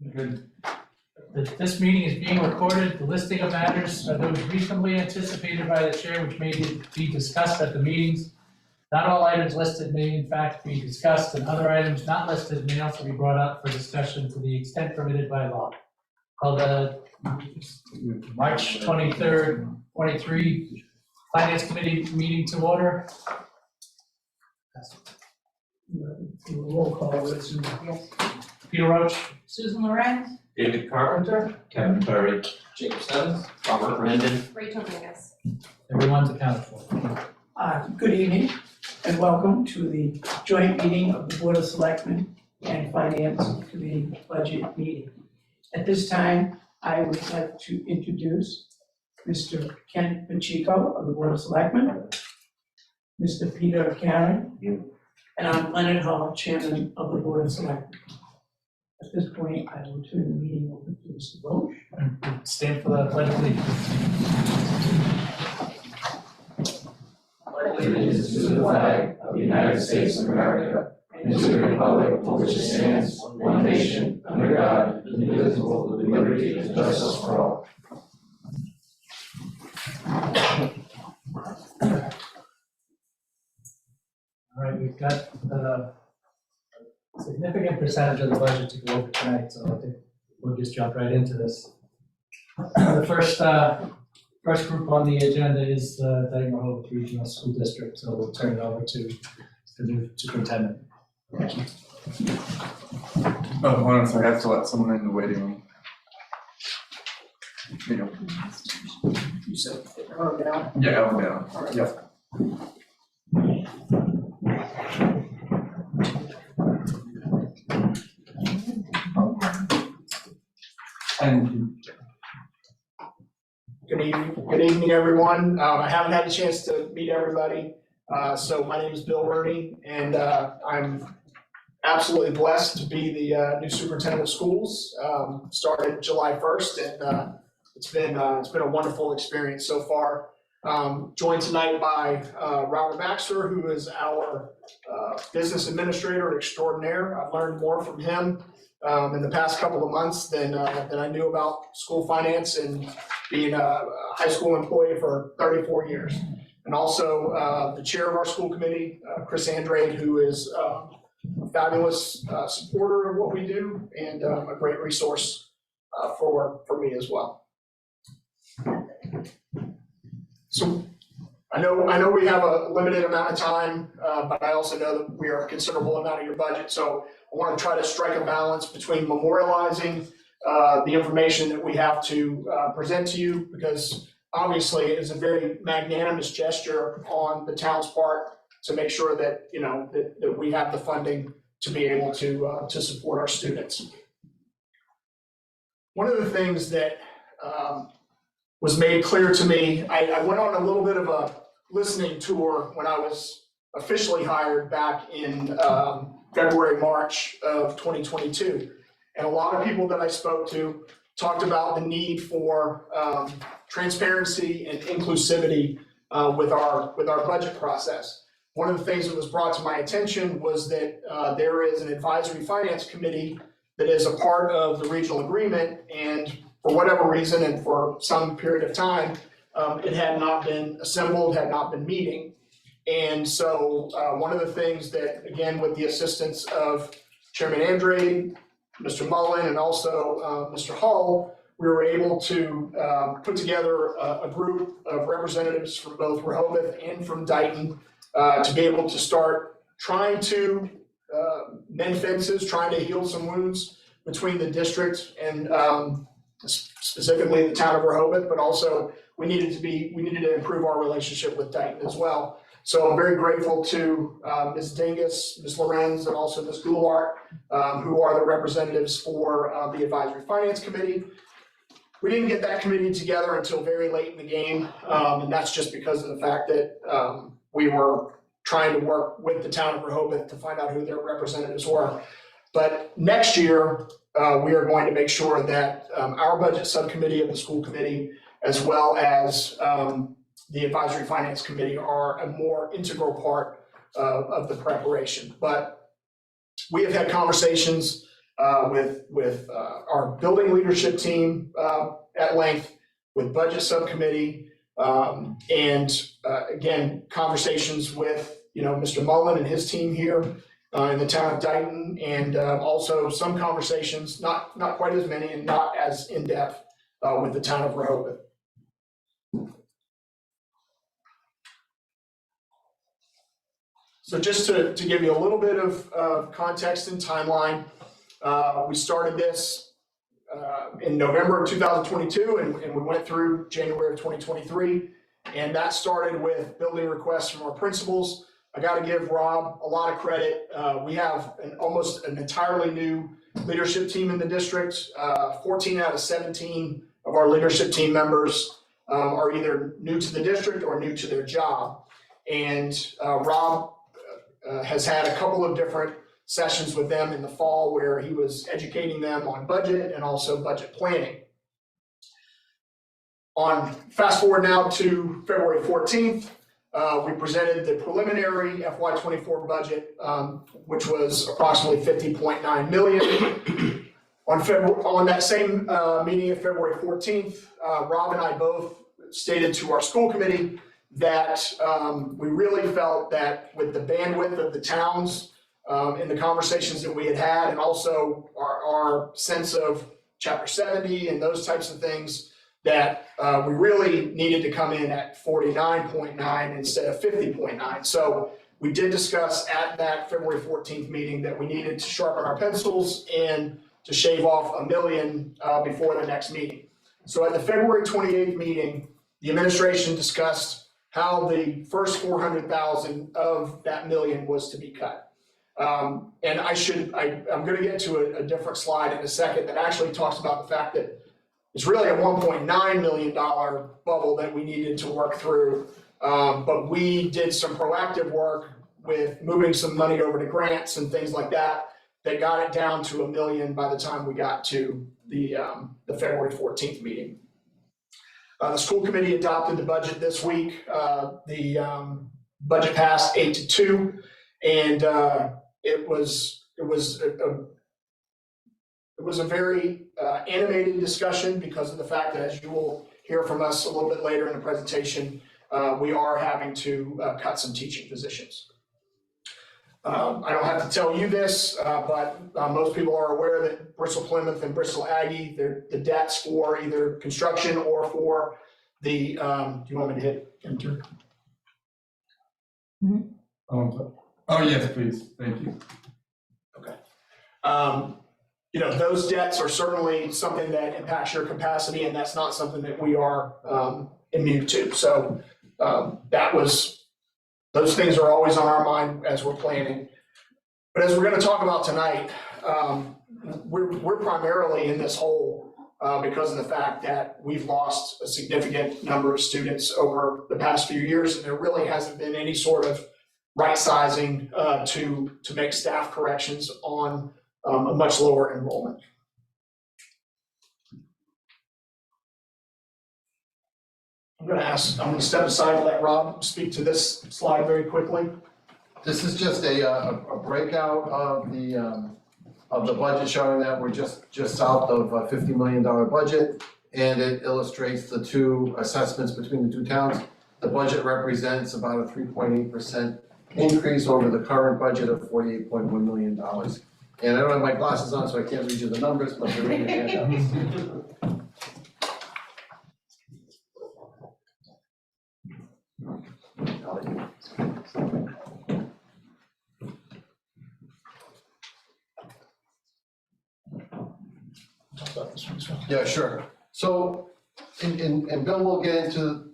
Good. This meeting is being recorded. The listing of matters are those reasonably anticipated by the chair which may be discussed at the meetings. Not all items listed may in fact be discussed, and other items not listed may also be brought up for discussion to the extent permitted by law. Call the March 23rd, 23 Finance Committee meeting to order. Roll call, Susan. Yes. Peter Roach. Susan Lorenz. David Carpenter, Kevin Curry, Jacob Stebbins, Robert Rendon. Rachel Vegas. Everyone's accounted for. Good evening and welcome to the joint meeting of the Board of Selectmen and Finance Committee budget meeting. At this time, I would like to introduce Mr. Ken Pacheco of the Board of Selectmen, Mr. Peter Karen, and I'm Leonard Hall, Chairman of the Board of Selectmen. At this point, I will turn the meeting over to Mr. Roach. And stand for the pledge of allegiance. Allegiance to the flag of the United States of America and to the republic for which it stands, one nation, under God, indivisible, with liberty and justice for all. All right, we've got a significant percentage of the budget to go over tonight, so I think we'll just jump right into this. The first group on the agenda is Dayton Rehoboth Regional School District, so we'll turn it over to the new superintendent. Thank you. Oh, hold on a second, I have to let someone in the waiting room. There you go. You said, oh, down. Yeah, Ellen down. Yep. And Good evening, everyone. I haven't had a chance to meet everybody. So my name is Bill Rooney, and I'm absolutely blessed to be the new superintendent of schools. Started July 1st, and it's been a wonderful experience so far. Joined tonight by Robert Baxter, who is our business administrator extraordinaire. I've learned more from him in the past couple of months than I knew about school finance and being a high school employee for 34 years. And also the chair of our school committee, Chris Andrade, who is a fabulous supporter of what we do and a great resource for me as well. So I know we have a limited amount of time, but I also know that we are a considerable amount of your budget. So I want to try to strike a balance between memorializing the information that we have to present to you, because obviously it is a very magnanimous gesture on the town's part to make sure that, you know, that we have the funding to be able to support our students. One of the things that was made clear to me, I went on a little bit of a listening tour when I was officially hired back in February, March of 2022. And a lot of people that I spoke to talked about the need for transparency and inclusivity with our budget process. One of the things that was brought to my attention was that there is an advisory finance committee that is a part of the regional agreement, and for whatever reason and for some period of time, it had not been assembled, had not been meeting. And so one of the things that, again, with the assistance of Chairman Andrade, Mr. Mullen, and also Mr. Hull, we were able to put together a group of representatives from both Rehoboth and from Dayton to be able to start trying to mend fences, trying to heal some wounds between the district and specifically the town of Rehoboth, but also we needed to improve our relationship with Dayton as well. So I'm very grateful to Ms. Dingus, Ms. Lorenz, and also Ms. Goulart, who are the representatives for the Advisory Finance Committee. We didn't get that committee together until very late in the game, and that's just because of the fact that we were trying to work with the town of Rehoboth to find out who their representatives were. But next year, we are going to make sure that our budget subcommittee of the school committee, as well as the advisory finance committee, are a more integral part of the preparation. But we have had conversations with our building leadership team at length, with budget subcommittee, and again, conversations with, Mr. Mullen and his team here in the town of Dayton, and also some conversations, not quite as many and not as in-depth, with the town of Rehoboth. So just to give you a little bit of context and timeline, we started this in November of 2022, and we went through January of 2023. And that started with building requests from our principals. I got to give Rob a lot of credit. We have almost an entirely new leadership team in the district. 14 out of 17 of our leadership team members are either new to the district or new to their job. And Rob has had a couple of different sessions with them in the fall where he was educating them on budget and also budget planning. Fast forward now to February 14th, we presented the preliminary FY24 budget, which was approximately $50.9 million. On that same meeting of February 14th, Rob and I both stated to our school committee that we really felt that with the bandwidth of the towns in the conversations that we had had, and also our sense of Chapter 70 and those types of things, that we really needed to come in at 49.9 instead of 50.9. So we did discuss at that February 14th meeting that we needed to sharpen our pencils and to shave off $1 million before the next meeting. So at the February 28th meeting, the administration discussed how the first 400,000 of that $1 million was to be cut. And I'm going to get to a different slide in a second that actually talks about the fact that it's really a $1.9 million bubble that we needed to work through. But we did some proactive work with moving some money over to grants and things like that, that got it down to $1 million by the time we got to the February 14th meeting. The school committee adopted the budget this week. The budget passed 8-2, and it was a very animated discussion because of the fact that, as you will hear from us a little bit later in the presentation, we are having to cut some teaching positions. I don't have to tell you this, but most people are aware that Bristol Plymouth and Bristol Aggie, the debts for either construction or for the, do you want me to hit enter? Oh, yes, please, thank you. Okay. Those debts are certainly something that impacts your capacity, and that's not something that we are immune to. So those things are always on our mind as we're planning. But as we're going to talk about tonight, we're primarily in this hole because of the fact that we've lost a significant number of students over the past few years, and there really hasn't been any sort of right sizing to make staff corrections on a much lower enrollment. I'm going to step aside and let Rob speak to this slide very quickly. This is just a breakout of the budget showing that we're just south of a $50 million budget, and it illustrates the two assessments between the two towns. The budget represents about a 3.8% increase over the current budget of $48.1 million. And I don't have my glasses on, so I can't read you the numbers, but they're in your handouts. Yeah, sure. So, and Bill will get into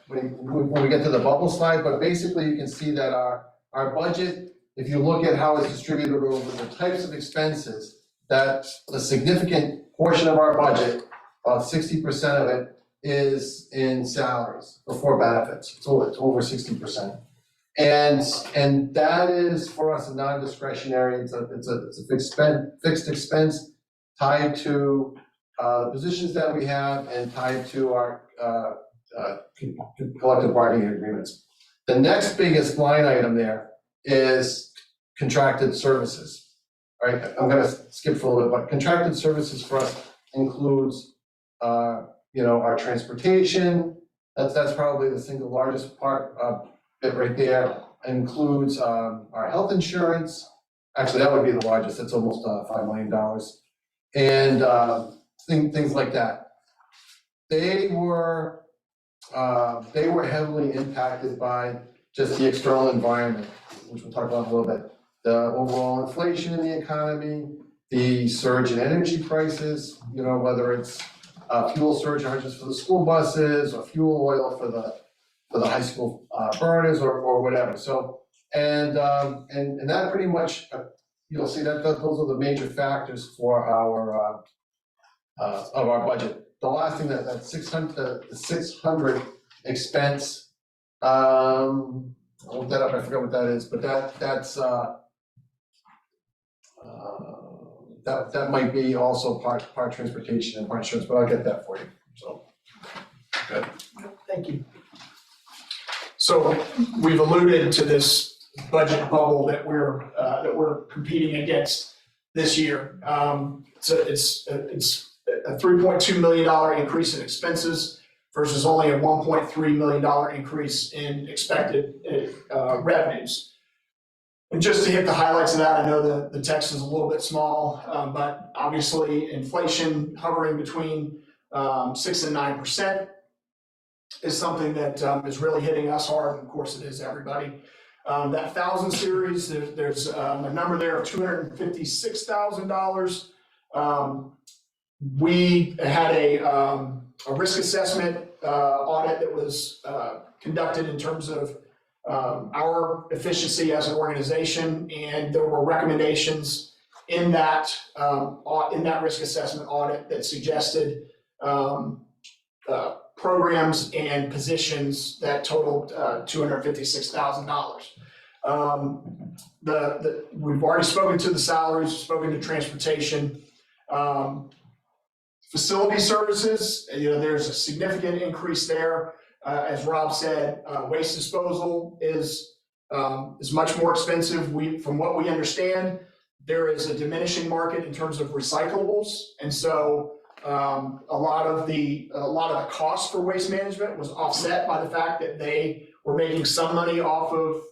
when we get to the bubble slide, but basically you can see that our budget, if you look at how it's distributed over the types of expenses, that a significant portion of our budget, about 60% of it, is in salaries before benefits. So it's over 60%. And that is for us a non-discretionary, it's a fixed expense tied to the positions that we have and tied to our collective bargaining agreements. The next biggest line item there is contracted services. All right, I'm gonna skip for a little bit, but contracted services for us includes, our transportation, that's probably the single largest part, bit right there. Includes, our health insurance, actually, that would be the largest, it's almost, $5 million. And, things like that. They were heavily impacted by just the external environment, which we'll talk about in a little bit. The overall inflation in the economy, the surge in energy prices, whether it's fuel surcharges for the school buses or fuel oil for the high school burners or whatever. So, and that pretty much, you'll see that those are the major factors for our of our budget. The last thing that 600 expense, I'll look that up, I forgot what that is, but that might be also part transportation and part insurance, but I'll get that for you, so. Good. Thank you. So we've alluded to this budget bubble that we're competing against this year. So it's a $3.2 million increase in expenses versus only a $1.3 million increase in expected revenues. And just to hit the highlights of that, I know the text is a little bit small, but obviously inflation hovering between 6 and 9% is something that is really hitting us hard. Of course, it is everybody. That 1,000 series, there's a number there of $256,000. We had a risk assessment audit that was conducted in terms of our efficiency as an organization, and there were recommendations in that risk assessment audit that suggested programs and positions that totaled $256,000. We've already spoken to the salaries, spoken to transportation. Facility services, there's a significant increase there. As Rob said, waste disposal is much more expensive. From what we understand, there is a diminishing market in terms of recyclables, and so a lot of the cost for waste management was offset by the fact that they were making some money off of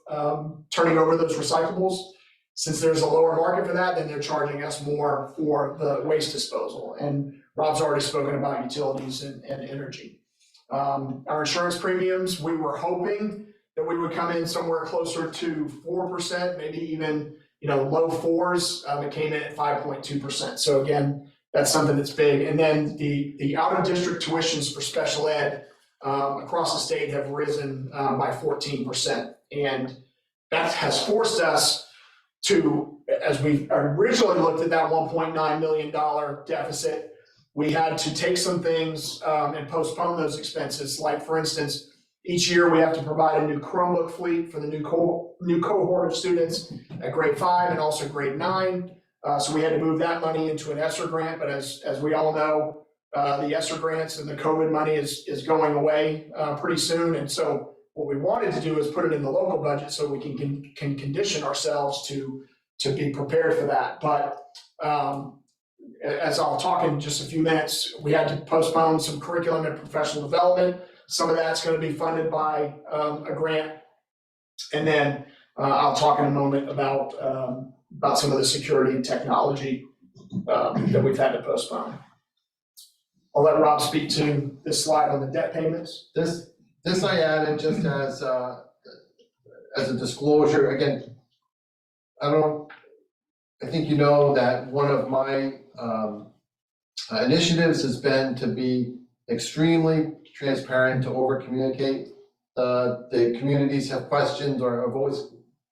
turning over those recyclables. Since there's a lower market for that, then they're charging us more for the waste disposal. And Rob's already spoken about utilities and energy. Our insurance premiums, we were hoping that we would come in somewhere closer to 4%, maybe even low fours. It came in at 5.2%. So again, that's something that's big. And then the out-of-district tuitions for special ed across the state have risen by 14%. And that has forced us to, as we originally looked at that $1.9 million deficit, we had to take some things and postpone those expenses. Like, for instance, each year we have to provide a new Chromebook fleet for the new cohort of students at grade 5 and also grade 9. So we had to move that money into an ESSER grant, but as we all know, the ESSER grants and the COVID money is going away pretty soon. And so what we wanted to do is put it in the local budget so we can condition ourselves to be prepared for that. But as I'll talk in just a few minutes, we had to postpone some curriculum and professional development. Some of that's going to be funded by a grant. And then I'll talk in a moment about some of the security and technology that we've had to postpone. I'll let Rob speak to this slide on the debt payments. This I added just as a disclosure. Again, I think you know that one of my initiatives has been to be extremely transparent, to over communicate. The communities have questioned, or have always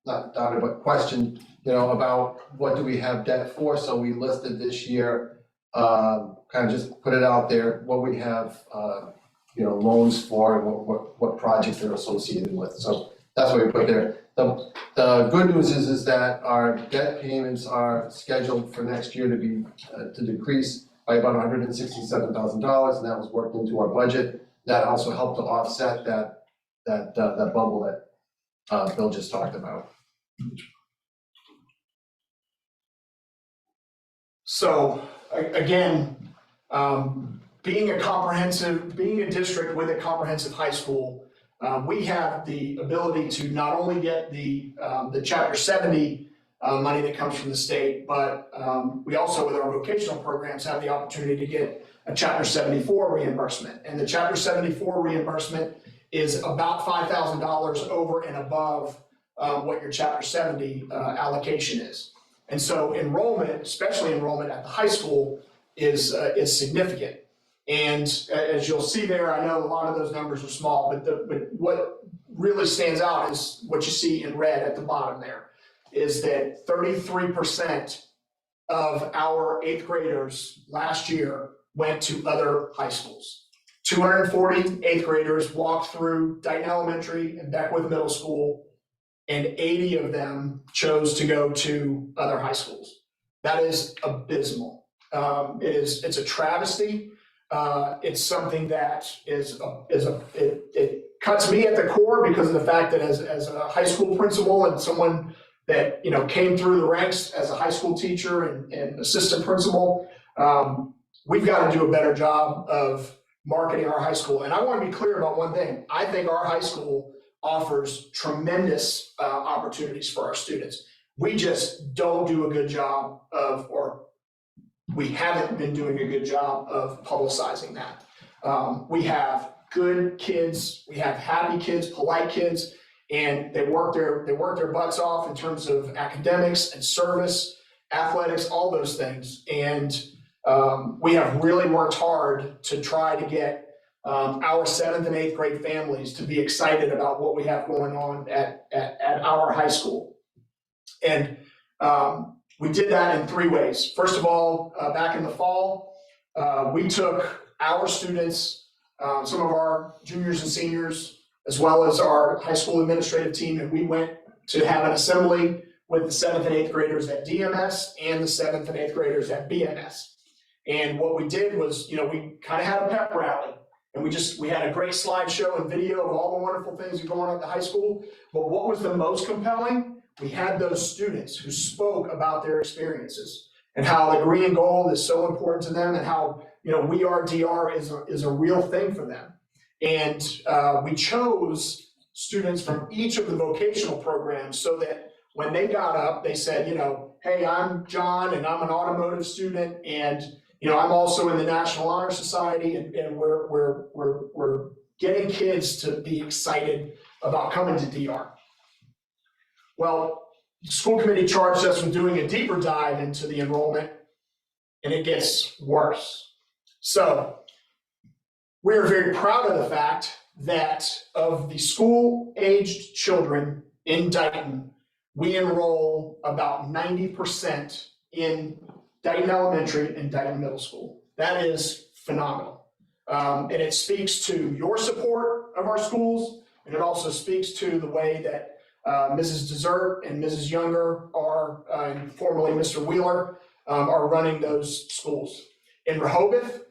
not doubted, but questioned, about what do we have debt for. So we listed this year, kind of just put it out there, what we have loans for and what projects they're associated with. So that's what we put there. The good news is that our debt payments are scheduled for next year to decrease by about $167,000, and that was worked into our budget. That also helped to offset that bubble that Bill just talked about. So again, being a district with a comprehensive high school, we have the ability to not only get the Chapter 70 money that comes from the state, but we also, with our vocational programs, have the opportunity to get a Chapter 74 reimbursement. And the Chapter 74 reimbursement is about $5,000 over and above what your Chapter 70 allocation is. And so enrollment, especially enrollment at the high school, is significant. And as you'll see there, I know a lot of those numbers are small, but what really stands out is what you see in red at the bottom there, is that 33% of our 8th graders last year went to other high schools. 240 8th graders walked through Dighton Elementary and Beckwith Middle School, and 80 of them chose to go to other high schools. That is abysmal. It's a travesty. It's something that it cuts me at the core because of the fact that as a high school principal and someone that came through the ranks as a high school teacher and assistant principal, we've got to do a better job of marketing our high school. And I want to be clear about one thing. I think our high school offers tremendous opportunities for our students. We just don't do a good job of, or we haven't been doing a good job of publicizing that. We have good kids, we have happy kids, polite kids, and they work their butts off in terms of academics and service, athletics, all those things. And we have really worked hard to try to get our 7th and 8th grade families to be excited about what we have going on at our high school. And we did that in 3 ways. First of all, back in the fall, we took our students, some of our juniors and seniors, as well as our high school administrative team, and we went to have an assembly with the 7th and 8th graders at DMS and the 7th and 8th graders at BMS. And what we did was, we kind of had a pep rally. And we had a great slideshow and video of all the wonderful things that go on at the high school. But what was the most compelling? We had those students who spoke about their experiences and how the green and gold is so important to them, and how We Are DR is a real thing for them. And we chose students from each of the vocational programs so that when they got up, they said, hey, I'm John and I'm an automotive student, and I'm also in the National Honor Society, and we're getting kids to be excited about coming to DR. Well, the school committee charged us with doing a deeper dive into the enrollment, and it gets worse. So we're very proud of the fact that of the school-aged children in Dighton, we enroll about 90% in Dighton Elementary and Dighton Middle School. That is phenomenal. And it speaks to your support of our schools, and it also speaks to the way that Mrs. Desert and Mrs. Younger are, and formerly Mr. Wheeler, are running those schools. In Rehoboth,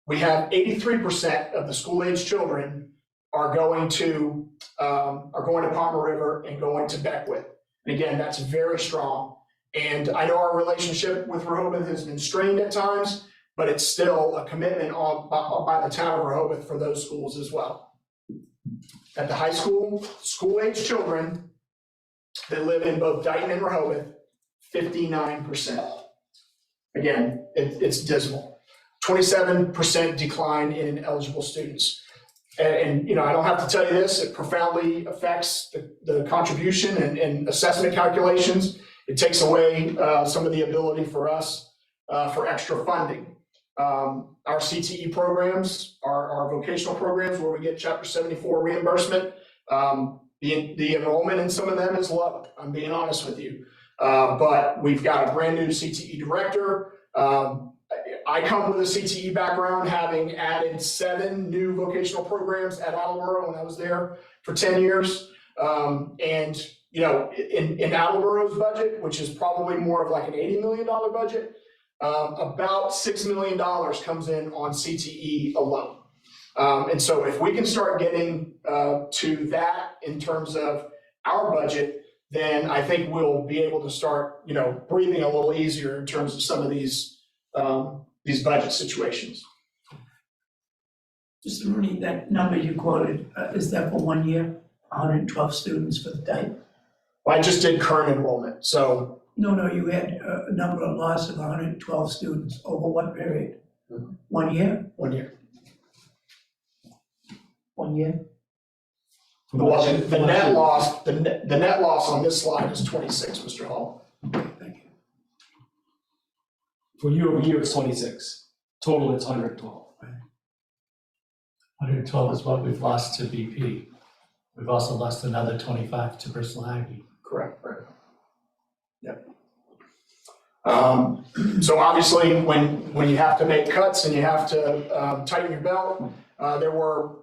we have 83% of the school-age children are going to Palmer River and going to Beckwith. And again, that's very strong. And I know our relationship with Rehoboth has been strained at times, but it's still a commitment by the town of Rehoboth for those schools as well. At the high school, school-age children that live in both Dighton and Rehoboth, 59%. Again, it's dismal. 27% decline in eligible students. And I don't have to tell you this, it profoundly affects the contribution and assessment calculations. It takes away some of the ability for us for extra funding. Our CTE programs, our vocational programs where we get Chapter 74 reimbursement, the enrollment in some of them is low, I'm being honest with you. But we've got a brand new CTE director. I come with a CTE background, having added 7 new vocational programs at Attleboro when I was there for 10 years. And in Attleboro's budget, which is probably more of like an $80 million budget, about $6 million comes in on CTE alone. And so if we can start getting to that in terms of our budget, then I think we'll be able to start, breathing a little easier in terms of some of these these budget situations. Mr. Rooney, that number you quoted, is that for 1 year? 112 students for the type? Well, I just did current enrollment, so No, you had a number of loss of 112 students over what period? 1 year? 1 year. 1 year? Well, the net loss, the net loss on this slide is 26, Mr. Hall. Thank you. For year over year, it's 26. Total, it's 112. 112 is what we've lost to BP. We've also lost another 25 to Bristol Aggie. Correct, right. Yep. So obviously, when you have to make cuts and you have to tighten your belt, there were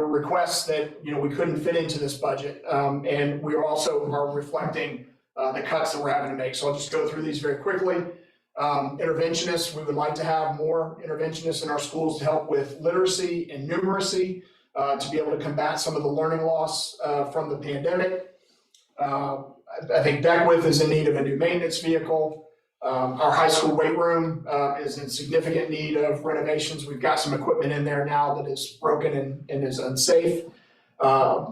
requests that, you know, we couldn't fit into this budget. And we also are reflecting the cuts that we're having to make. So I'll just go through these very quickly. Interventionists, we would like to have more interventionists in our schools to help with literacy and numeracy, to be able to combat some of the learning loss from the pandemic. I think Beckwith is in need of a new maintenance vehicle. Our high school weight room is in significant need of renovations. We've got some equipment in there now that is broken and is unsafe.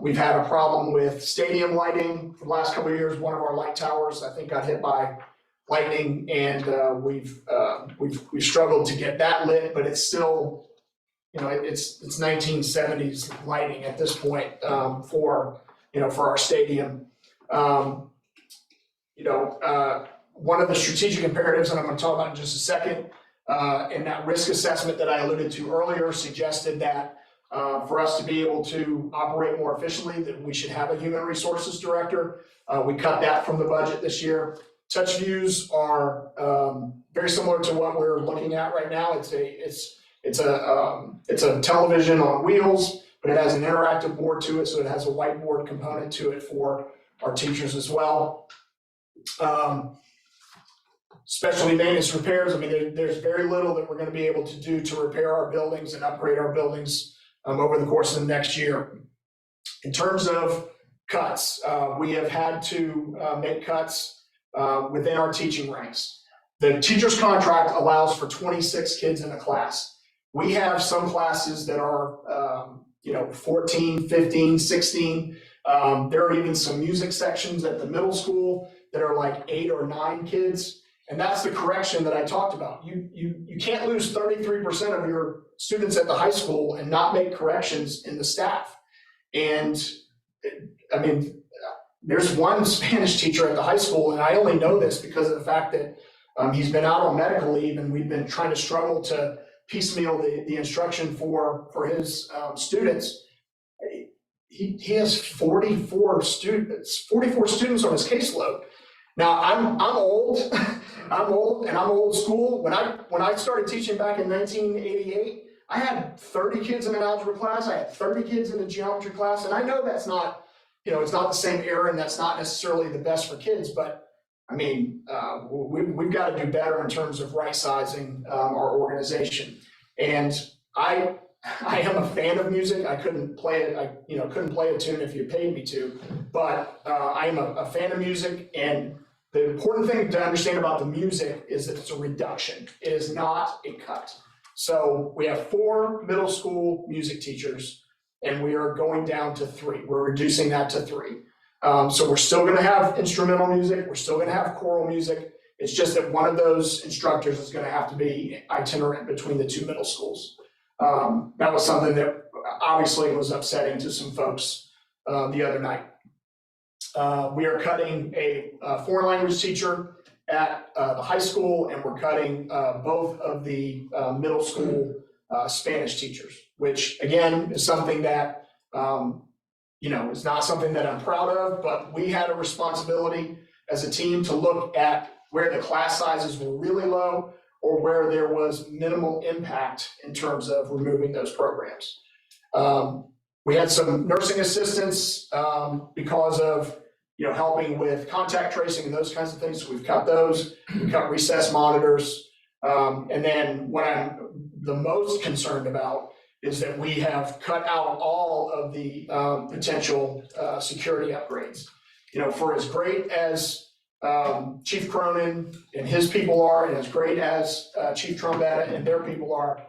We've had a problem with stadium lighting for the last couple of years. One of our light towers, I think, got hit by lightning, and we've struggled to get that lit, but it's still, you know, it's 1970s lighting at this point for our stadium. One of the strategic imperatives, and I'm going to talk about in just a second, and that risk assessment that I alluded to earlier suggested that for us to be able to operate more efficiently, that we should have a human resources director. We cut that from the budget this year. Touch views are very similar to what we're looking at right now. It's a television on wheels, but it has an interactive board to it, so it has a whiteboard component to it for our teachers as well. Specialty maintenance repairs, I mean, there's very little that we're going to be able to do to repair our buildings and upgrade our buildings over the course of the next year. In terms of cuts, we have had to make cuts within our teaching ranks. The teacher's contract allows for 26 kids in a class. We have some classes that are 14, 15, 16. There are even some music sections at the middle school that are like 8 or 9 kids. And that's the correction that I talked about. You can't lose 33% of your students at the high school and not make corrections in the staff. And I mean, there's one Spanish teacher at the high school, and I only know this because of the fact that he's been out on medical leave, and we've been trying to struggle to piecemeal the instruction for his students. He has 44 students on his caseload. Now I'm old, I'm old school. When I started teaching back in 1988, I had 30 kids in an algebra class. I had 30 kids in a geometry class, and I know that's not, it's not the same era, and that's not necessarily the best for kids. But I mean, we've got to do better in terms of right sizing our organization. And I am a fan of music. I couldn't play it. I couldn't play a tune if you paid me to. But I am a fan of music, and the important thing to understand about the music is that it's a reduction. It is not a cut. So we have 4 middle school music teachers, and we are going down to 3. We're reducing that to 3. So we're still going to have instrumental music. We're still going to have choral music. It's just that one of those instructors is going to have to be itinerant between the 2 middle schools. That was something that obviously was upsetting to some folks the other night. We are cutting a foreign language teacher at the high school, and we're cutting both of the middle school Spanish teachers, which again is something that is not something that I'm proud of, but we had a responsibility as a team to look at where the class sizes were really low or where there was minimal impact in terms of removing those programs. We had some nursing assistants because of helping with contact tracing and those kinds of things. So we've cut those. We cut recess monitors. And then what I'm the most concerned about is that we have cut out all of the potential security upgrades. For as great as Chief Cronin and his people are, and as great as Chief Trombetta and their people are,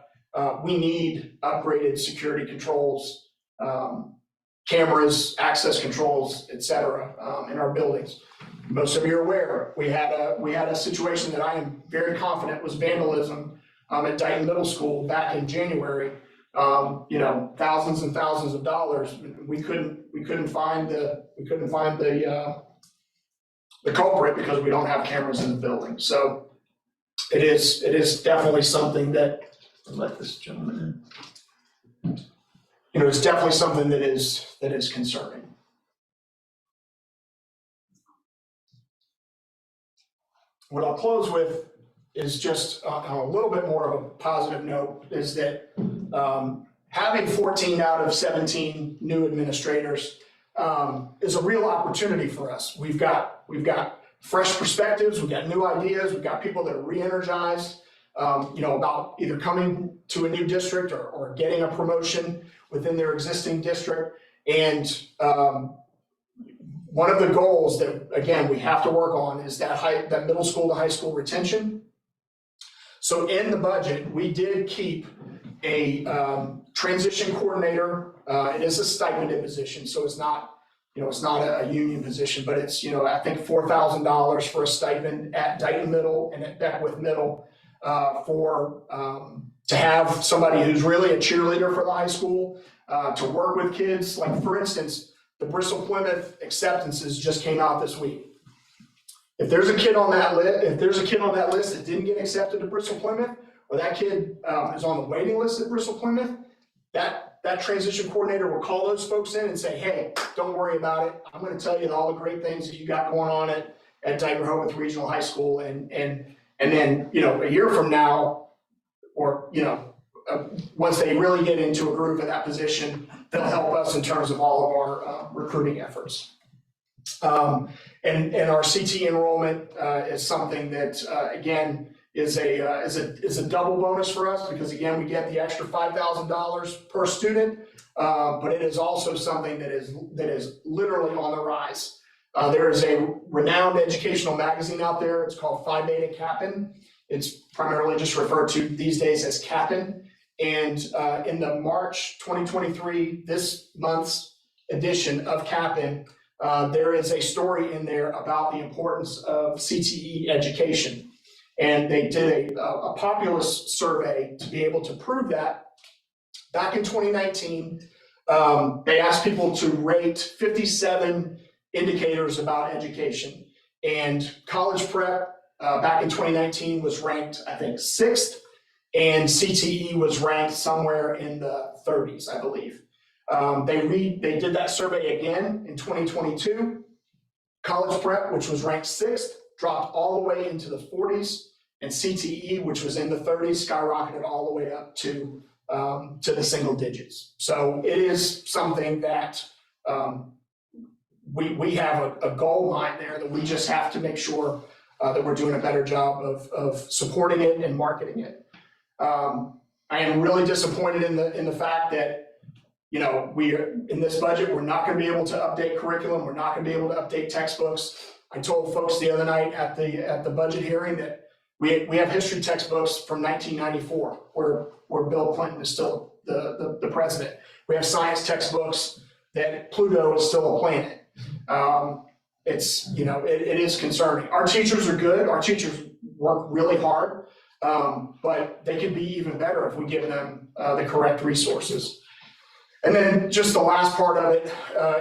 we need upgraded security controls, cameras, access controls, et cetera, in our buildings. Most of you are aware, we had a situation that I am very confident was vandalism at Dayton Middle School back in January. Thousands and thousands of dollars. We couldn't find the culprit because we don't have cameras in the building. So it is definitely something that, let this gentleman in. It's definitely something that is concerning. What I'll close with is just on a little bit more of a positive note, is that having 14 out of 17 new administrators is a real opportunity for us. We've got fresh perspectives, we've got new ideas, we've got people that are re-energized, about either coming to a new district or getting a promotion within their existing district. And one of the goals that, again, we have to work on is that middle school to high school retention. So in the budget, we did keep a transition coordinator. It is a stipended position, so it's not a union position, but it's, I think $4,000 for a stipend at Dayton Middle and at Beckwith Middle to have somebody who's really a cheerleader for the high school, to work with kids. Like, for instance, the Bristol Plymouth acceptances just came out this week. If there's a kid on that list that didn't get accepted to Bristol Plymouth, or that kid is on the waiting list at Bristol Plymouth, that transition coordinator will call those folks in and say, hey, don't worry about it. I'm going to tell you all the great things that you got going on at Dayton-Rehoboth Regional High School. And then, a year from now, or, once they really get into a groove of that position, they'll help us in terms of all of our recruiting efforts. And our CT enrollment is something that, again, is a double bonus for us, because again, we get the extra $5,000 per student, but it is also something that is literally on the rise. There is a renowned educational magazine out there. It's called Phi Beta Kappan. It's primarily just referred to these days as Kappan. And in the March 2023, this month's edition of Kappan, there is a story in there about the importance of CTE education. And they did a populace survey to be able to prove that. Back in 2019, they asked people to rate 57 indicators about education. And college prep back in 2019 was ranked, I think, 6th, and CTE was ranked somewhere in the 30s, I believe. They did that survey again in 2022. College prep, which was ranked 6th, dropped all the way into the 40s, and CTE, which was in the 30s, skyrocketed all the way up to the single digits. So it is something that we have a gold mine there that we just have to make sure that we're doing a better job of supporting it and marketing it. I am really disappointed in the fact that, we are in this budget, we're not going to be able to update curriculum. We're not going to be able to update textbooks. I told folks the other night at the budget hearing that we have history textbooks from 1994, where Bill Clinton is still the president. We have science textbooks that Pluto is still a planet. It is concerning. Our teachers are good. Our teachers work really hard, but they can be even better if we give them the correct resources. And then just the last part of it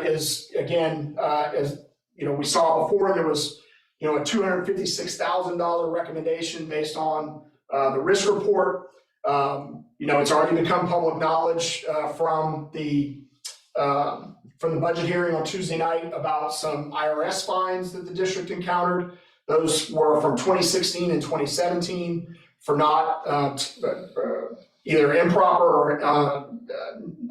is, again, as we saw before, there was a $256,000 recommendation based on the risk report. It's already become public knowledge from the budget hearing on Tuesday night about some IRS fines that the district encountered. Those were from 2016 and 2017 for not either improper or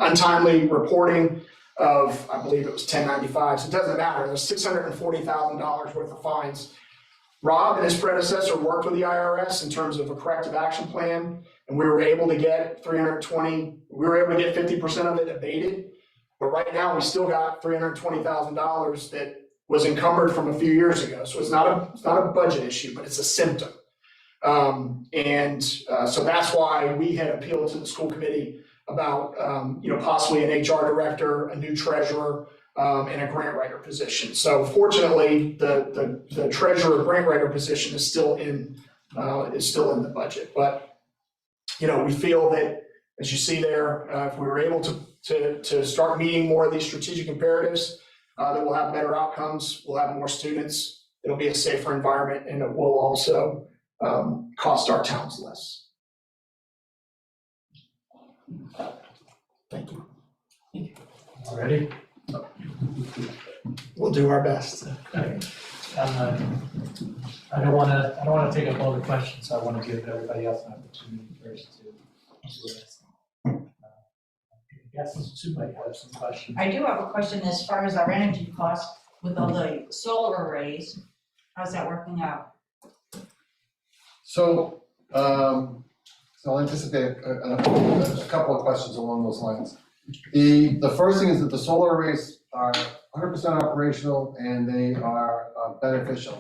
untimely reporting of, I believe it was 1095s. It doesn't matter. There's $640,000 worth of fines. Rob and his predecessor worked with the IRS in terms of a corrective action plan, and we were able to get 50% of it abated. But right now, we still got $320,000 that was encumbered from a few years ago. So it's not a budget issue, but it's a symptom. So that's why we had appealed to the school committee about, possibly an HR director, a new treasurer, and a grant writer position. So fortunately, the treasurer grant writer position is still in the budget. But, we feel that, as you see there, if we were able to start meeting more of these strategic imperatives, that we'll have better outcomes, we'll have more students, it'll be a safer environment, and it will also cost our towns less. Thank you. Ready? We'll do our best. I don't wanna take up all the questions, so I wanna give everybody else an opportunity first to ask. I guess Sue might have some questions. I do have a question as far as our energy costs with all the solar arrays. How's that working out? So I'll anticipate a couple of questions along those lines. The first thing is that the solar arrays are 100% operational and they are beneficial.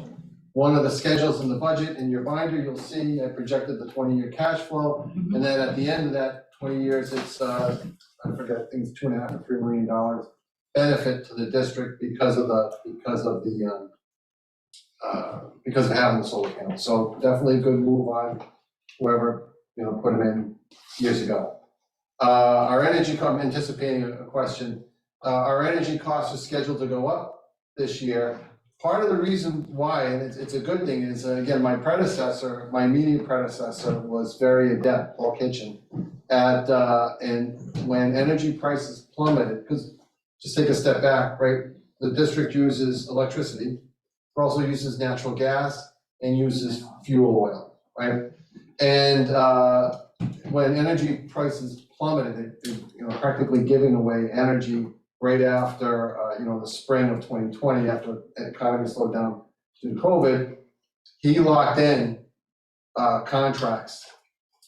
One of the schedules in the budget in your binder, you'll see I projected the 20-year cash flow, and then at the end of that 20 years, it's I forget, I think it's $2.5 to $3 million benefit to the district because of having the solar panels. So definitely a good move on whoever put them in years ago. Our energy cost, anticipating a question, our energy costs are scheduled to go up this year. Part of the reason why, and it's a good thing, is again, my immediate predecessor was very adept, Paul Kitchen, and when energy prices plummeted, because just take a step back, right? The district uses electricity, it also uses natural gas and uses fuel oil, right? And when energy prices plummeted, practically giving away energy right after, the spring of 2020, after the economy slowed down due to COVID, he locked in contracts.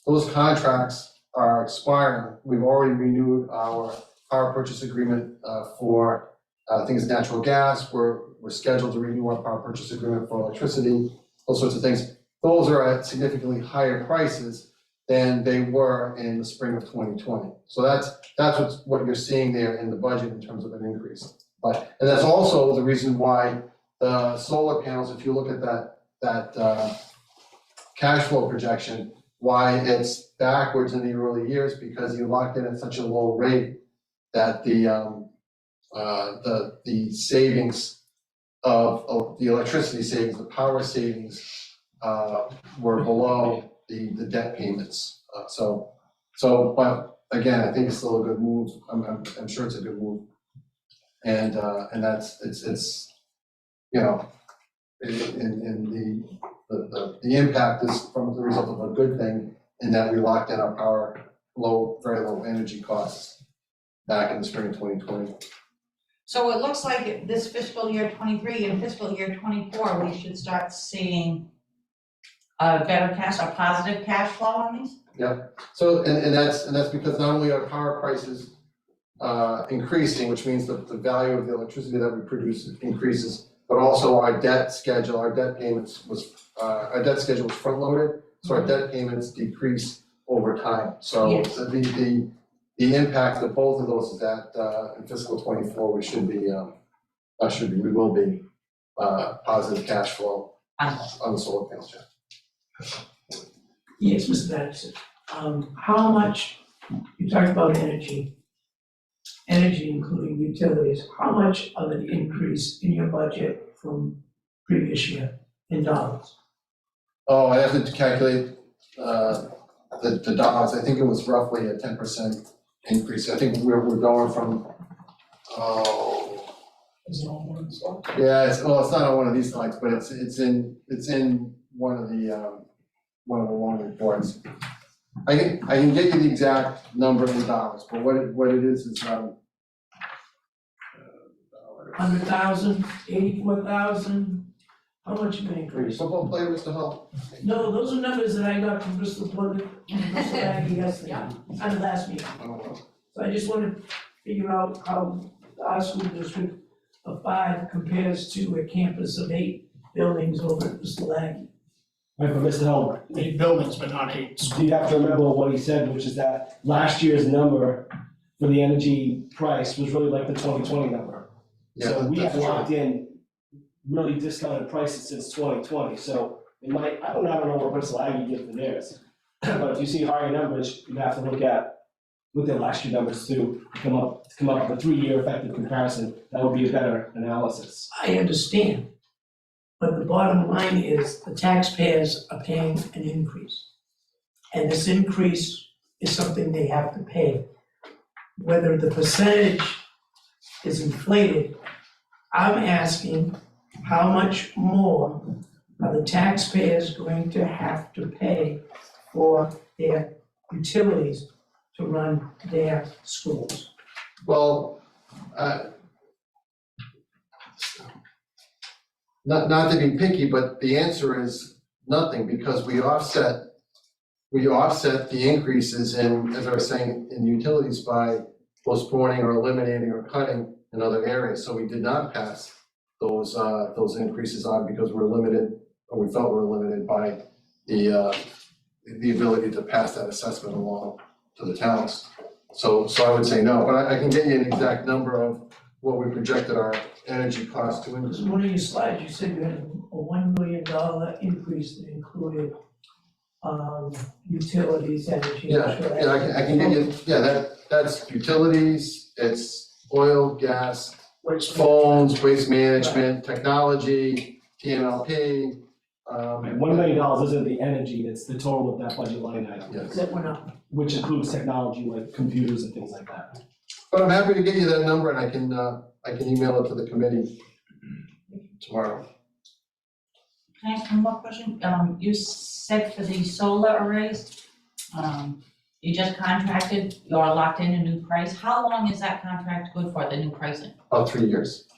Those contracts are expiring. We've already renewed our power purchase agreement for, I think it's natural gas. We're scheduled to renew our power purchase agreement for electricity, those sorts of things. Those are at significantly higher prices than they were in the spring of 2020. So that's what you're seeing there in the budget in terms of an increase. And that's also the reason why the solar panels, if you look at that cash flow projection, why it's backwards in the early years, because you locked in at such a low rate that the savings of the electricity savings, the power savings were below the debt payments. But again, I think it's still a good move. I'm sure it's a good move. And that's, it's the impact is from the result of a good thing in that we locked in our power very low energy costs back in the spring of 2020. So it looks like this fiscal year 23 and fiscal year 24, we should start seeing a positive cash flow on these? So, and that's because not only are power prices increasing, which means that the value of the electricity that we produce increases, but also our debt schedule was front loaded, so our debt payments decrease over time. So Yes. the impact of both of those is that in fiscal 24, we will be positive cash flow on the solar panels. Yes, Mr. Patterson. How much, you talked about energy including utilities, how much of an increase in your budget from previous year in dollars? Oh, I have to calculate the dollars. I think it was roughly a 10% increase. I think we're going from, Is it all one slide? yeah, it's not on one of these slides, but it's in one of the long reports. I can get you the exact number in dollars, but what it is 100,000, 84,000, how much of an increase? football player, Mr. Hull? No, those are numbers that I got from Bristol Plymouth and Bristol Aggie yesterday, at the last meeting. I don't know. So I just want to figure out how our school district of 5 compares to a campus of 8 buildings over at Mr. Leggy. Right, but Mr. Held, 8 buildings, but not 8 schools. you have to remember what he said, which is that last year's number for the energy price was really like the 2020 number. Yeah, So we that's have true. locked in really discounted prices since 2020, so it might, I don't know what Bristol Aggie did for theirs. But if you see higher numbers, you have to look at their last year numbers too, to come up with a 3-year effective comparison. That would be a better analysis. I understand, but the bottom line is the taxpayers are paying an increase. And this increase is something they have to pay. Whether the percentage is inflated, I'm asking how much more are the taxpayers going to have to pay for their utilities to run their schools? Well, not to be picky, but the answer is nothing, because we offset the increases in, as I was saying, in utilities by postponing or eliminating or cutting in other areas. So we did not pass those increases on because we're limited, or we felt we were limited by the ability to pass that assessment along to the towns. So I would say no, but I can get you an exact number of what we projected our energy costs to Because increase. one of your slides, you said you had a $1 million increase that included utilities, energy. Yeah, I can get you, that's utilities, it's oil, gas, phones, waste management, technology, TMLP. $1 million isn't the energy, it's the total of that budget line item. Yes. That went up. Which includes technology like computers and things like that. But I'm happy to get you that number, and I can email it to the committee tomorrow. Can I ask one more question? You said for the solar arrays, you just contracted, you're locked in a new price. How long is that contract good for, the new pricing? About 3 years.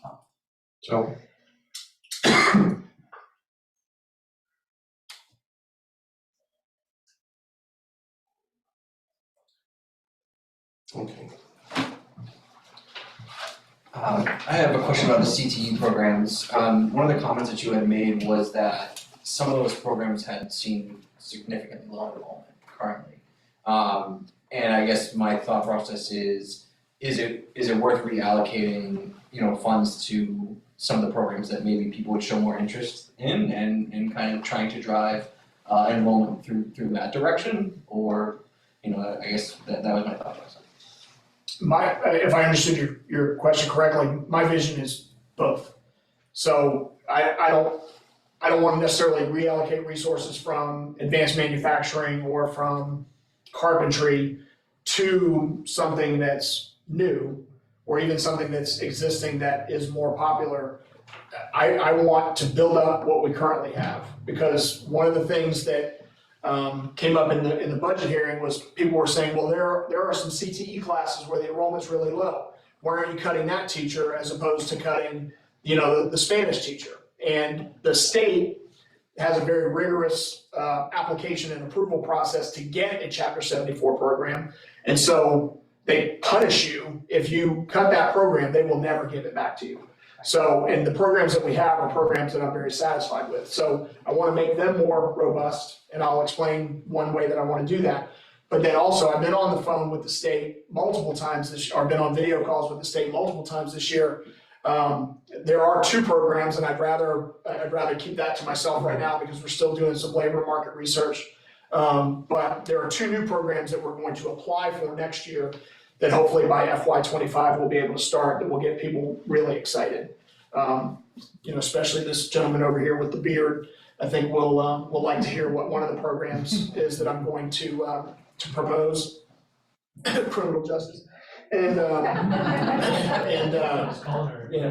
So. Okay. I have a question about the CTE programs. One of the comments that you had made was that some of those programs had seen significantly lower enrollment currently. And I guess my thought process is it worth reallocating, funds to some of the programs that maybe people would show more interest in and kind of trying to drive enrollment through that direction? Or, I guess that was my thought process. If I understood your question correctly, my vision is both. So I don't want to necessarily reallocate resources from advanced manufacturing or from carpentry to something that's new, or even something that's existing that is more popular. I want to build up what we currently have, because one of the things that came up in the budget hearing was people were saying, well, there are some CTE classes where the enrollment's really low. Why aren't you cutting that teacher as opposed to cutting, the Spanish teacher? And the state has a very rigorous application and approval process to get a Chapter 74 program. And so they punish you if you cut that program, they will never give it back to you. So, and the programs that we have are programs that I'm very satisfied with. So I want to make them more robust, and I'll explain one way that I want to do that. But then also, I've been on the phone with the state multiple times this year, or been on video calls with the state multiple times this year. There are 2 programs, and I'd rather keep that to myself right now because we're still doing some labor market research. But there are 2 new programs that we're going to apply for next year that hopefully by FY25 we'll be able to start, that will get people really excited. Especially this gentleman over here with the beard, I think will like to hear what one of the programs is that I'm going to propose, criminal justice. And yeah. Oh, yeah.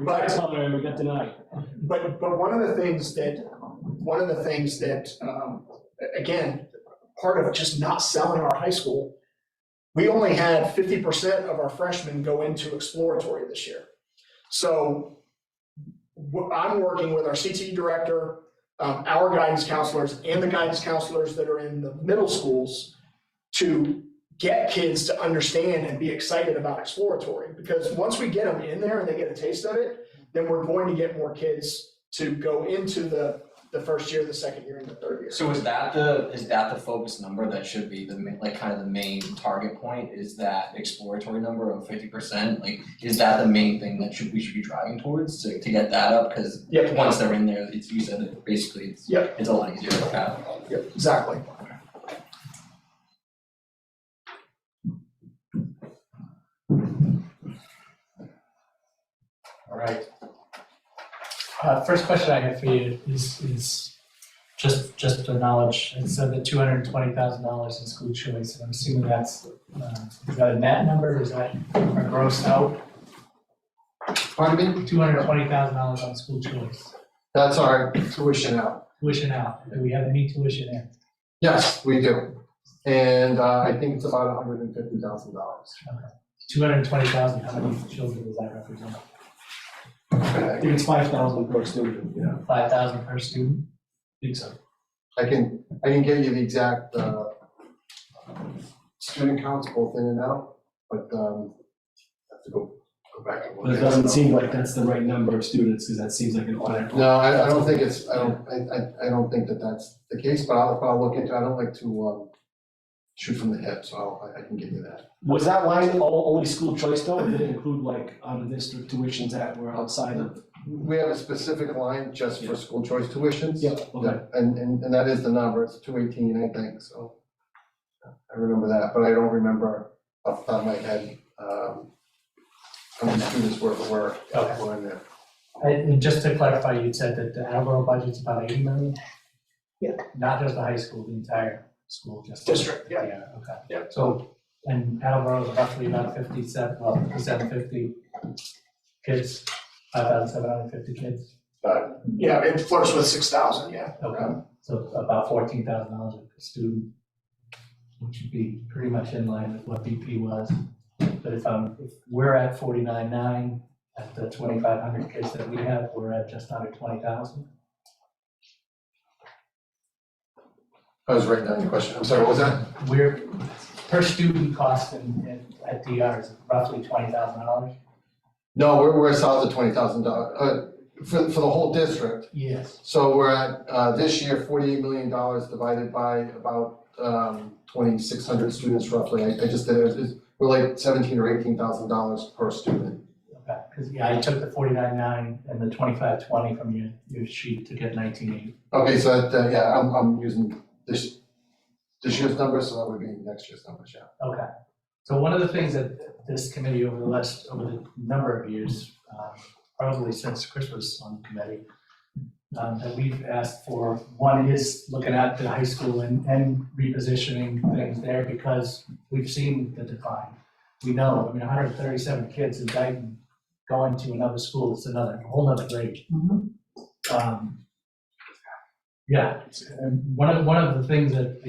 We got something and we got denied. But one of the things that again, part of just not selling our high school, we only had 50% of our freshmen go into exploratory this year. So I'm working with our CTE director, our guidance counselors, and the guidance counselors that are in the middle schools to get kids to understand and be excited about exploratory. Because once we get them in there and they get a taste of it, then we're going to get more kids to go into the first year, the second year, and the third year. So is that the focus number that should be kind of the main target point, is that exploratory number of 50%? Like, is that the main thing that we should be driving towards to get that up? Because Yep. once they're in there, it's, you said it, basically it's a lot easier to look at. Yep, exactly. All right. First question I have for you is just to knowledge, it said that $220,000 in school choice, and I'm assuming that's, is that a net number, or is that a gross out? Pardon me? $220,000 on school choice, That's our tuition out. tuition out, do we have any tuition in? Yes, we do. And I think it's about $150,000. $220,000, how many children does that represent? I think it's 5,000 per student, yeah. 5,000 per student? I think so. I can get you the exact student counts both in and out, but I have to go back and look. But it doesn't seem like that's the right number of students, because that seems like an odd. No, I don't think it's, I don't think that that's the case, but I'll look into, I don't like to shoot from the hip, so I can give you that. Was that line only school choice though, or did it include like out-of-district tuitions that were outside of? We have a specific line just for school choice tuitions. Yeah, okay. And that is the number, it's 218, I think, so. I remember that, but I don't remember off the top of my head, how many students were in there. And just to clarify, you said that the Attleboro budget's about 80 million? Yeah. Not just the high school, the entire school, just. District, yeah. Yeah, okay. Yeah. So, and Attleboro is roughly about 750 kids, 5,750 kids, Yeah, it flirts with 6,000, yeah. okay. So about $14,000 a student, which would be pretty much in line with what BP was. But if we're at 49.9, at the 2,500 kids that we have, we're at just under 20,000. I was writing down your question, I'm sorry, what was that? We're, per student cost at DR is roughly $20,000. No, we're south of $20,000, for the whole district. Yes. So we're at, this year, $48 million divided by about 2,600 students roughly. I just did it, we're like $17,000 or $18,000 per student. Okay, because, yeah, I took the 49.9 and the 2520 from your sheet to get 19.8. Okay, so that, yeah, I'm using this year's numbers, so that would be next year's numbers, yeah. Okay. So one of the things that this committee over the number of years, probably since Chris was on the committee, that we've asked for, one is looking at the high school and repositioning things there, because we've seen the decline. We know, 137 kids in Dayton going to another school, it's a whole nother grade. Yeah, and one of the things that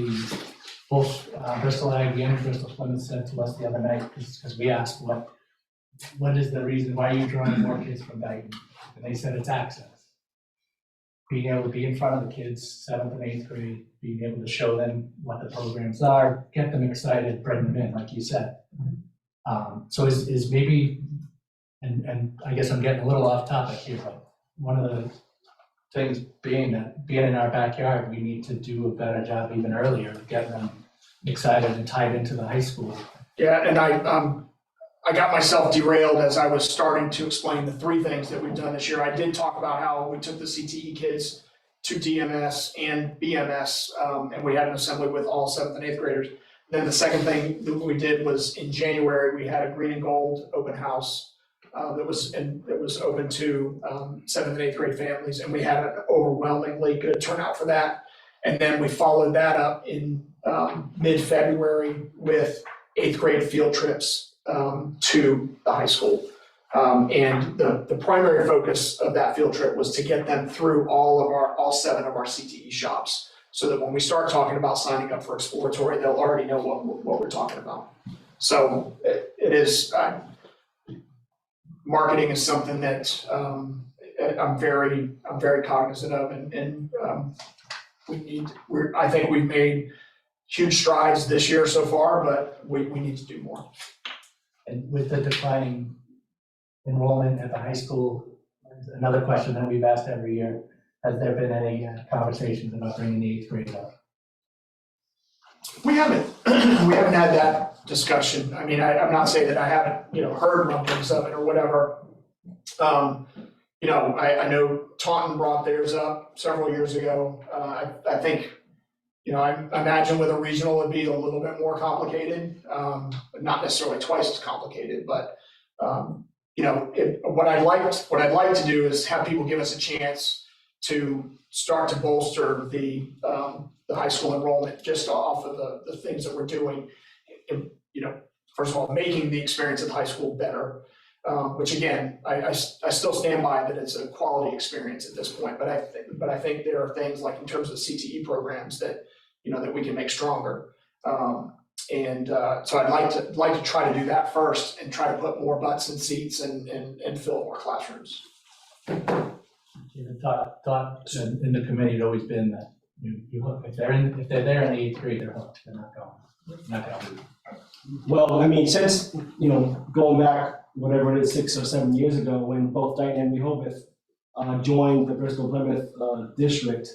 both Bristol Aggie and Bristol Plymouth said to us the other night, because we asked what is the reason, why are you drawing more kids from Dayton? And they said it's access. Being able to be in front of the kids, 7th and 8th grade, being able to show them what the programs are, get them excited, bring them in, like you said. So is maybe, and I guess I'm getting a little off topic here, but one of the things being in our backyard, we need to do a better job even earlier of getting them excited and tied into the high school. Yeah, and I got myself derailed as I was starting to explain the three things that we've done this year. I did talk about how we took the CTE kids to DMS and BMS, and we had an assembly with all 7th and 8th graders. Then the second thing that we did was in January, we had a green and gold open house that was open to 7th and 8th grade families, and we had an overwhelmingly good turnout for that. And then we followed that up in mid-February with 8th grade field trips to the high school. And the primary focus of that field trip was to get them through all 7 of our CTE shops, so that when we start talking about signing up for exploratory, they'll already know what we're talking about. So it is, marketing is something that I'm very cognizant of, and I think we've made huge strides this year so far, but we need to do more. And with the declining enrollment at the high school, another question that we've asked every year, has there been any conversations about bringing the 8th grade up? We haven't had that discussion. I mean, I'm not saying that I haven't, heard rumblings of it or whatever. I know Taunton brought theirs up several years ago. I think, I imagine with a regional it'd be a little bit more complicated, not necessarily twice as complicated, but, what I'd like to do is have people give us a chance to start to bolster the high school enrollment just off of the things that we're doing. First of all, making the experience at high school better, which again, I still stand by that it's a quality experience at this point, but I think there are things like in terms of CTE programs that, that we can make stronger. So I'd like to try to do that first and try to put more butts in seats and fill more classrooms. The thought in the committee had always been that you hook, if they're there in the 8th grade, they're hooked, they're not going to. Well, I mean, since, going back, whatever it is, 6 or 7 years ago, when both Dayton and Rehoboth joined the Bristol Plymouth district,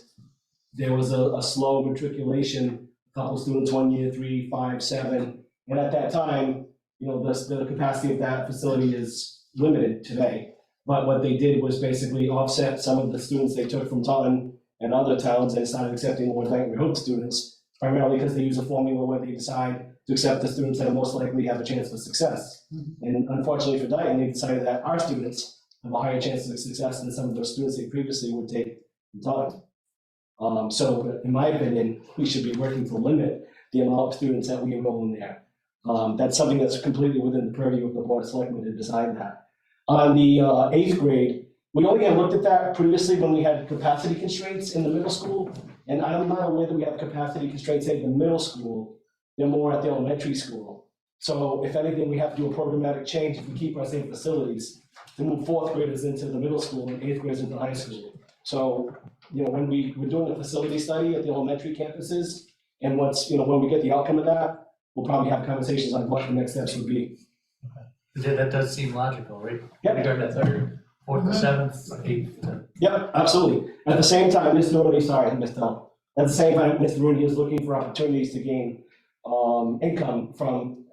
there was a slow matriculation, a couple students 1 year, 3, 5, 7. And at that time, the capacity of that facility is limited today. But what they did was basically offset some of the students they took from Taunton and other towns and started accepting more Dayton Rehoboth students, primarily because they use a formula where they decide to accept the students that most likely have a chance for success. And unfortunately for Dayton, they decided that our students have a higher chance of success than some of those students they previously would take from Taunton. So in my opinion, we should be working to limit the amount of students that we enroll in there. That's something that's completely within the purview of the Board of Selectmen to decide that. On the 8th grade, we only had looked at that previously when we had capacity constraints in the middle school. And I'm not aware that we have capacity constraints at the middle school. They're more at the elementary school. So if anything, we have to do a programmatic change if we keep our same facilities to move 4th graders into the middle school and 8th graders into high school. So, when we're doing a facility study at the elementary campuses, and once, when we get the outcome of that, we'll probably have conversations on what the next steps would be. That does seem logical, right? Yep. We go to 3rd, 4th, 7th, 8th. Yep, absolutely. At the same time, Mr. At the same time, Mr. Rooney is looking for opportunities to gain income from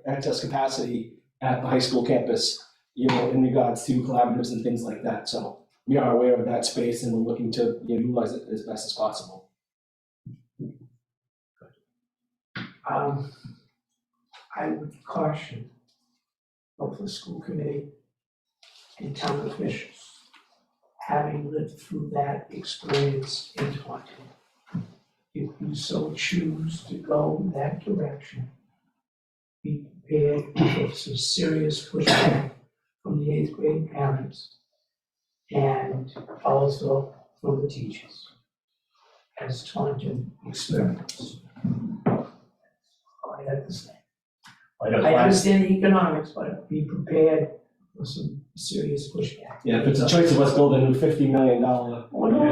excess capacity at the high school campus, in regards to collaboratives and things like that. So we are aware of that space and we're looking to utilize it as best as possible. I would caution both the school committee and town officials, having lived through that experience in Taunton. If you so choose to go that direction, be prepared for some serious pushback from the 8th grade parents and also from the teachers, as Taunton experienced. I have to say. I understand the economics, but be prepared for some serious pushback. Yeah, if it's a choice of us building a new $50 million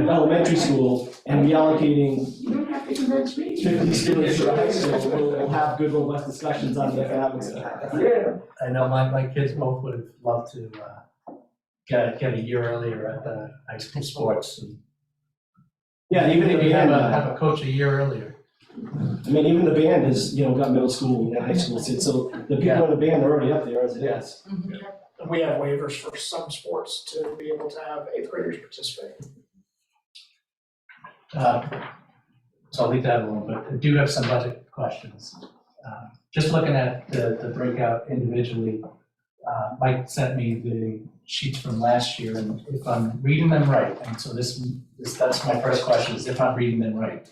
elementary school and reallocating You don't have to convince me. 50 students to the high school, we'll have good, robust discussions on the economics of that. Yeah. I know my kids both would have loved to get a year earlier at the high school sports. And Yeah, even if maybe you have have a coach a year earlier. I mean, even the band has, got middle school and high school kids, so the people in the band are already up there as it is. And we have waivers for some sports to be able to have 8th graders participate. So I'll leave that alone, but I do have some budget questions. Just looking at the breakout individually, Mike sent me the sheets from last year, and if I'm reading them right, and so that's my first question, is if I'm reading them right.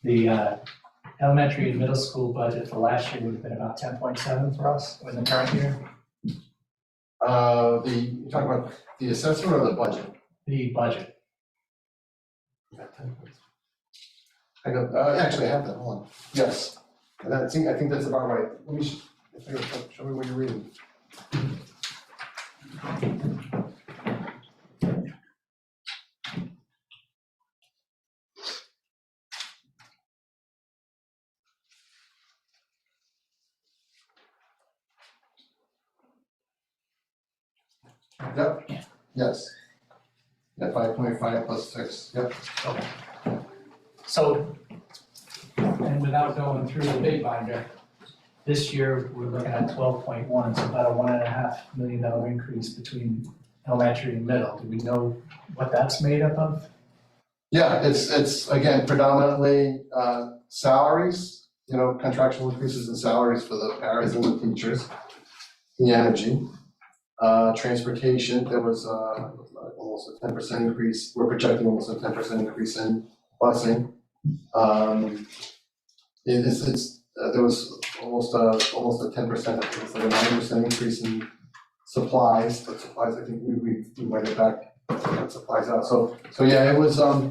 The elementary and middle school budget for last year would have been about 10.7 for us in the current year. You're talking about the assessment or the budget? The budget. Actually, I have that, hold on. Yes, and I think that's about right. Let me, show me what you're reading. Yep, yes. Yeah, 5.5 plus 6, yep. So, and without going through the big binder, this year, we're looking at 12.1, so about a $1.5 million increase between elementary and middle. Do we know what that's made up of? Yeah, it's again predominantly salaries, contractual increases in salaries for the paras and the teachers, the energy, transportation, there was almost a 10% increase, we're projecting almost a 10% increase in busing. There was almost a 10%, I think it's like a 9% increase in supplies, but supplies, I think we went it back, got supplies out, so yeah, it was, I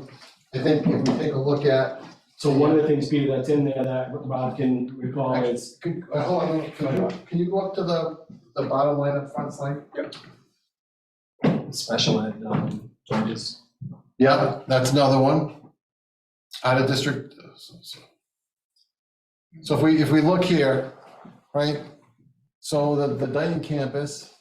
think if we take a look at. So one of the things, Peter, that's in there that Rob can recall is, Hold on, can you go up to the bottom line up front slide? Special ed, changes. Yeah, that's another one. Out of district. So if we look here, right? So the Dayton campus,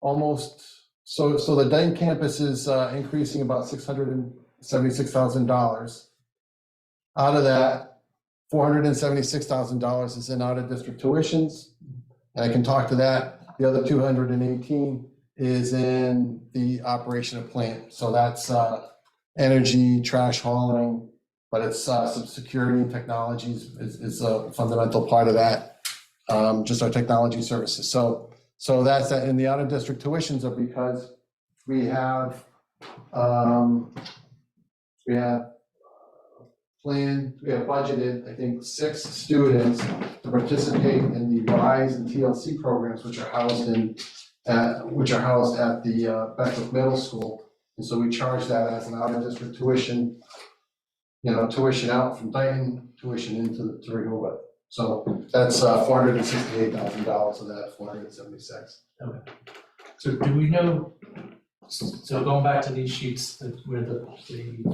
so the Dayton campus is increasing about $676,000. Out of that, $476,000 is in out of district tuitions. And I can talk to that. The other 218 is in the operation of plant. So that's energy, trash hauling, but it's some security and technologies is a fundamental part of that. Just our technology services. So that's that. And the out of district tuitions are because we have budgeted, I think, 6 students to participate in the RISE and TLC programs, which are housed at the Beckwith Middle School. And so we charge that as an out-of-district tuition, tuition out from Dayton, tuition into Rehoboth. So that's $468,000 of that 476. Okay. So do we know, so going back to these sheets where the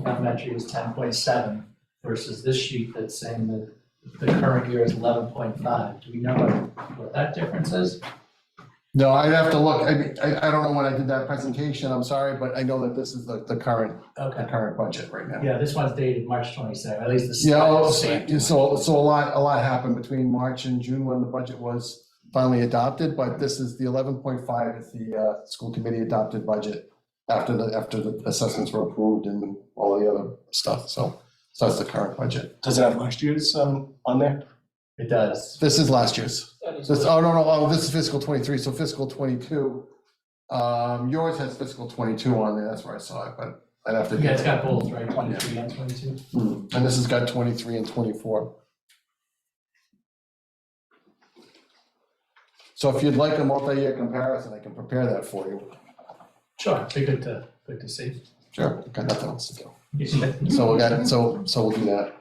elementary is 10.7 versus this sheet that's saying that the current year is 11.5, do we know what that difference is? No, I'd have to look. I mean, I don't know when I did that presentation, I'm sorry, but I know that this is the current budget right now. Yeah, this one's dated March 27, at least the. Yeah, so a lot happened between March and June when the budget was finally adopted, but this is the 11.5 is the school committee adopted budget after the assessments were approved and all the other stuff, so that's the current budget. does it have last year's on there? It does. This is last year's. This is fiscal 23, so fiscal 22. Yours has fiscal 22 on there, that's where I saw it, but I'd have to. Yeah, it's got both, right, 23 and 22? And this has got 23 and 24. So if you'd like a multi-year comparison, I can prepare that for you. Sure, be good to see. Sure, got nothing else to do. So we'll do that.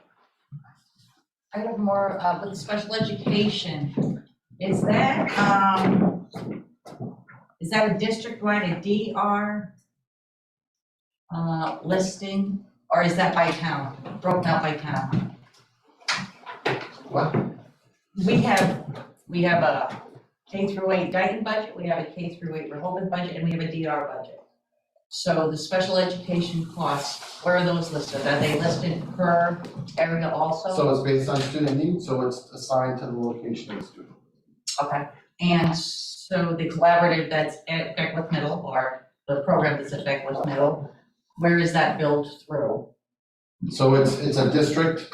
I have more, with special education, is that a district-wide, a DR listing, or is that by town, broken out by town? What? We have a K through 8 Dayton budget, we have a K through 8 Rehoboth budget, and we have a DR budget. So the special education costs, where are those listed? Are they listed per area also? So it's based on student need, so it's assigned to the location of the student. Okay, and so the collaborative that's at Beckwith Middle, or the program that's at Beckwith Middle, where is that billed through? So it's a district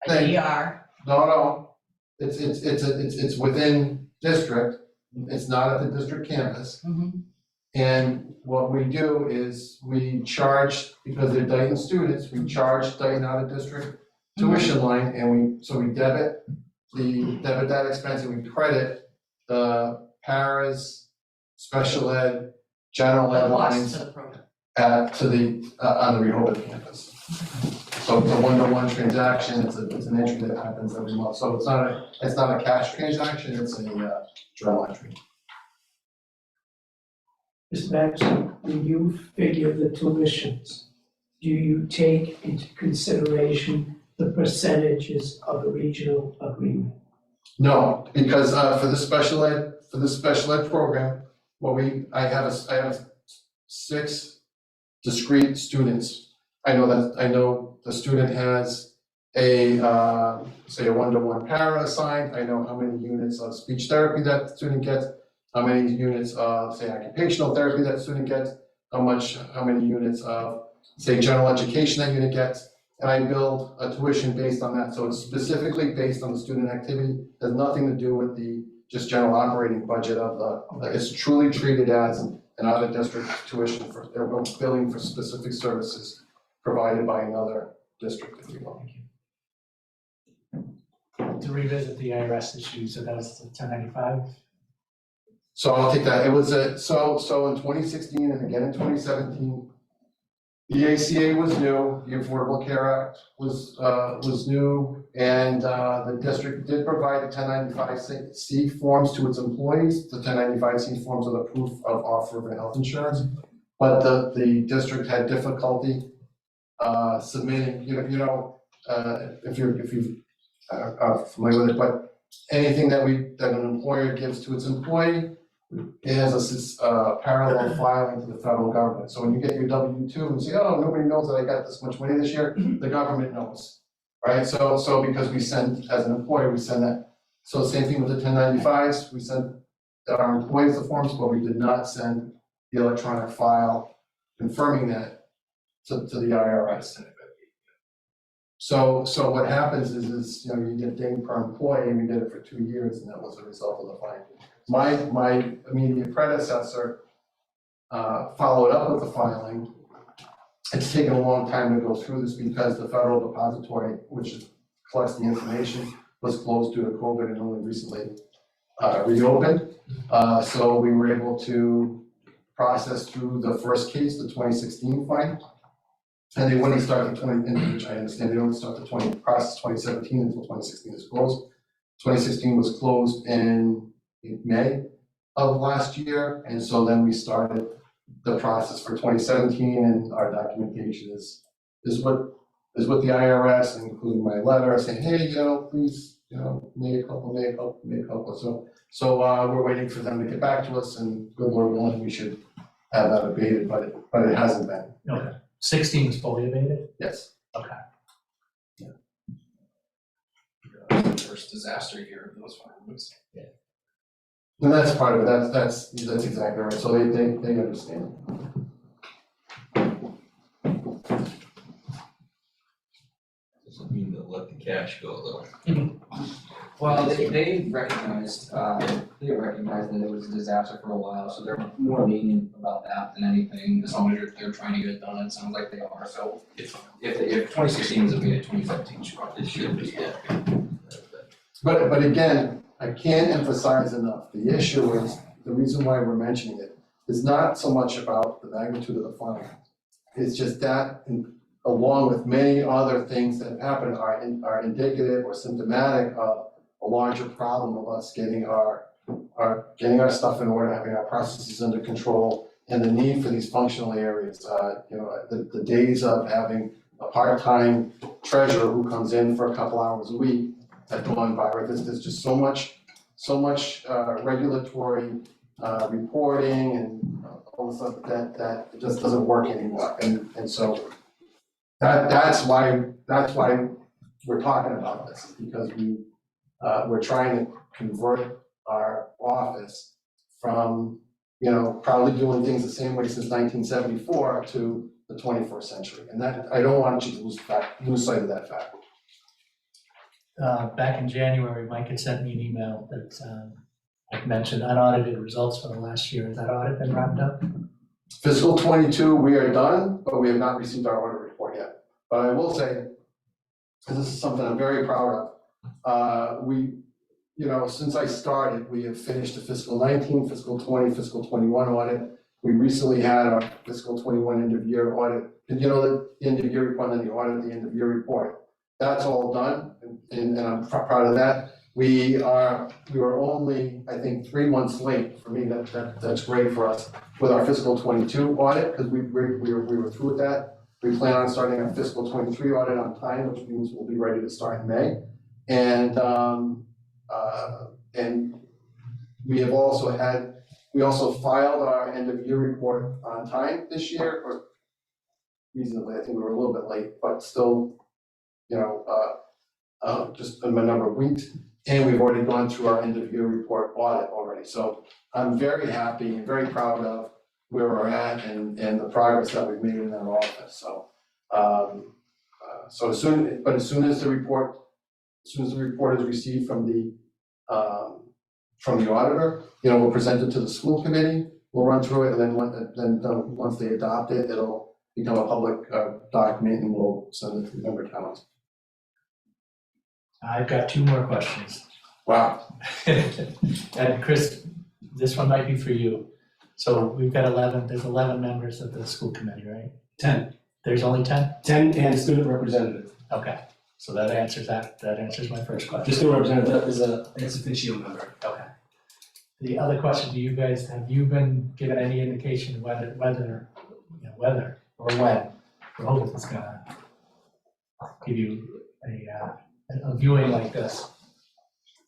A thing. DR? No, it's within district, it's not at the district campus. Mhm. And what we do is we charge, because they're Dayton students, we charge Dayton out of district tuition line, and we debit that expense, and we credit the paras, special ed, general ed The cost lines to the program. on the Rehoboth campus. So it's a one-to-one transaction, it's an entry that happens every month, so it's not a cash transaction, it's a journal entry. Ms. Maxson, when you figure the tuitions, do you take into consideration the percentages of the regional agreement? No, because for the special ed program, Well, I have 6 discrete students. I know the student has a, say a 1-to-1 para assigned. I know how many units of speech therapy that the student gets, how many units of, say, occupational therapy that student gets, how many units of, say, general education that unit gets. And I build a tuition based on that. So it's specifically based on the student activity. Has nothing to do with the just general operating budget of it's truly treated as an out-of-district tuition for, they're billing for specific services provided by another district, if you will. To revisit the IRS issue, so that was the 1095. So I'll take that. It was so in 2016 and again in 2017, the ACA was new, the Affordable Care Act was new, and the district did provide the 1095C forms to its employees. The 1095C forms are the proof of offer of health insurance, but the district had difficulty submitting. If you are familiar with it, but anything that an employer gives to its employee, it has a parallel filing to the federal government. So when you get your W-2 and say, oh, nobody knows that I got this much money this year, the government knows, right? So because we send, as an employer, we send that. So same thing with the 1095s, we sent our employees the forms, but we did not send the electronic file confirming that to the IRS. So what happens is you get dinged per employee, and we did it for 2 years, and that was the result of the fine. My immediate predecessor followed up with the filing. It's taken a long time to go through this because the federal depository, which collects the information, was closed due to COVID and only recently reopened. So we were able to process through the first case, the 2016 fine. And they wouldn't start the which I understand, they don't start the process 2017 until 2016 is closed. 2016 was closed in May of last year, and so then we started the process for 2017, and our documentation is with the IRS, including my letter saying, hey, please, make a couple. So we're waiting for them to get back to us, and good Lord willing, we should have that abated, but it hasn't been. Okay. 16 was fully abated? Yes. Okay. First disaster year of those fireworks. And that's part of it, that's exactly right, so they understand. Doesn't mean they'll let the cash go though. Well, they recognized that it was a disaster for a while, so they're more lenient about that than anything, as long as they're trying to get it done, it sounds like they are, so if 2016 was abated, 2017 should be, yeah. But again, I can't emphasize enough, the issue is, the reason why we're mentioning it is not so much about the magnitude of the fine. It's just that, along with many other things that have happened, are indicative or symptomatic of a larger problem of us getting our stuff in order, having our processes under control, and the need for these functional areas. The days of having a part-time treasurer who comes in for a couple hours a week have gone by. There's just so much regulatory reporting and all the stuff that it just doesn't work anymore. And so that's why we're talking about this, because we're trying to convert our office from, probably doing things the same way since 1974 to the 21st century. And that, I don't want you to lose sight of that fact. Back in January, Mike had sent me an email that I mentioned unaudited results for the last year. Has that audit been wrapped up? Fiscal 22, we are done, but we have not received our audit report yet. But I will say, because this is something I'm very proud of, since I started, we have finished the fiscal 19, fiscal 20, fiscal 21 audit. We recently had our fiscal 21 end of year audit, and the end of year report and the audit, the end of year report. That's all done, and I'm proud of that. We were only, I think, 3 months late. For me, that's great for us with our fiscal 22 audit, because we were through with that. We plan on starting our fiscal 23 audit on time, which means we'll be ready to start in May. And we have also had We also filed our end of year report on time this year, or reasonably, I think we were a little bit late, but still, you know, just in a number of weeks. And we've already gone through our end of year report audit already. So I'm very happy and very proud of where we're at and the progress that we've made in that office. So, as soon as the report is received from the auditor, you know, we'll present it to the school committee, we'll run through it, and then once they adopt it, it'll become a public document, and we'll send it to the member towns. I've got 2 more questions. Wow. And Chris, this one might be for you. So we've got there's 11 members of the school committee, right? 10. There's only 10? 10 and student representative. Okay, so that answers my first The question. student representative is a ex officio member. Okay. The other question, have you been given any indication whether or when Rehoboth is gonna give you a viewing like this?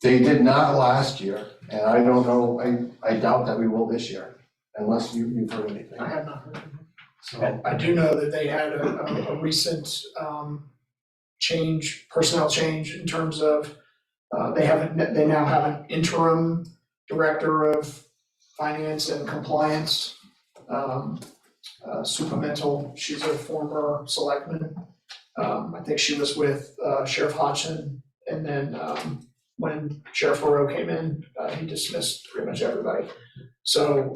They did not last year, and I don't know, I doubt that we will this year, unless you've heard anything. I have not heard. So, I do know that they had a recent personnel change in terms of, they now have an interim director of finance and compliance. Sue Pimentel, she's a former selectman. I think she was with Sheriff Hodgson, and then when Sheriff Moreau came in, he dismissed pretty much everybody. So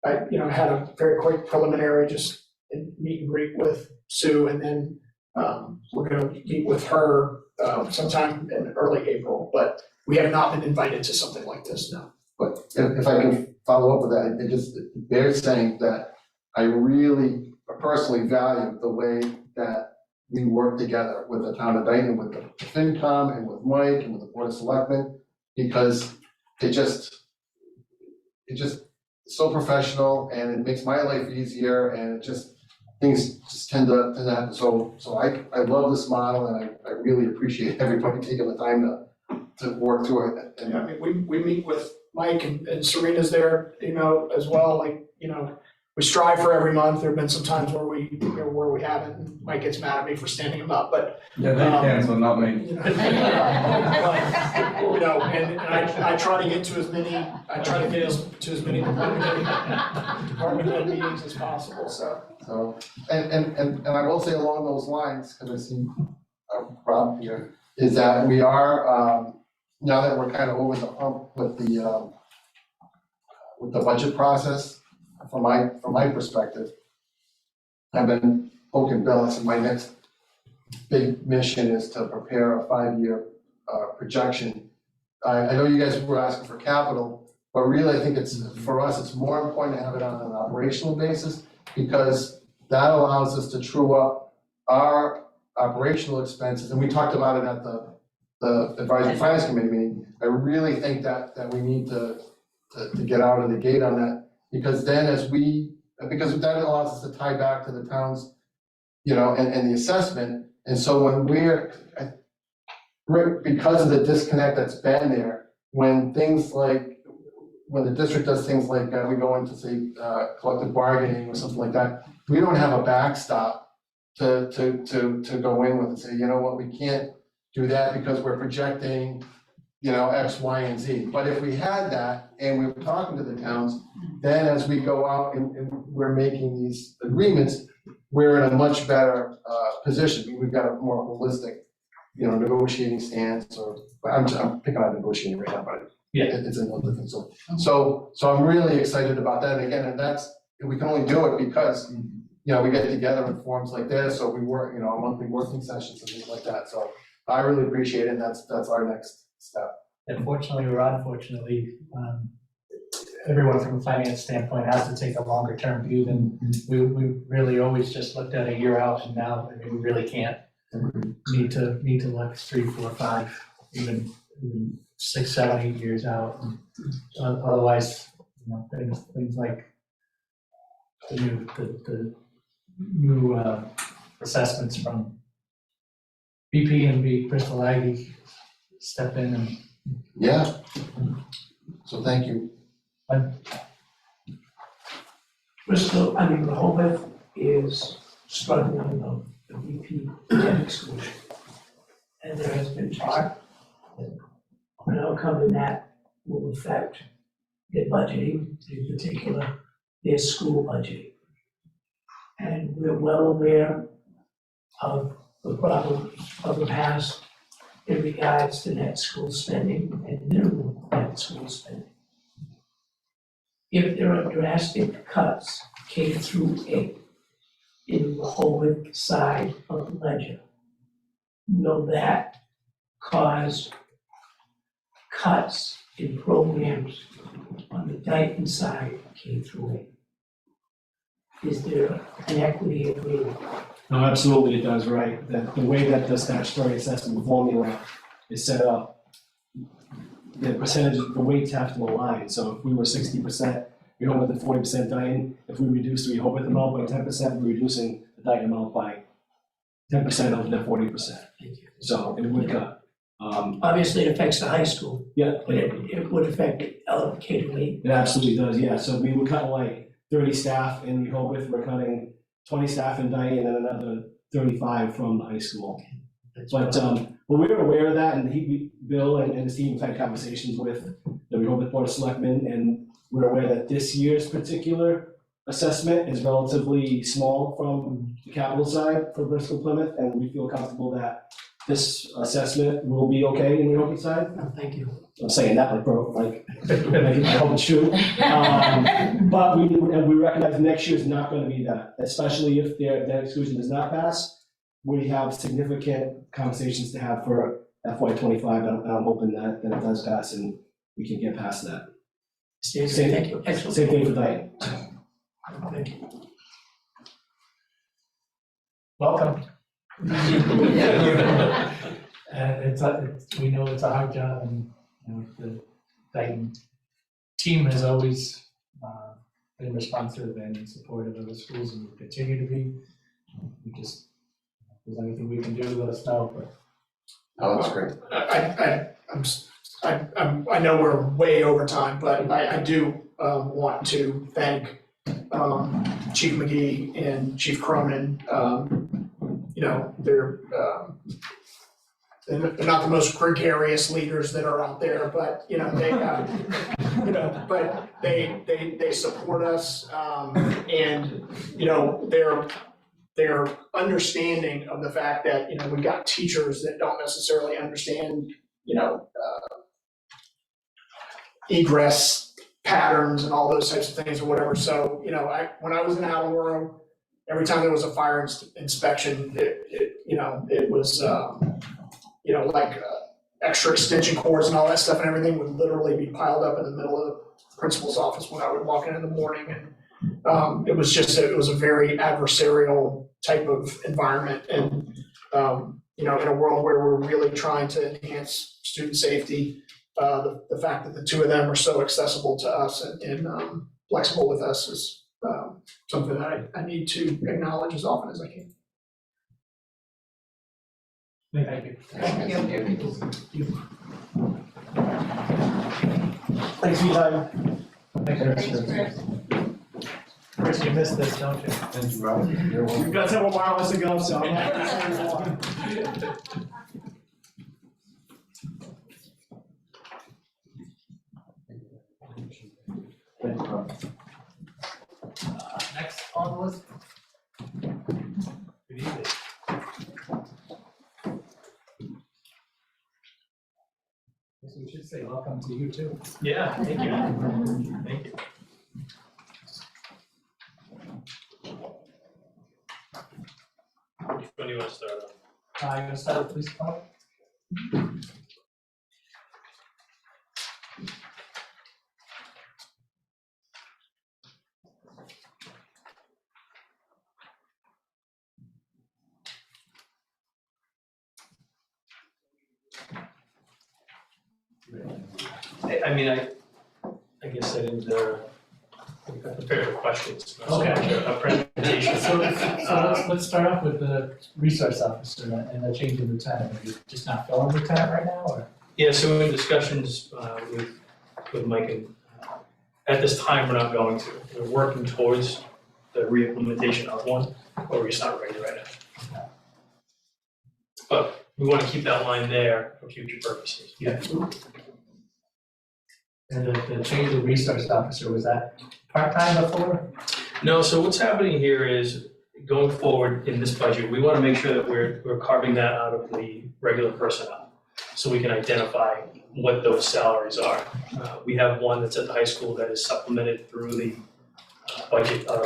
I had a very quick preliminary just meet and greet with Sue, and then we're gonna meet with her sometime in early April, but we have not been invited to something like this, no. but if I can follow up with that, it bears saying that I really personally value the way that we work together with the town of Dayton, with the FinCom, and with Mike, and with the Board of Selectmen, because it just so professional, and it makes my life easier, and it just, things just tend to happen. So I love this model, and I really appreciate everybody taking the time to work through it. And I mean, we meet with Mike and Serena's there, as well, we strive for every month. There've been some times where we haven't, and Mike gets mad at me for standing him up, but. Yeah, they canceled, not me. And I try to get to as many department head meetings as possible, so. So, and I will say along those lines, because I see Rob here, is that we are, now that we're kind of over the hump with the budget process, from my perspective, I've been poking Bill, so my next big mission is to prepare a 5-year projection. I know you guys were asking for capital, but really I think for us, it's more important to have it on an operational basis, because that allows us to true up our operational expenses, and we talked about it at the advisory finance committee meeting. I really think that we need to get out of the gate on that, because then because that allows us to tie back to the towns, and the assessment. And so when because of the disconnect that's been there, when the district does things like we go into, say, collective bargaining or something like that, we don't have a backstop to go in with and say, you know what, we can't do that because we're projecting, X, Y, and Z. But if we had that and we were talking to the towns, then as we go out and we're making these agreements, we're in a much better position. We've got a more holistic, negotiating stance, I'm picking on negotiating right now, but Yeah. it's another thing. So I'm really excited about that. And again, we can only do it because, we get together in forums like this, or we work, monthly working sessions and things like that. So I really appreciate it, and that's our next step. And fortunately or unfortunately, everyone from a finance standpoint has to take a longer term view than we really always just looked at a year out, and now, we really can't. Need to look 3, 4, 5, even 6, 7, 8 years out. Otherwise, things like the new assessments from BP and Bristol Aggie step in and. Yeah. So thank you. Rehoboth is struggling of the VP debt exclusion. And there has been talk that an outcome in that will affect their budgeting, in particular, their school budgeting. And we're well aware of the problems of the past in regards to net school spending and minimum net school spending. If there are drastic cuts K through 8 in the Rehoboth side of the ledger, will that cause cuts in programs on the Dayton side, K through 8? Is there an equity agreement? No, absolutely it does, right? That the way that the statutory assessment formula is set up, the percentages, the weights have to align. So if we were 60%, Rehoboth at 40% Dayton. If we reduce the Rehoboth amount by 10%, we're reducing the Dayton amount by 10% of the 40%. So it would cut. Obviously, it affects the high school, Yeah, but it would affect K-8. it absolutely does, yeah. So we were cutting like 30 staff in Rehoboth, we're cutting 20 staff in Dayton and another 35 from the high school. But we're aware of that, and Bill and his team have had conversations with the Rehoboth Board of Selectmen, and we're aware that this year's particular assessment is relatively small from the capital side for Bristol Plymouth, and we feel comfortable that this assessment will be okay in the Rehoboth side. No, thank you. I'm saying that like I hope it's true. But we recognize next year is not going to be that, especially if their exclusion does not pass. We have significant conversations to have for FY25, and I'm hoping that it does pass and we can get past that. Thank you. Excellent. Same thing for Dayton. Thank you. Welcome. We know it's a hard job, and the Dayton team has always been responsive and supportive of the schools, and will continue to be. We just, if there's anything we can do, let us know. But Oh, that's great. I know we're way over time, but I do want to thank Chief McGee and Chief Cronin. They're not the most gregarious leaders that are out there, but they support us, and their understanding of the fact that we've got teachers that don't necessarily understand egress patterns and all those types of things or whatever. So when I was in Attleboro, every time there was a fire inspection, it was like extra extension cords and all that stuff, and everything would literally be piled up in the middle of the principal's office when I would walk in the morning. And it was a very adversarial type of environment. And in a world where we're really trying to enhance student safety, the fact that the two of them are so accessible to us and flexible with us is something that I need to acknowledge as often as I can. thank you. Thanks for your time. Chris, you missed this, don't you? Thank you, Robert. You're welcome. We've got several miles to go, so I'm not gonna say more. Thank you, Robert. Next on the list. Good evening. Guess we should say welcome to you too. Yeah, thank you. Thank you. When do you want to start off? You gonna start with police department? I guess I didn't, I prepared the questions. Okay. A presentation. So let's start off with the resource officer and the change in lieutenant. Are you just not filling lieutenant right now, or? Yeah, so in discussions with Mike, and at this time, we're not going to. We're working towards the re-implementation of one, but we're just not ready right now. But we want to keep that line there for future purposes. Yeah. And the change of resource officer, was that part-time before? No, so what's happening here is, going forward in this budget, we want to make sure that we're carving that out of the regular personnel, so we can identify what those salaries are. We have one that's at the high school that is supplemented through the budget of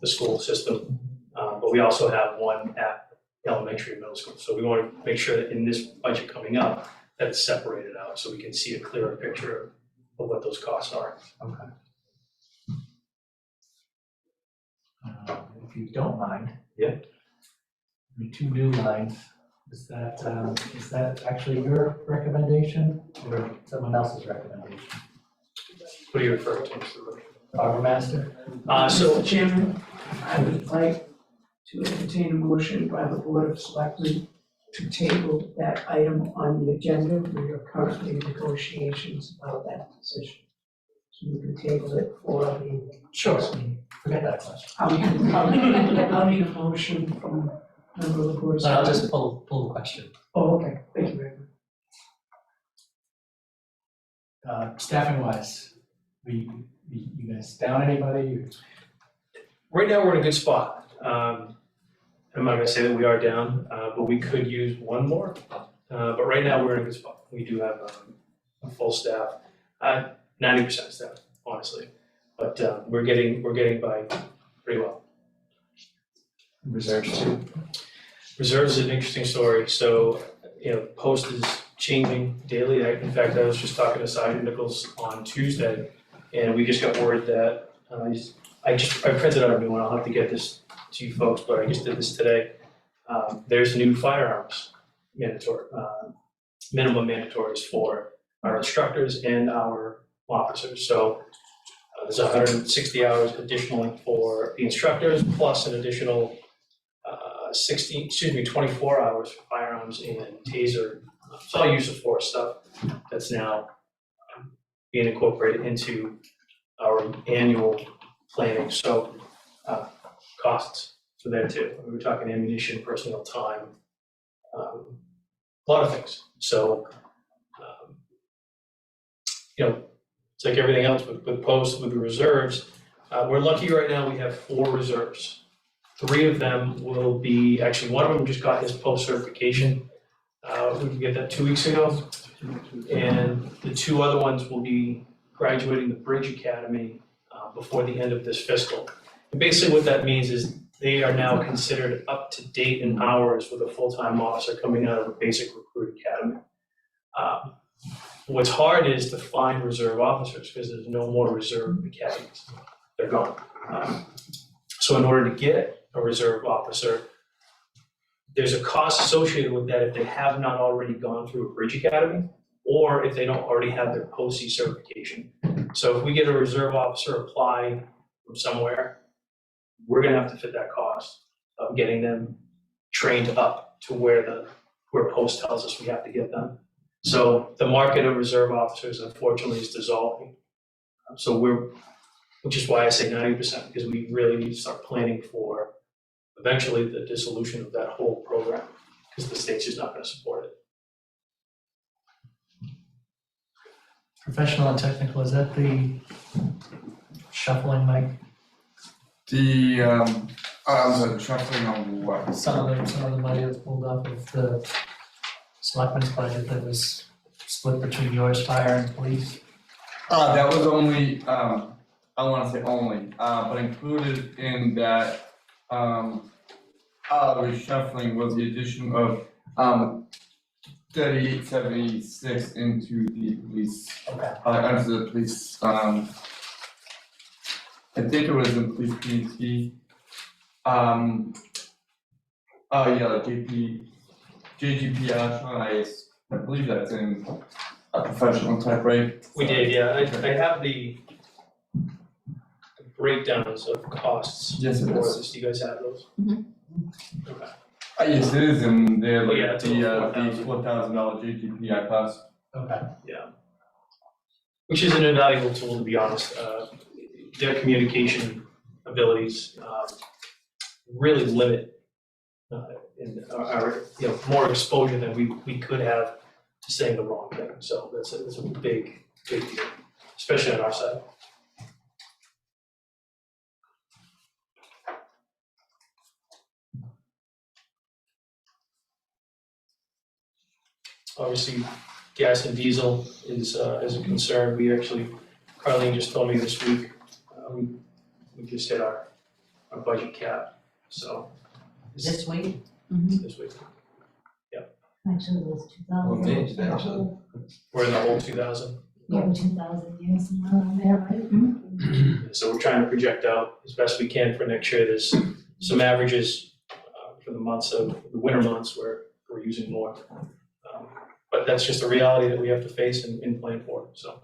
the school system, but we also have one at elementary and middle school. So we want to make sure that in this budget coming up, that it's separated out, so we can see a clearer picture of what those costs are. Okay. If you don't mind. Yeah. Two new lines, is that actually your recommendation or someone else's recommendation? What are you referring to, Mr. Roach? Harbor master? So Mr. Chairman, I would like to entertain a motion by the Board of Selectmen to table that item on the agenda. We are currently in negotiations about that position. So we can table it for the. Sure. Forget that question. I'll need a motion from a member of the Board of So I'll Selectmen. just pull the question. Oh, okay, thank you very much. Staffing wise, you guys down anybody? right now, we're in a good spot. I'm not gonna say that we are down, but we could use one more. But right now, we're in a good spot. We do have a full staff, 90% staff, honestly. But we're getting by pretty well. Reserves too. Reserves is an interesting story. So, post is changing daily. In fact, I was just talking to Sergeant Nichols on Tuesday, and we just got word that, I printed out a new one. I'll have to get this to you folks, but I just did this today. There's new firearms minimum mandatories for our instructors and our officers. So there's 160 hours additionally for the instructors, plus an additional 24 hours for firearms and taser. It's all use of force stuff that's now being incorporated into our annual planning. So costs for there too. We're talking ammunition, personnel time, a lot of things. So, it's like everything else with post, with the reserves. We're lucky right now, we have 4 reserves. 3 of them will be, actually, one of them just got his post certification. We could get that 2 weeks ago. And the 2 other ones will be graduating the Bridge Academy before the end of this fiscal. And basically what that means is they are now considered up to date in hours with a full-time officer coming out of a basic recruit academy. What's hard is to find reserve officers because there's no more reserve academies. They're gone. So in order to get a reserve officer, there's a cost associated with that if they have not already gone through a Bridge Academy or if they don't already have their POSI certification. So if we get a reserve officer apply from somewhere, we're gonna have to fit that cost of getting them trained up to where Post tells us we have to get them. So the market of reserve officers unfortunately is dissolving. Which is why I say 90%, because we really need to start planning for eventually the dissolution of that whole program, because the state's just not gonna support it. Professional and technical, is that the shuffling mic? The shuffling on what? Some of the money that's pulled off of the selectmen's budget that was split between yours, fire and police? That was only, I don't wanna say only, but included in that, reshuffling was the addition of, 3876 into the police, Okay. into the police, I think it was in police P&T. JGP, I believe that's in a professional type, right? We did, yeah, I have the breakdowns of costs. Yes, it for is. this. Do you guys have those? Okay. Yes, it is in there, Oh, yeah, it's the over $4,000. $4,000 JGPI cost. Okay. Which is an invaluable tool, to be honest. Their communication abilities really limit in our, more exposure than we could have to saying the wrong thing. So that's a big deal, especially on our side. Obviously, gas and diesel is a concern. We actually, Carlene just told me this week, we just hit our budget cap, so. This week? This week, Actually, it was 2000. Well, maybe, actually. we're in the whole 2,000. Yeah, 2000, yes, around there, right? So we're trying to project out as best we can for next year. There's some averages for the months of, the winter months where we're using more. But that's just a reality that we have to face and plan for, so.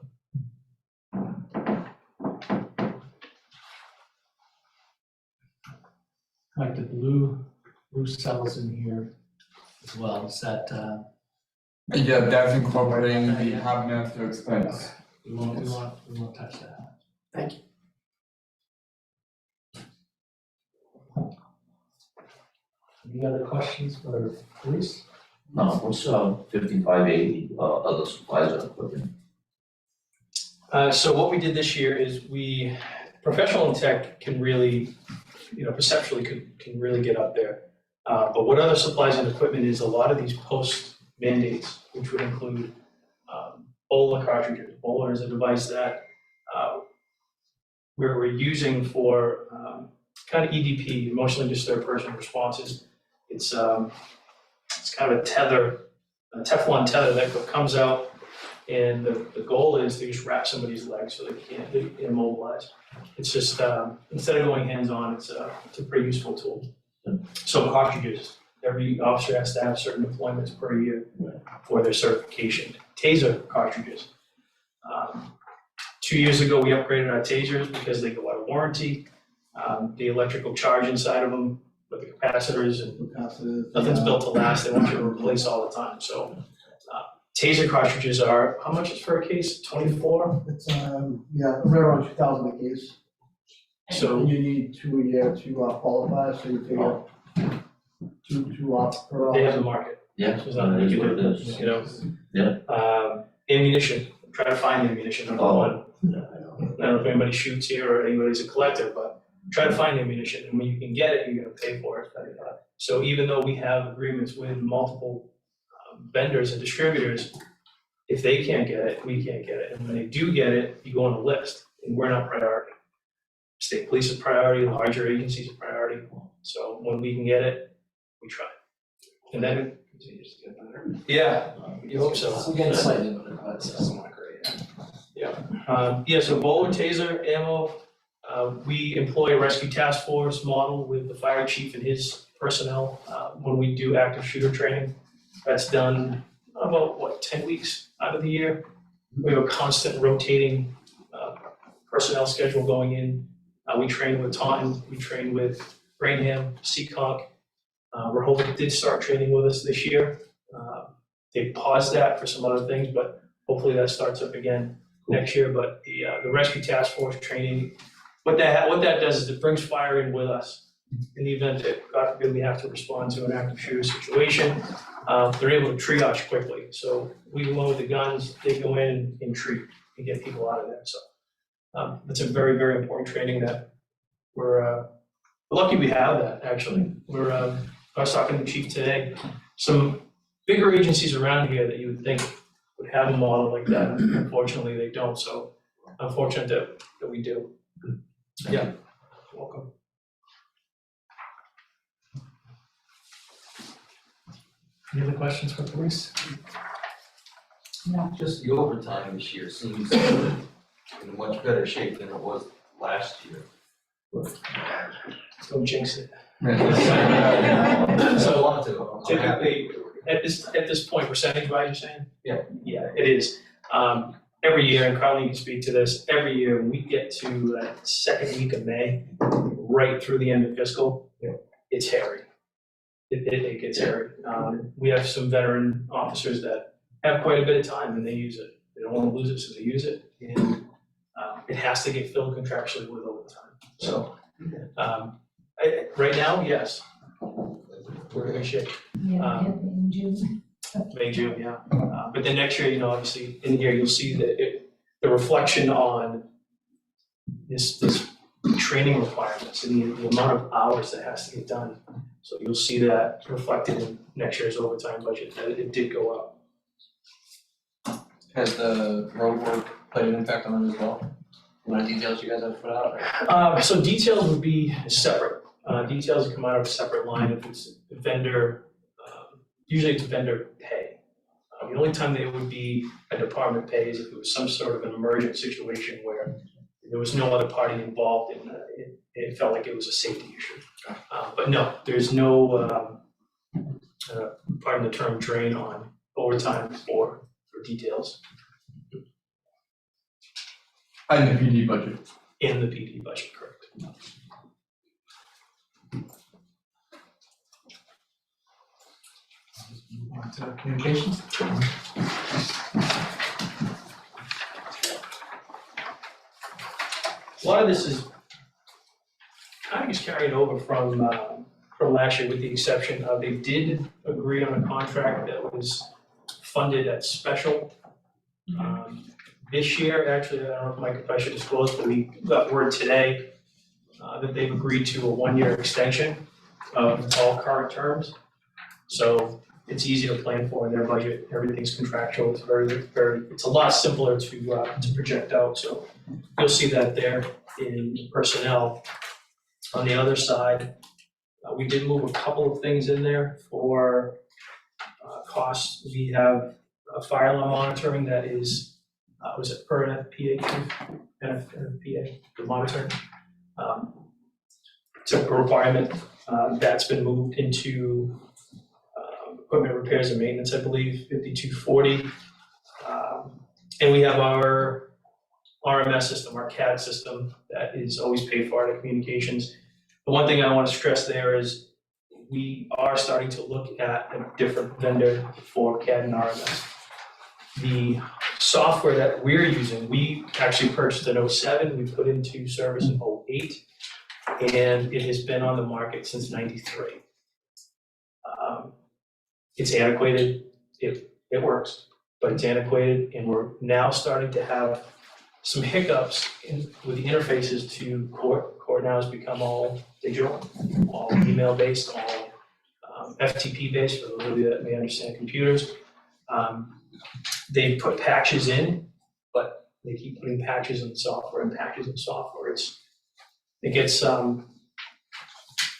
Like the blue cells in here as well, is that, Yeah, that's incorporating the happiness to expense. we won't touch that. Thank you. Any other questions for Bruce? No, what's 5580, other supplies and equipment? So what we did this year is professional and tech can really, perceptually can really get up there. But what other supplies and equipment is a lot of these post mandates, which would include BOLA cartridges. BOLA is a device that we're using for kind of EDP, emotionally disturbed person responses. It's kind of a Teflon tether that comes out, and the goal is to just wrap somebody's legs so they can't be immobilized. It's just, instead of going hands-on, it's a pretty useful tool. So cartridges, every officer has to have certain deployments per year for their certification. Taser cartridges. 2 years ago, we upgraded our tasers because they go out of warranty. The electrical charge inside of them with the capacitors and nothing's built to last. They want you to replace all the time. So taser cartridges are, how much is for a case? 24? It's, yeah, right around 2,000 a case. So And you need 2 a year to qualify, so you figure two per they have the officer. market. Yeah, There's nothing that you is can what do, it is. Ammunition, try to find ammunition, number Oh. one. I don't know if anybody shoots here or anybody's a collector, but try to find ammunition, and when you can get it, you're gonna pay for it. So even though we have agreements with multiple vendors and distributors, if they can't get it, we can't get it, and when they do get it, you go on a list, and we're not priority. State police is priority, larger agencies are priority, so when we can get it, we try. And then it continues to get better. Yeah, you hope so. We're getting slightly better, but it's still not great. So BOLA taser ammo, we employ a rescue task force model with the fire chief and his personnel when we do active shooter training. That's done about, 10 weeks out of the year. We have a constant rotating personnel schedule going in. We train with Taunton, we train with Rainham, Seekonk. Rehoboth did start training with us this year. They paused that for some other things, but hopefully that starts up again next year. But the rescue task force training, what that does is it brings fire in with us. In the event that, God forbid, we have to respond to an active shooter situation, they're able to triage quickly. So we load the guns, they go in and treat and get people out of there. So that's a very, very important training that we're lucky we have that, actually. I was talking to the chief today, some bigger agencies around here that you would think would have a model like that. Unfortunately, they don't, so unfortunate that we do. Yeah, welcome. Any other questions for Bruce? Just the overtime this year seems in a much better shape than it was last year. Don't jinx it. So I want to, I'm happy. Typically, at this point, percentage-wise, you're saying? Yeah. Yeah, it is. Every year, and Carlene can speak to this, every year when we get to that second week of May, right through the end of fiscal, it's hairy. It gets hairy. We have some veteran officers that have quite a bit of time and they use it. They don't want to lose it, so they use it. And it has to get filled contractually with overtime. So Right now, yes. We're in good shape. Yeah, in June. May, June, yeah. But then next year, you know, obviously, in here, you'll see the reflection on this training requirements and the amount of hours that has to get done. So you'll see that reflected in next year's overtime budget, that it did go up. Has the road work played an impact on it as well? What details you guys have put out? So details would be separate. Details come out of a separate line if it's vendor, usually it's vendor pay. The only time that it would be a department pay is if it was some sort of an emergent situation where there was no other party involved and it felt like it was a safety issue. But no, there's no, pardon the term, drain on overtime or details And the PD budget. in the PD budget, correct? On to communications. A lot of this is kind of just carried over from last year, with the exception of they did agree on a contract that was funded at special. This year, actually, I don't know if Mike, if I should disclose, but we got word today that they've agreed to a one-year extension of all current terms. So it's easy to plan for in their budget. Everything's contractual. It's it's a lot simpler to project out. So you'll see that there in personnel. On the other side, we did move a couple of things in there for costs. We have a fire alarm monitoring that is, was it per NFPA, the monitoring? It's a requirement that's been moved into equipment repairs and maintenance, I believe, 5240. And we have our RMS system, our CAD system, that is always paid for out of communications. The one thing I want to stress there is we are starting to look at a different vendor for CAD and RMS. The software that we're using, we actually purchased in 07, we put into service in 08, and it has been on the market since 93. It's antiquated, it works, but it's antiquated, and we're now starting to have some hiccups with the interfaces to court. Court now has become all digital, all email-based, all FTP-based, for those of you that may understand computers. They put patches in, but they keep putting patches in software and patches in software. It gets, you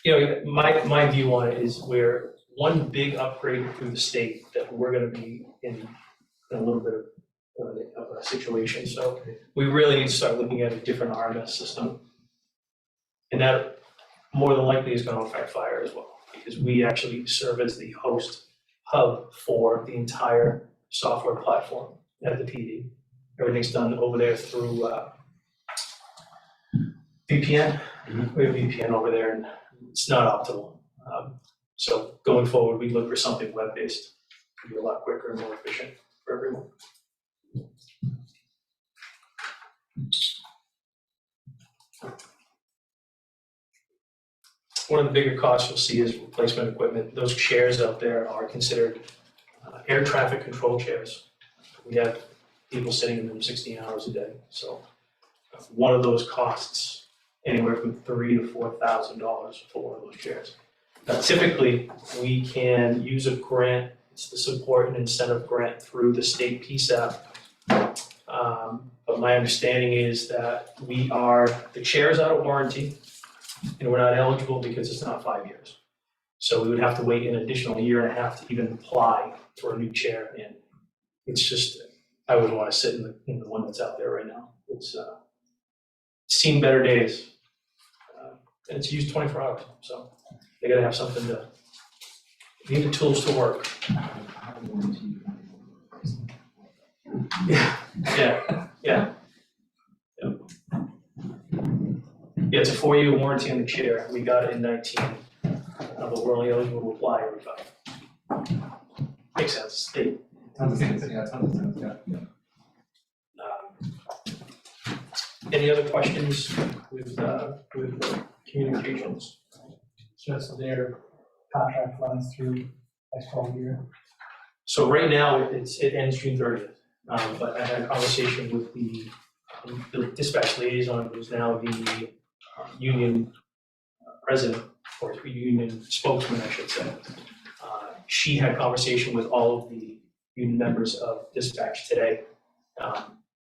know, my view on it is we're one big upgrade through the state that we're gonna be in a little bit of a situation. So we really need to start looking at a different RMS system. And that more than likely is gonna affect fire as well, because we actually serve as the host hub for the entire software platform at the PD. Everything's done over there through VPN. We have VPN over there, and it's not optimal. So going forward, we look for something web-based. It'll be a lot quicker and more efficient for everyone. One of the bigger costs you'll see is replacement equipment. Those chairs out there are considered air traffic control chairs. We have people sitting in them 16 hours a day. So one of those costs anywhere from $3,000 to $4,000 for one of those chairs. Now, typically, we can use a grant. It's the support and incentive grant through the state PSAP. But my understanding is that the chair is out of warranty, and we're not eligible because it's not 5 years. So we would have to wait an additional year and a half to even apply for a new chair. And it's just, I wouldn't want to sit in the one that's out there right now. It's seen better days. And it's used 24 hours, so they gotta have something to, they need the tools to work. Yeah. Yeah, it's a 4-year warranty on the chair. We got it in 19, but we're only eligible to apply every 5. Makes sense, state. Tons of sense, yeah. Any other questions with communications. Just their contract runs through next whole year. So right now, it ends June 30th. But I had a conversation with the dispatch liaison, who's now the union president, or union spokesman, I should say. She had a conversation with all of the union members of dispatch today.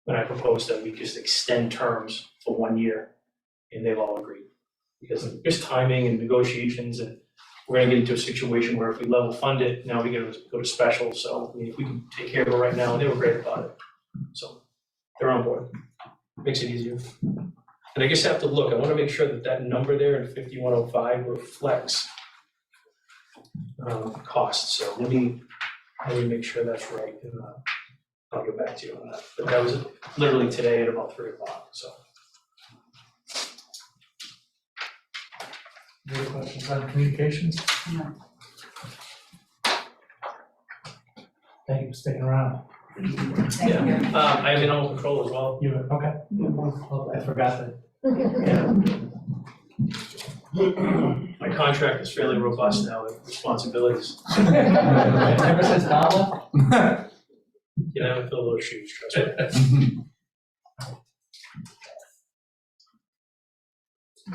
When I proposed that we just extend terms for 1 year, and they've all agreed. Because there's timing and negotiations, and we're gonna get into a situation where if we level fund it, now we gotta go to special, so I mean, if we can take care of it right now, and they were great about it. So, they're on board, makes it easier. And I just have to look, I wanna make sure that that number there in 5105 reflects costs, so let me make sure that's right, and I'll get back to you on that. But that was literally today at about 3 o'clock, so. Any other questions on communications? No. Thank you for sticking around. Thank you. I have animal control as well. You, okay. Oh, I forgot that. My contract is fairly robust now with responsibilities. Ever since Nala? You never fill those shoes, trust me.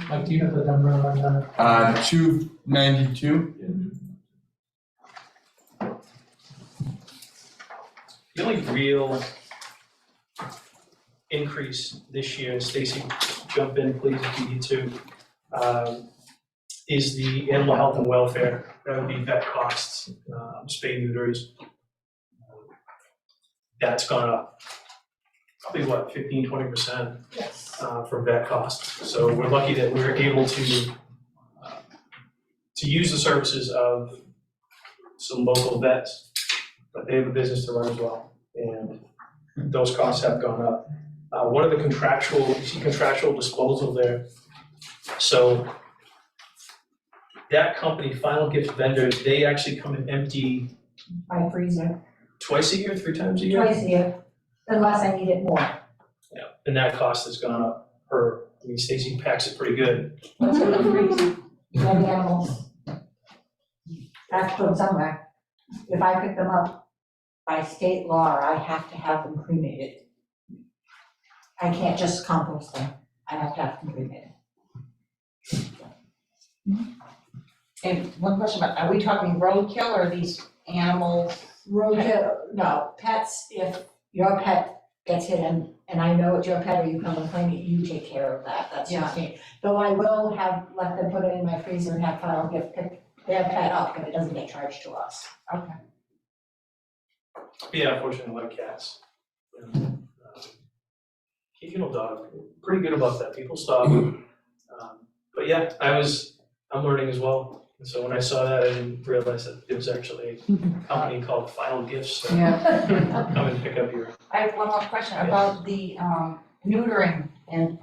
Mike, do you have the number on that? 292. The only real increase this year, and Stacy, jump in please if you need to, is the animal health and welfare. That would be vet costs, spay neuters. That's gone up, probably what, 15-20%? Yes. For vet costs. So we're lucky that we're able to use the services of some local vets, but they have a business to run as well, and those costs have gone up. One of the contractual disposal there. So that company, Final Gift Vendors, they actually come and empty My freezer, twice a year, 3 times a year? twice a year, unless I need it more. Yeah, and that cost has gone up per, I mean, Stacy packs it pretty good. What's in the freezer? Dead animals. I have to put them somewhere. If I pick them up by state law, I have to have them cremated. I can't just compost them, I have to have them cremated. And one question about, are we talking roadkill or these animals? Roadkill, no, pets, if your pet gets hit and I know it's your pet or you come and claim it, you take care of that, that's just me. Though I will let them put it in my freezer and have Final Gift pick their pet up, but it doesn't get charged to us. Okay. Yeah, unfortunately, a lot of cats. Occasional dog, pretty good about that, people stop. But yeah, I'm learning as well. And so when I saw that, I didn't realize that it was actually a company called Final Gifts. So come and pick up your. I have one more question about the neutering, and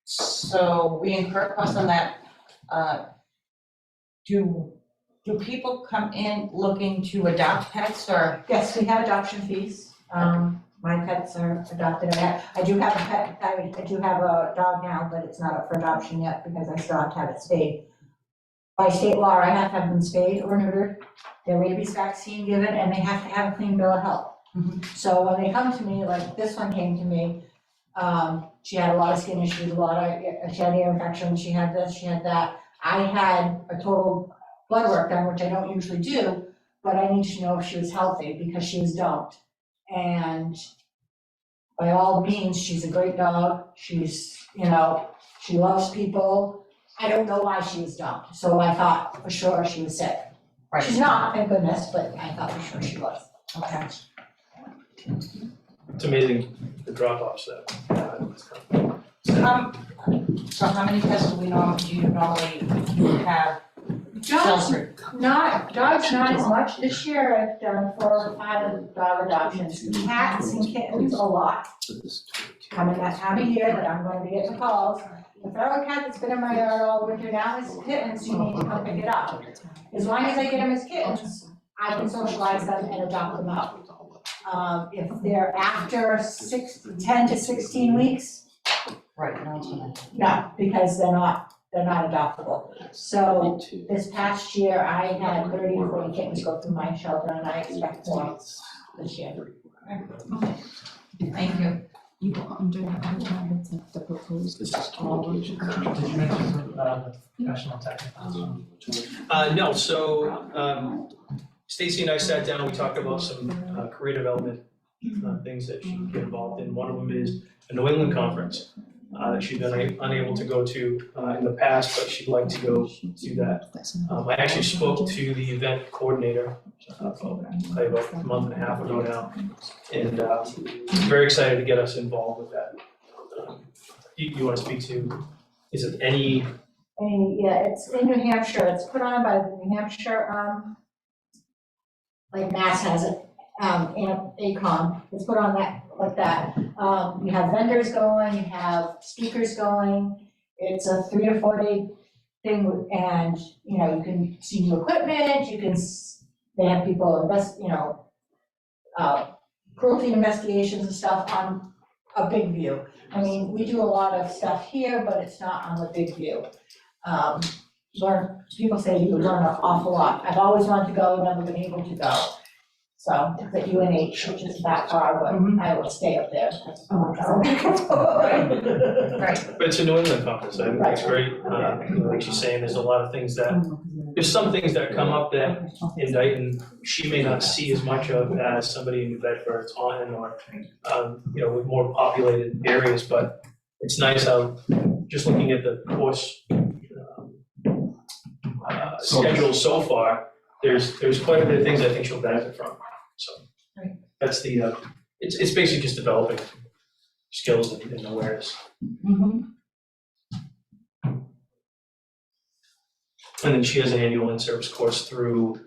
so we incur costs on that. Do people come in looking to adopt pets or? Yes, we have adoption fees. My pets are adopted. I do have a pet, I do have a dog now, but it's not up for adoption yet because I still have to have it spayed. By state law, I have to have them spayed or neutered, their rabies vaccine given, and they have to have a clean bill of health. So when they come to me, like this one came to me, she had a lot of skin issues, she had ear infection, she had this, she had that. I had a total blood work done, which I don't usually do, but I need to know if she was healthy because she was dumped. And by all means, she's a great dog, she's, she loves people. I don't know why she was dumped, so I thought for sure she was sick. Right. She's not, thank goodness, but I thought for sure she was. Okay. It's amazing the drop-offs that. So how many pets do you normally have? Dogs, Shelter. dogs not as much. This year I've done 4 or 5 dog adoptions. Cats and kittens a lot. Coming that time of year that I'm going to get the calls. The feral cat that's been in my yard all winter now is kittens, you need to come pick it up. As long as I get them as kittens, I can socialize them and adopt them out. If they're after 10 to 16 weeks, Right, no, no, because they're not they're not adoptable. So this past year, I had 30 or 40 kittens go through my shelter, and I expect more this year. Thank you. You go under the other tab, it's like the proposed. This is Did communication. you mention the professional technical? No, so, Stacy and I sat down, we talked about some, career development, things that she can get involved in. One of them is a New England conference, that she's been unable to go to, in the past, but she'd like to go do that. I actually spoke to the event coordinator, probably about a month and a half ago now, and, very excited to get us involved with that. You wanna speak to, is it any? And yeah, it's in New Hampshire, it's put on by the New Hampshire, like Mass has it, ACOM, it's put on that, like that. You have vendors going, you have speakers going, it's a 3 or 4 day thing, and, you know, you can see new equipment, you can, they have people cruelty investigations and stuff on a big view. I mean, we do a lot of stuff here, but it's not on the big view. People say you learn an awful lot. I've always wanted to go, never been able to go. So it's at UNH, which is that far, but I will stay up there. Right. But it's a New England conference, I think it's great, like she's saying, there's a lot of things that, there's some things that come up that in Dayton, she may not see as much of as somebody in New Bedford, it's on, or, with more populated areas, but it's nice how, just looking at the course, schedule so far, there's quite a bit of things I think she'll benefit from, so. Right. That's the, it's basically just developing skills and awareness. Mhm. And then she has an annual in-service course through,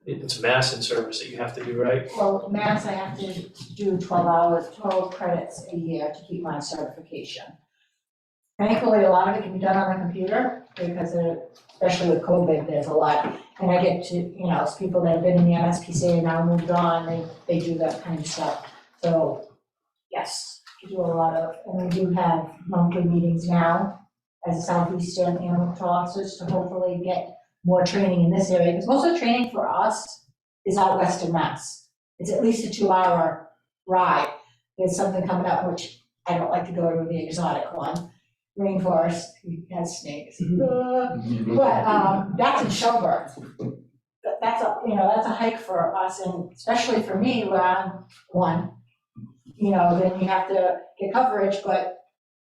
it's Mass in-service that you have to do, right? Well, Mass, I have to do 12 hours, 12 credits a year to keep my certification. Thankfully, a lot of it can be done on the computer, because especially with COVID, there's a lot. And I get to, it's people that have been in the MSPCA and now moved on, they do that kind of stuff. So, yes, we do a lot of, and we do have monthly meetings now as a Southeastern Animal Control Officers to hopefully get more training in this area, because most of the training for us is out west of Mass. It's at least a 2-hour ride. There's something coming up, which I don't like to go to, the exotic one. Rainforest, has snakes. But that's in Shelburne. That's a hike for us, and especially for me, where I'm one. Then you have to get coverage, but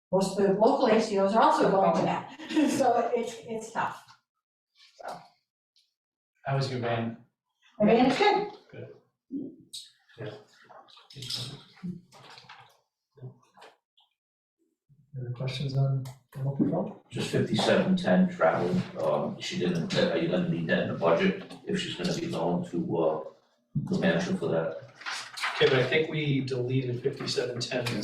most of the local ACOs are also going to that. So it's tough. How was your van? I mean, it's good. Any questions on animal control? Just 5710 travel, she didn't, are you gonna need that in the budget if she's gonna be going to, the mansion for that? Okay, but I think we deleted 5710,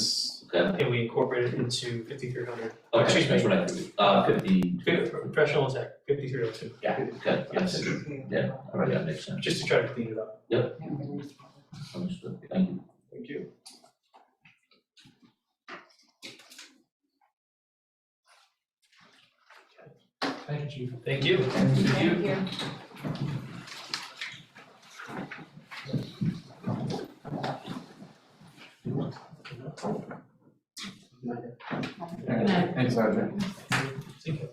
Okay, and we incorporated it into 5300. okay, Excuse me. that's what I figured, 50, Professional tech, 5302. yeah, okay, Yes. yeah, all right, that makes sense. Just to try to clean it up. Understood, thank you. Thank you. Thank you, Chief. Thank you. Thank you. Good night. Thanks, Sergeant. Thank you.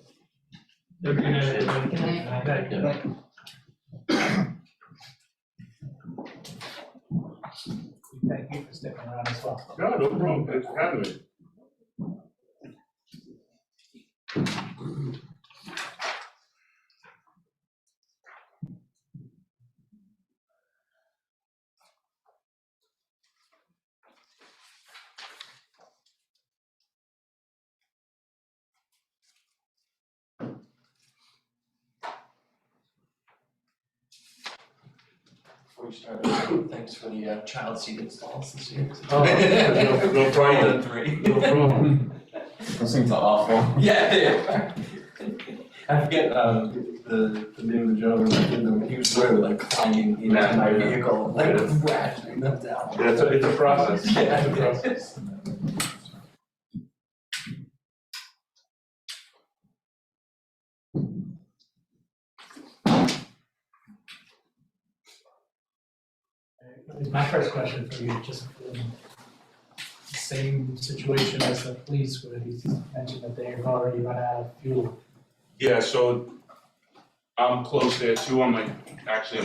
Have a good night, everybody. Good night. Good night. Thank you for sticking around as well. No, no problem, thanks for having me. Before we start, thanks for the child seat installs this year. Oh, no problem. Done 3. No problem. Those things are awful. Yeah, they are. I forget the name of the gentleman that did them, he was literally like climbing into my vehicle, like ratcheting them down. Yeah, it's a process. Yeah. It's a process. my first question for you, just same situation as the police, where he mentioned that they're already run out of fuel. Yeah, so I'm close there too, I'm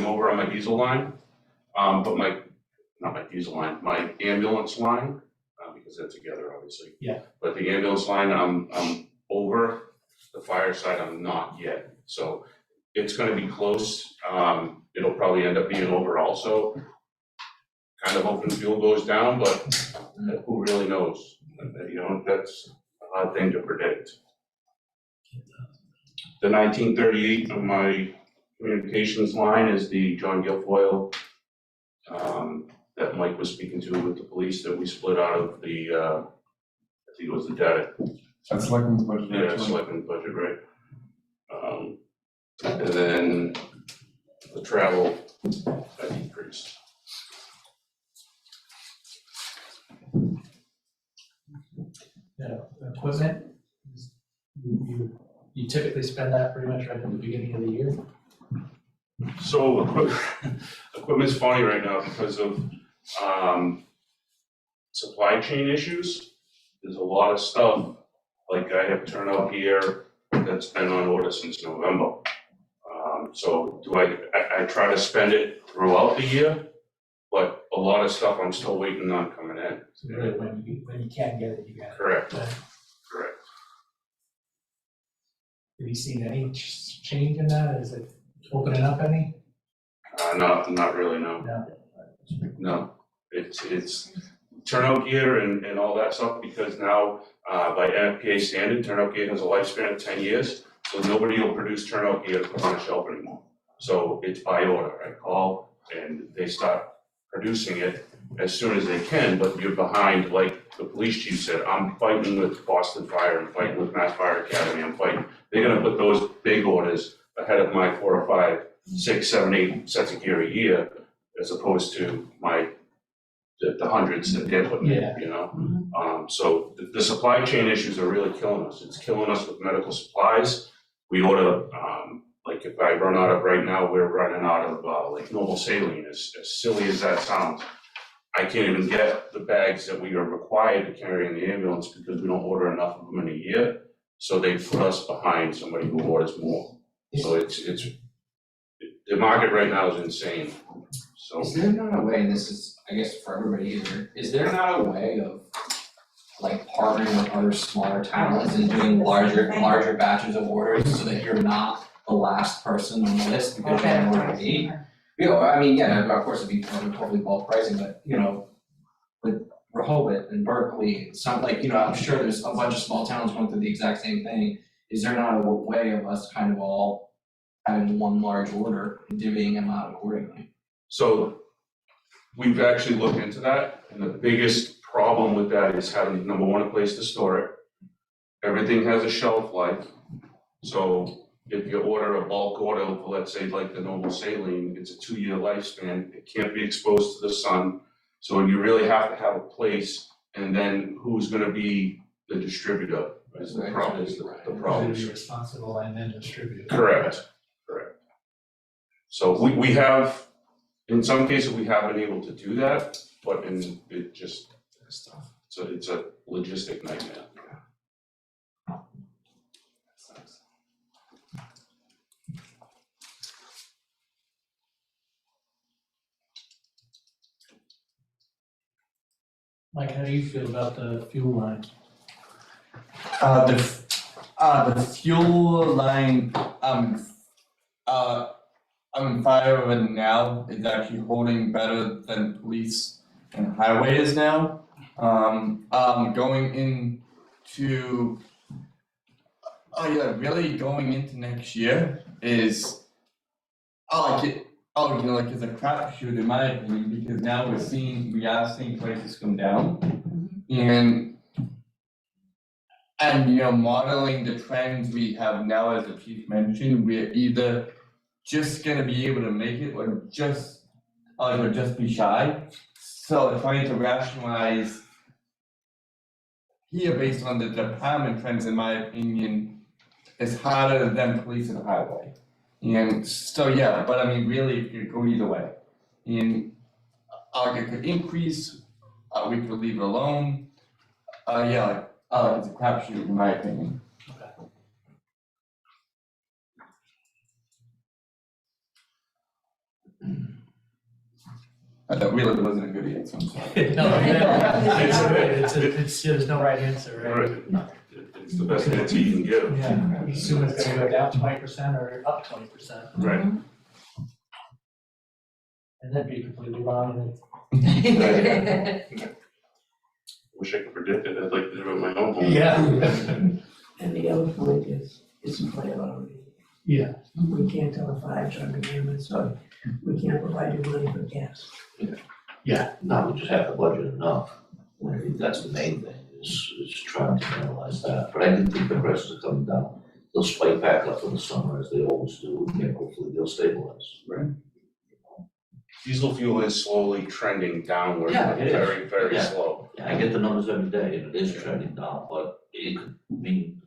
over on my diesel line, but not my diesel line, my ambulance line, because they're together, obviously. Yeah. But the ambulance line, I'm over, the fire side, I'm not yet, so it's gonna be close, it'll probably end up being over also. Kind of hoping fuel goes down, but who really knows, that's a hard thing to predict. The 1938 of my communications line is the John Guilfoyle that Mike was speaking to with the police that we split out of the, I think it was the data. That's selectmen's budget. Yeah, selectmen's budget, right? And then the travel, I decreased. Yeah, equipment, you typically spend that pretty much right at the beginning of the year. So equipment's funny right now because of supply chain issues. There's a lot of stuff, like I have turnout gear that's been on order since November. So I try to spend it throughout the year, but a lot of stuff I'm still waiting on coming in. So really, when you can get it, you get it. Correct, Have correct. you seen any change in that? Is it opening up any? Not really, no. No. No, it's turnout gear and all that stuff, because now, by NFPA standard, turnout gear has a lifespan of 10 years, so nobody will produce turnout gear to put on a shelf anymore. So it's by order, I call, and they start producing it as soon as they can, but you're behind, like the police chief said, I'm fighting with Boston Fire, I'm fighting with Mass Fire Academy, they're gonna put those big orders ahead of my 4 or 5, 6, 7, 8 sets of gear a year, as opposed to the hundreds that they're putting in, you know? So the supply chain issues are really killing us. It's killing us with medical supplies. We order, like if I run out of, right now, we're running out of like normal saline, as silly as that sounds. I can't even get the bags that we are required to carry in the ambulance because we don't order enough of them in a year. So they put us behind somebody who orders more. So it's the market right now is insane. So Is there not a way, and this is, I guess, for everybody here, is there not a way of like partnering with other smaller towns and doing larger batches of orders so that you're not the last person on the list because you're in order 8? I mean, yeah, of course, it'd be totally bulk pricing, but with Rehoboth and Berkeley, it's not like, I'm sure there's a bunch of small towns going through the exact same thing. Is there not a way of us kind of all having one large order and divvying them out accordingly? So we've actually looked into that, and the biggest problem with that is having, number one, a place to store it. Everything has a shelf life. So if you order a bulk order, let's say like the normal saline, it's a 2-year lifespan. It can't be exposed to the sun. So you really have to have a place, and then who's gonna be the distributor is the problem. Be responsible and then distribute. Correct. So we have, in some cases, we have been able to do that, but it's a logistic nightmare. Mike, how do you feel about the fuel line? The fuel line, I'm fire with now is actually holding better than police and highway is now. Going into, really going into next year is, it's a crapshoot in my opinion, because now we are seeing prices come down. And modeling the trends we have now, as the chief mentioned, we're either just gonna be able to make it or just be shy. So trying to rationalize here based on the department trends, in my opinion, is harder than police and highway. And so, but I mean, really, it could go either way. And it could increase, we could leave it alone. Yeah, it's a crapshoot in my opinion. That really wasn't a good answer, I'm sorry. No, there's no right answer, right? Right. It's the best answer you can give. Yeah, assume it's gonna go down 20% or up 20%, Right. and then be completely wrong, Wish I could predict it, I'd like to do it in my own home. Yeah. And the other point is, it's planned already. Yeah. We can't tell a fire truck to so we can't provide you money for gas. No, we just have to budget enough. I think that's the main thing, is trying to analyze that. But I do think the prices are coming down. They'll spike back up in the summer as they always do, and hopefully they'll stabilize. Right. Diesel fuel is slowly trending downward, Yeah, it is. very, very Yeah. slow. Yeah, I get the numbers every day, and it is trending down, but it could mean,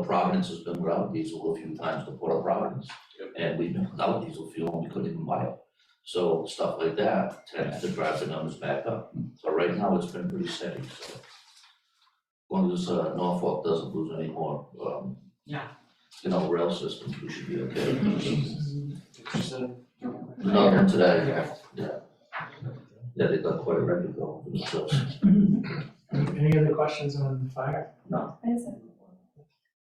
Providence has been without diesel a few times to Port of Providence. Yep. And we've been without diesel fuel, and we couldn't even buy it. So stuff like that tends to drive the numbers back up. So right now, it's been pretty steady, so. As long as Norfolk doesn't lose any more, rail systems, we should be okay. No, not today, yeah. Yeah, they got quite a record going for themselves. Any other questions on fire? No.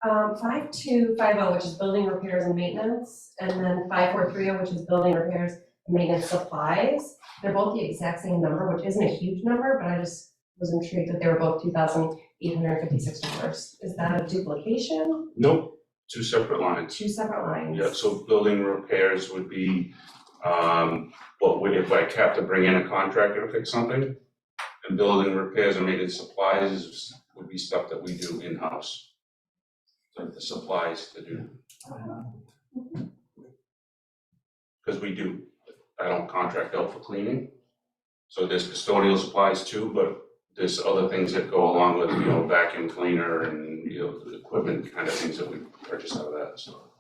5250, which is building repairs and maintenance, and then 5430, which is building repairs and maintenance supplies. They're both the exact same number, which isn't a huge number, but I just was intrigued that they were both $2,856. Is that a duplication? Nope, two separate lines. Two separate lines? Yeah, so building repairs would be, if I have to bring in a contractor to fix something. And building repairs and maintenance supplies would be stuff that we do in-house. Like the supplies to do. Because I don't contract out for cleaning. So there's custodial supplies too, but there's other things that go along with, vacuum cleaner and, the equipment kind of things that we purchase out of that, so.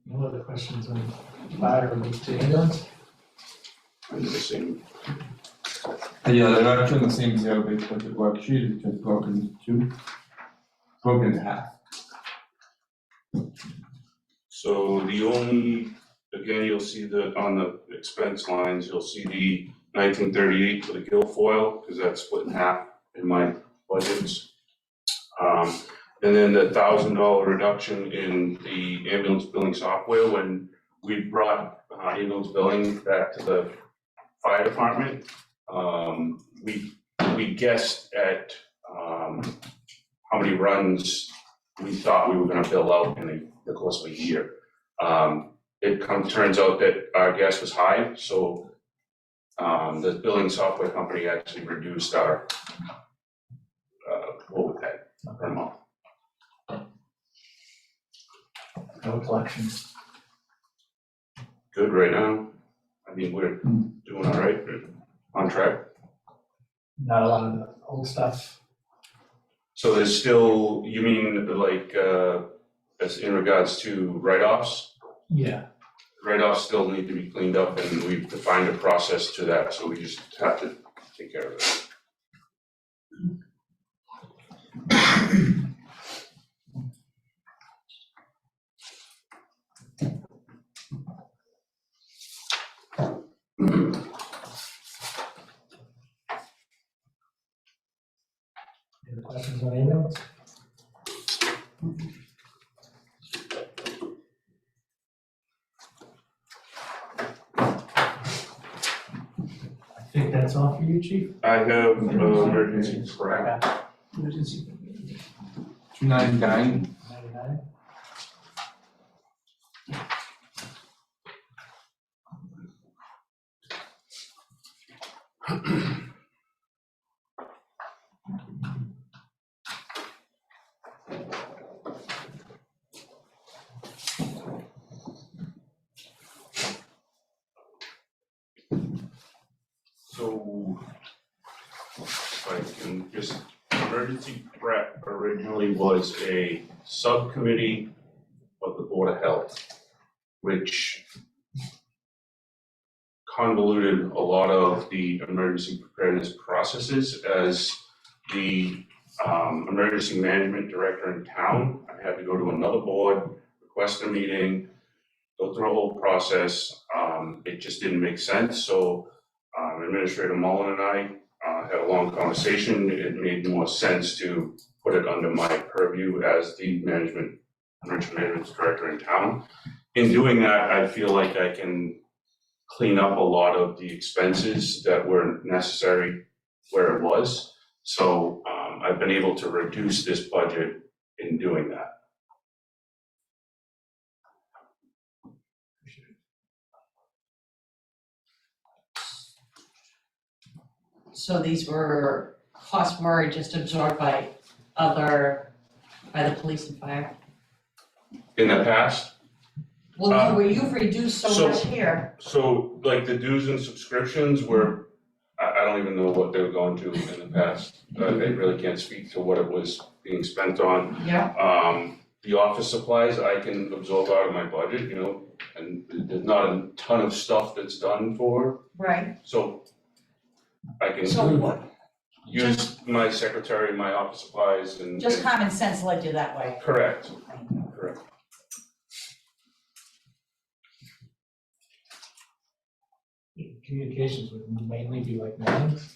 No other questions on fire or move to ambulance? I'm the same. Yeah, they're actually on the same zero-based budget worksheet, it's just broken in half. So the only, again, you'll see that on the expense lines, you'll see the 1938 for the Guilfoyle, because that's split in half in my budgets. And then the $1,000 reduction in the ambulance billing software when we brought ambulance billing back to the fire department. We guessed at how many runs we thought we were gonna bill out in the course of a year. Turns out that our guess was high, so the billing software company actually reduced our what we paid per month. No collections. Good right now. I mean, we're doing all right, we're on track. Not a lot of the old stuff. So there's still, you mean like, as in regards to write-offs? Yeah. Write-offs still need to be cleaned up and we've defined a process to that, so we just have to take care of it. Any questions on ambulance? I think that's all for you, Chief. I have emergency correct. Emergency. 299. 99. So, if I can just, emergency prep originally was a subcommittee of the Board of Health, which convoluted a lot of the emergency preparedness processes. As the emergency management director in town, I had to go to another board, request a meeting, go through a whole process. It just didn't make sense. So Administrator Mullen and I had a long conversation. It made more sense to put it under my purview as the emergency management director in town. In doing that, I feel like I can clean up a lot of the expenses that were necessary where it was. So I've been able to reduce this budget in doing that. So these were, costs were just absorbed by the police and fire? In the past, Well, you've reduced so much here. so like the dues and subscriptions were, I don't even know what they were going to in the past. I really can't speak to what it was being spent on. Yeah. The office supplies, I can absorb out of my budget, and there's not a ton of stuff that's done for, Right. so I can So what, use my secretary, my office supplies and. just common sense led you that way? Correct. Communications would mainly be like mailings.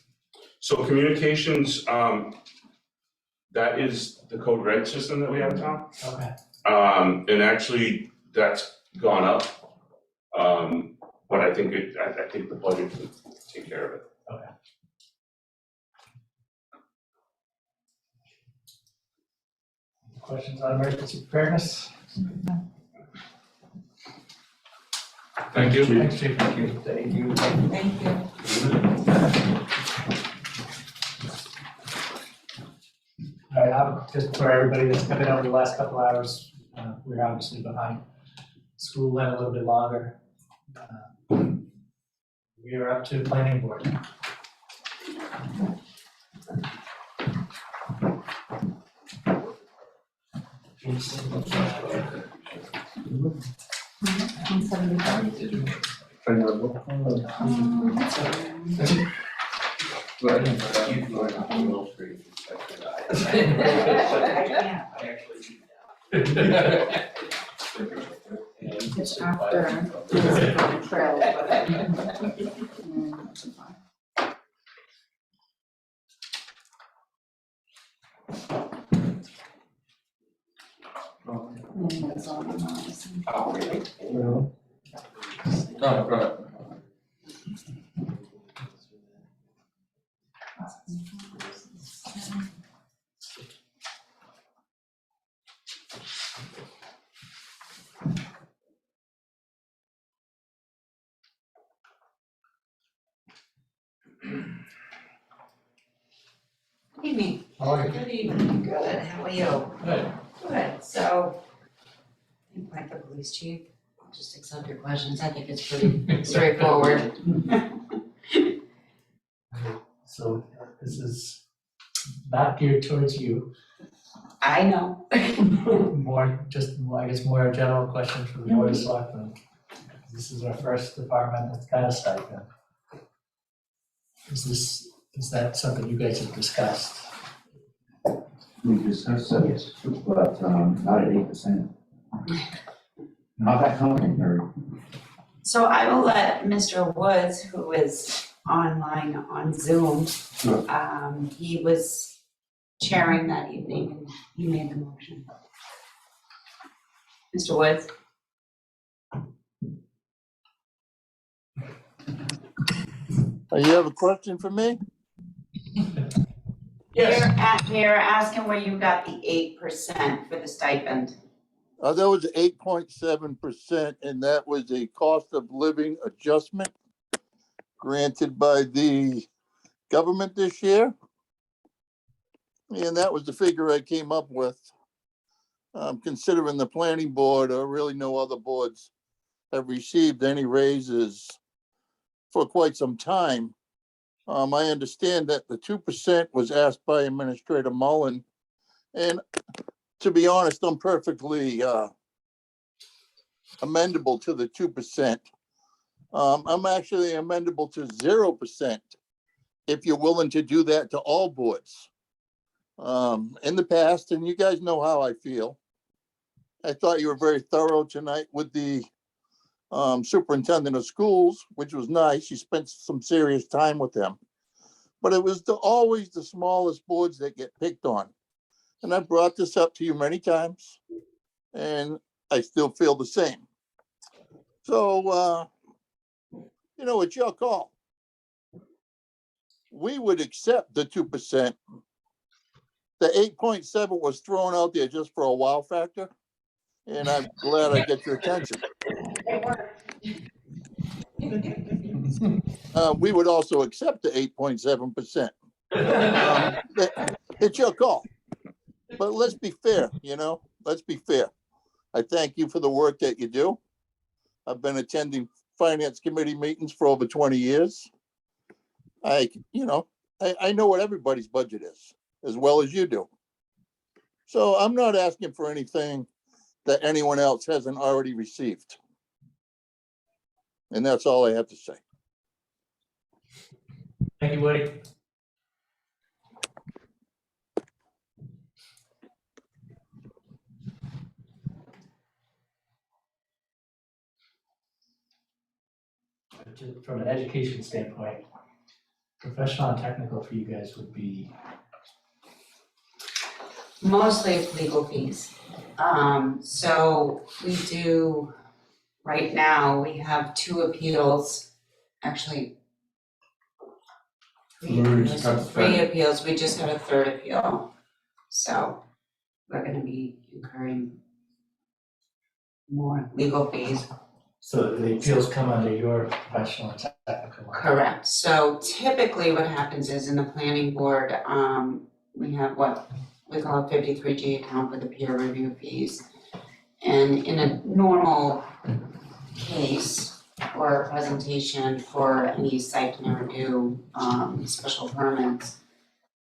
So communications, that is the code red system that we have in town. Okay. And actually, that's gone up. But I think the budget can take care of it. Okay. Questions on emergency preparedness? Thank you. Thanks, Chief. Thank you. Thank you. All right, just for everybody that's come in over the last couple hours, we're obviously behind. School went a little bit longer. We are up to planning board. It's after the trail, No, go ahead. Evening. How are you? Good evening. Good, how are you? Good. Good, so, invite the police chief, I'll just accept your questions, I think it's pretty straightforward. So this is not geared towards you, I know. I guess more a general question for the board of selectmen. This is our first department that's got a stipend. Is that something you guys have discussed? We discussed it, but not at 8%. Not that common, or So I will let Mr. Woods, who is online on Zoom, he was chairing that evening and he made the motion. Mr. Woods? You have a question for me? Yes. They're asking where you got the 8% for the stipend. That was 8.7%, and that was a cost of living adjustment granted by the government this year. And that was the figure I came up with. Considering the planning board, or really no other boards have received any raises for quite some time. I understand that the 2% was asked by Administrator Mullen. And to be honest, I'm perfectly amendable to the 2%. I'm actually amendable to 0% if you're willing to do that to all boards. In the past, and you guys know how I feel, I thought you were very thorough tonight with the superintendent of schools, which was nice. You spent some serious time with them. But it was always the smallest boards that get picked on. And I've brought this up to you many times, and I still feel the same. So, it's your call. We would accept the 2%. The 8.7 was thrown out there just for a wow factor, and I'm glad I get your attention. We would also accept the 8.7%. It's your call. But let's be fair, let's be fair. I thank you for the work that you do. I've been attending finance committee meetings for over 20 years. I know what everybody's budget is, as well as you do. So I'm not asking for anything that anyone else hasn't already received. And that's all I have to say. Thank you, Woody. From an education standpoint, professional and technical for you guys would be? Mostly it's legal fees. So we do, right now, we have 2 appeals, actually. 3 appeals, we just got a 3rd appeal. So we're gonna be incurring more legal fees. So the appeals come under your professional and technical line? Correct. So typically what happens is in the planning board, we have what we call a 53G account for the peer review fees. And in a normal case or a presentation for any site plan review, special permits,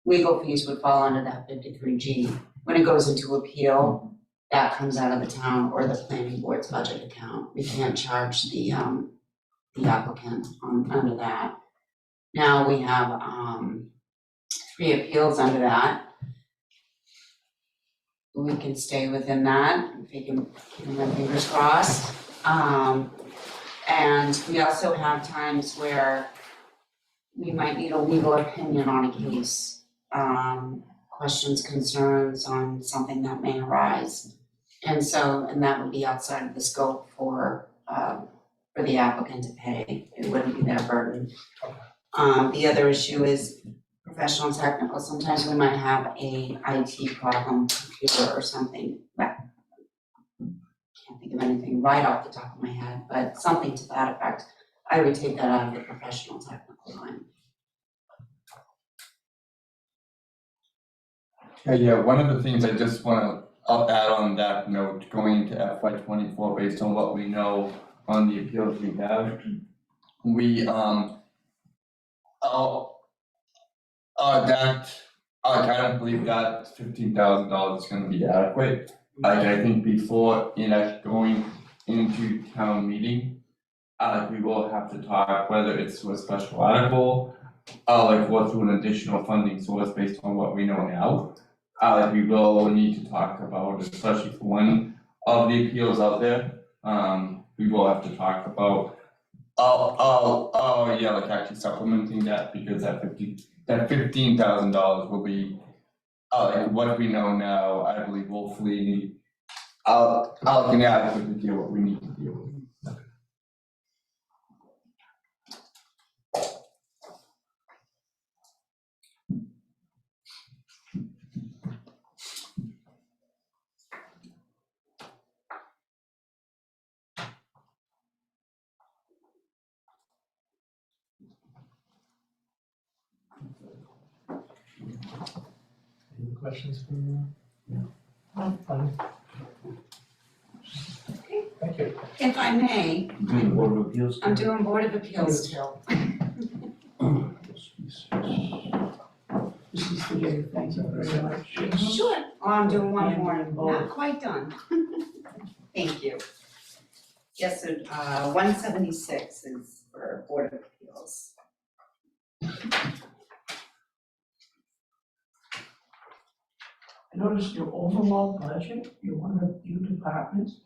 legal fees would fall under that 53G. When it goes into appeal, that comes out of the town or the planning board's budget account. We can't charge the applicant under that. Now we have 3 appeals under that. We can stay within that, if we can keep our fingers crossed. And we also have times where we might need a legal opinion on a case, questions, concerns on something that may arise. And that would be outside of the scope for the applicant to pay. It wouldn't be their burden. The other issue is professional and technical. Sometimes we might have a IT problem, computer or something. Can't think of anything right off the top of my head, but something to that effect. I would take that out of the professional technical line. Yeah, one of the things I just want to add on that note, going into FY24, based on what we know on the appeals we have, I don't believe that $15,000 is going to be adequate. I think before going into town meeting, we will have to talk whether it's a special article, or through an additional funding source based on what we know now. We will need to talk about, especially for one of the appeals out there, we will have to talk about, actually supplementing that, because that $15,000 will be, what we know now, I believe hopefully, can adequately deal what we need to deal with. Any questions for me? No. Fine. Thank you. If I may, Board of Appeals. I'm doing Board of Appeals too. This is the day, thank you very much. Sure. Oh, I'm doing one more, not quite done. Thank you. Yes, so 176 is for Board of Appeals. I noticed your overall budget, you're one of the few departments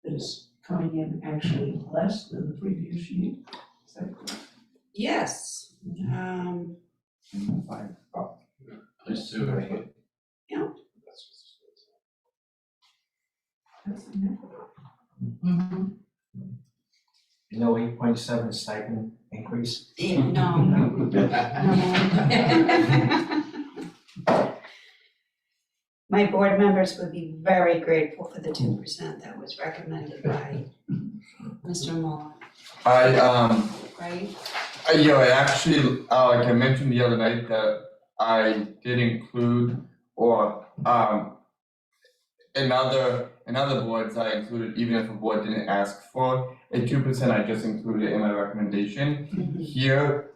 that is coming in actually less than the previous year. Is that correct? Yes. Please do, right here. Yeah. That's the net. No 8.7 stipend increase? Yeah, no. My board members would be very grateful for the 2% that was recommended by Mr. Muller, right? Actually, like I mentioned the other night, that I did include, or, in other boards, I included, even if a board didn't ask for a 2%, I just included it in my recommendation. Here,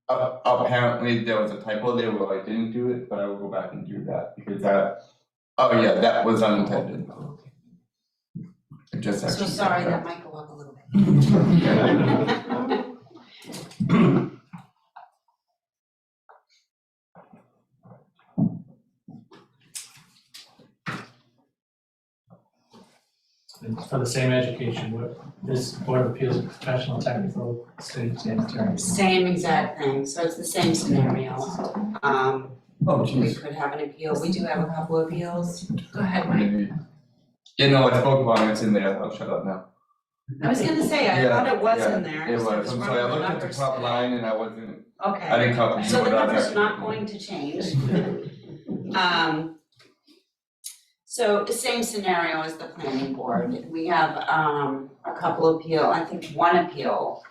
apparently there was a typo there where I didn't do it, but I will go back and do that, because that was unintended. It just So actually. sorry, that might go up a little bit. And for the same education, this Board of Appeals and Professional Technical State Attorney. Same exact thing, so it's the same scenario. We geez. could have an appeal, we do have a couple of appeals. Go ahead, Mike. Yeah, no, I spoke about it, it's in there, I'll shut up now. I was gonna say, I thought it was in there. It so was, I'm sorry, I looked at the numbers. top line and I wasn't, I Okay, didn't copy. so the what I was number's actually not doing. going to change. So the same scenario as the planning board. We have a couple I think one appeal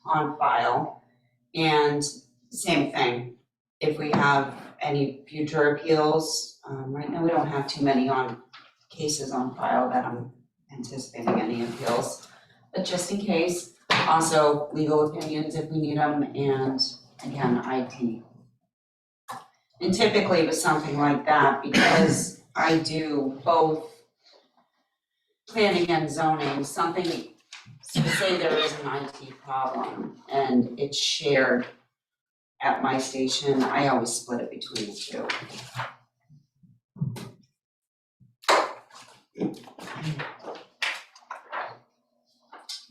on file. And same thing, if we have any future appeals, right now we don't have too many cases on file that I'm anticipating any appeals. But just in case, also legal opinions if we need them, and again, IT. And typically with something like that, because I do both planning and zoning, so say there is an IT problem and it's shared at my station, I always split it between the two.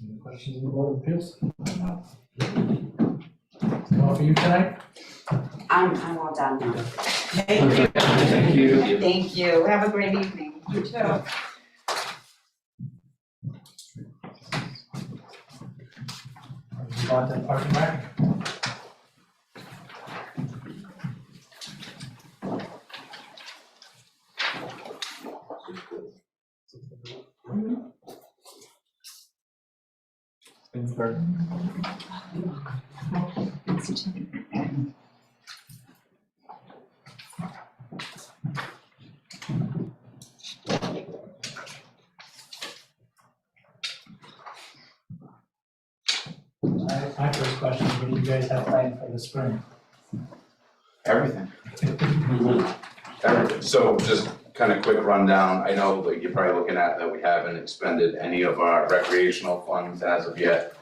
Any questions on the Board of Appeals? All for you tonight? I'm all done now. Thank you. Thank you. Thank you. Have a great evening. You too. Move on to Park and Rec. My first question is, what do you guys have planned for the spring? Everything. Everything. So just kind of quick rundown. I know that you're probably looking at that we haven't expended any of our recreational funds as of yet.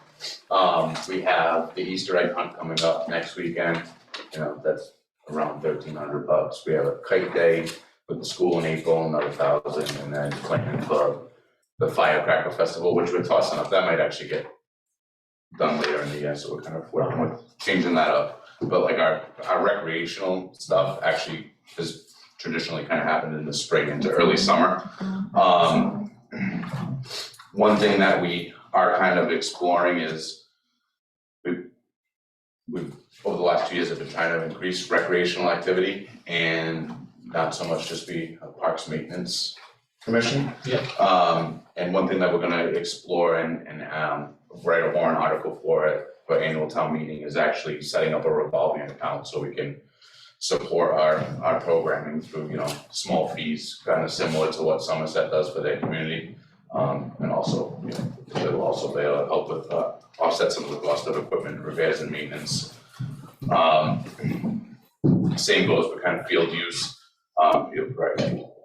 We have the Easter egg hunt coming up next weekend. You know, that's around $1,300. We have a kite day with the school in April, another $1,000, and then planning for the firecracker festival, which we're tossing up. That might actually get done later in the year, so we're kind of working with changing that up. But like our recreational stuff actually has traditionally kind of happened in the spring into early summer. One thing that we are kind of exploring is we've over the last 2 years have been trying to increase recreational activity and not so much just be a parks maintenance commission. And one thing that we're gonna explore and write a warrant article for it for annual town meeting is actually setting up a revolving account so we can support our programming through, you know, small fees, kind of similar to what Somerset does for their community. And also, you know, it'll also be able to help with offset some of the cost of equipment repairs and maintenance. Same goes for kind of field use.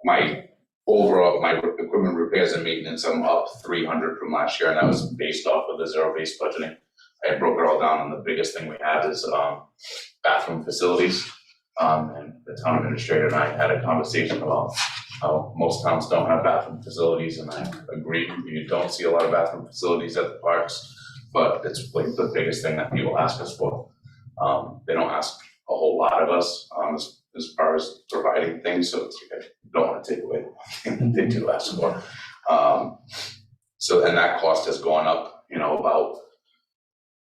Right, overall, my equipment repairs and maintenance, I'm up 300 from last year, and that was based off of the zero-based budgeting. I broke it all down, and the biggest thing we have is bathroom facilities. And the town administrator and I had a conversation about how most towns don't have bathroom facilities, and I agree, you don't see a lot of bathroom facilities at the parks, but it's like the biggest thing that people ask us for. They don't ask a whole lot of us, as far as providing things, so it's, I don't wanna take away the thing that they do ask for. So, and that cost has gone up, about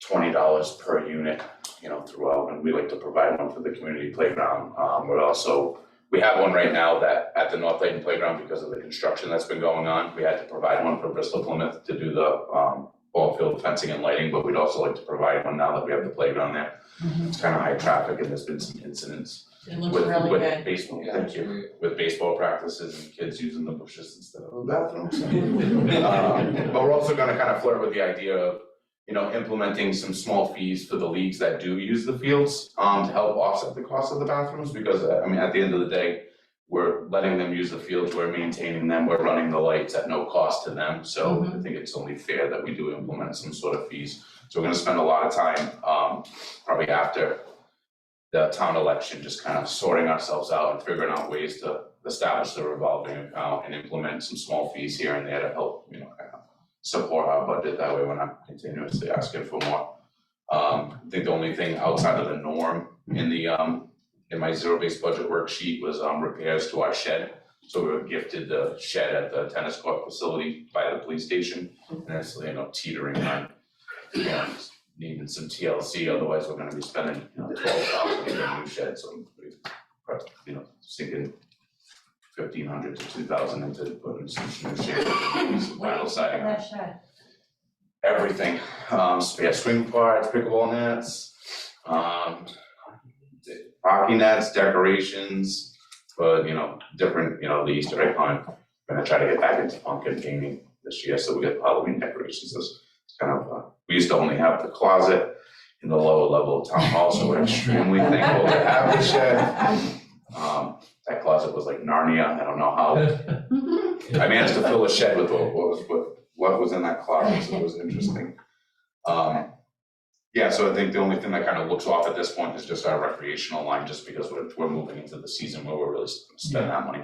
$20 per unit, throughout, and we like to provide one for the community playground. We have one right now that at the North Layton Playground, because of the construction that's been going on, we had to provide one for Bristol Plymouth to do the ball field fencing and lighting, but we'd also like to provide one now that we have the playground there. It's kind of high traffic, and there's been some incidents It looks with really good. baseball, thank you, with baseball practices and kids using the bushes instead of the bathrooms. But we're also gonna kind of flirt with the idea of, implementing some small fees for the leagues that do use the fields, to help offset the cost of the bathrooms, because, at the end of the day, we're letting them use the fields, we're maintaining them, we're running the lights at no cost to them, so I think it's only fair that we do implement some sort of fees. So we're gonna spend a lot of time, probably after the town election, just kind of sorting ourselves out and figuring out ways to establish the revolving account and implement some small fees here and there to help, kind of support our budget. That way we're not continuously asking for more. I think the only thing outside of the norm in the, in my zero-based budget worksheet was, repairs to our shed. So we were gifted the shed at the tennis court facility by the police station, and it's, teetering on, needing some TLC, otherwise we're gonna be spending, $12,000 to get a new shed, so we're, sinking $1,500 to $2,000 into putting some new shade, some vinyl siding on. That shed. Everything, spare swing parts, pickleball nets, hockey nets, decorations, but, different, the Easter egg hunt. Gonna try to get back into pumpkin painting this year, so we get Halloween decorations. It's kind of, we used to only have the closet in the lower level of town hall, so we're extremely thankful to have the shed. That closet was like Narnia, I don't know how. I managed to fill a shed with what was in that closet, so it was interesting. Yeah, so I think the only thing that kind of looks off at this point is just our recreational line, just because we're moving into the season where we're really spending that money.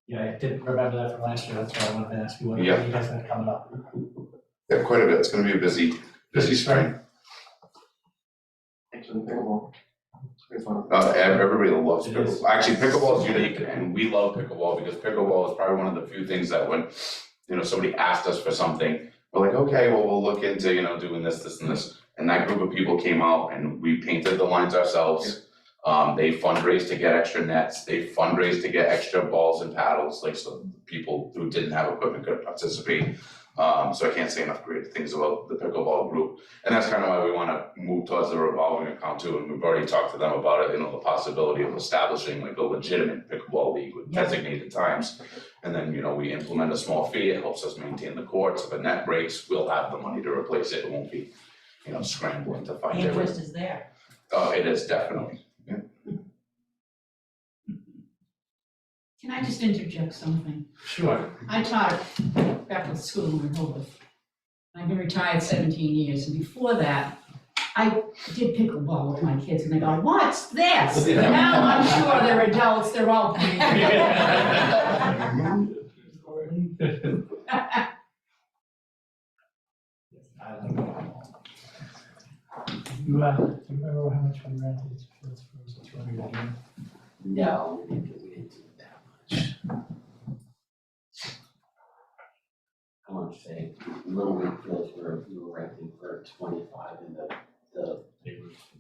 Yeah, I didn't remember that from last year, that's why I wanted to ask you what you Yeah. guys have coming up. Yeah, quite a bit, it's gonna be a busy spring. Thanks for the pickleball. It's fun. Everybody loves It is. pickleball. Actually, pickleball is unique, and we love pickleball because pickleball is probably one of the few things that when, somebody asked us for something, we're like, okay, well, we'll look into, doing this, and this. And that group of people came out and we painted the lines ourselves. They fundraised to get extra nets, they fundraised to get extra balls and paddles, like, so people who didn't have equipment could participate. So I can't say enough great things about the pickleball group. And that's kind of why we want to move towards the revolving account too. And we've already talked to them about it, the possibility of establishing like a legitimate pickleball league with designated times. And then, we implement a small fee, it helps us maintain the courts. If a net breaks, we'll have the money to replace it. It won't be, scrambling to find The it. interest is there. Oh, it is definitely. Can I just interject something? Sure. I taught back at school in Rehoboth. I've been retired 17 years, and before that, I did pickleball with my kids, and they go, "What's this?" And now I'm sure they're adults, they're all playing. Do you remember how much we rented these fields for, was it $200 a year? No, we didn't do that much. I want to say, Little League fields we were renting for 25, and the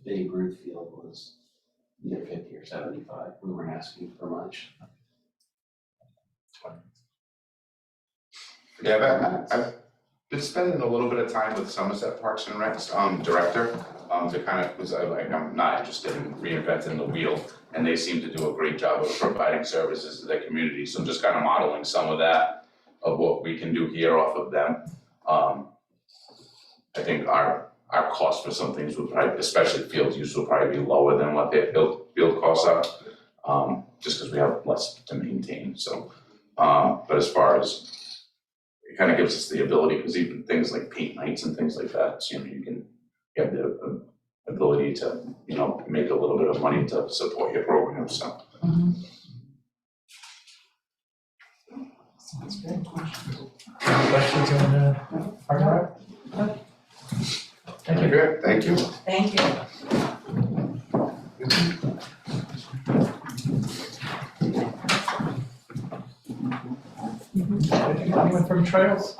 Babe Ruth field was either 50 or 75. We weren't asking for much. Yeah, but I've been spending a little bit of time with Somerset Parks and Rec's director, to kind of, because I'm not interested in reinventing the wheel, and they seem to do a great job of providing services to their community, so just kind of modeling some of that, of what we can do here off of them. I think our cost for some things would probably, especially field use, will probably be lower than what their field costs just because we have less to maintain, so. But as far as, it kind of gives us the ability, because even things like paint nights and things like that, so, you have the ability to, make a little bit of money to support your program, so. Sounds good. Questions on the hard work? Thank you. Good, thank you. Thank you. Anyone from Trails?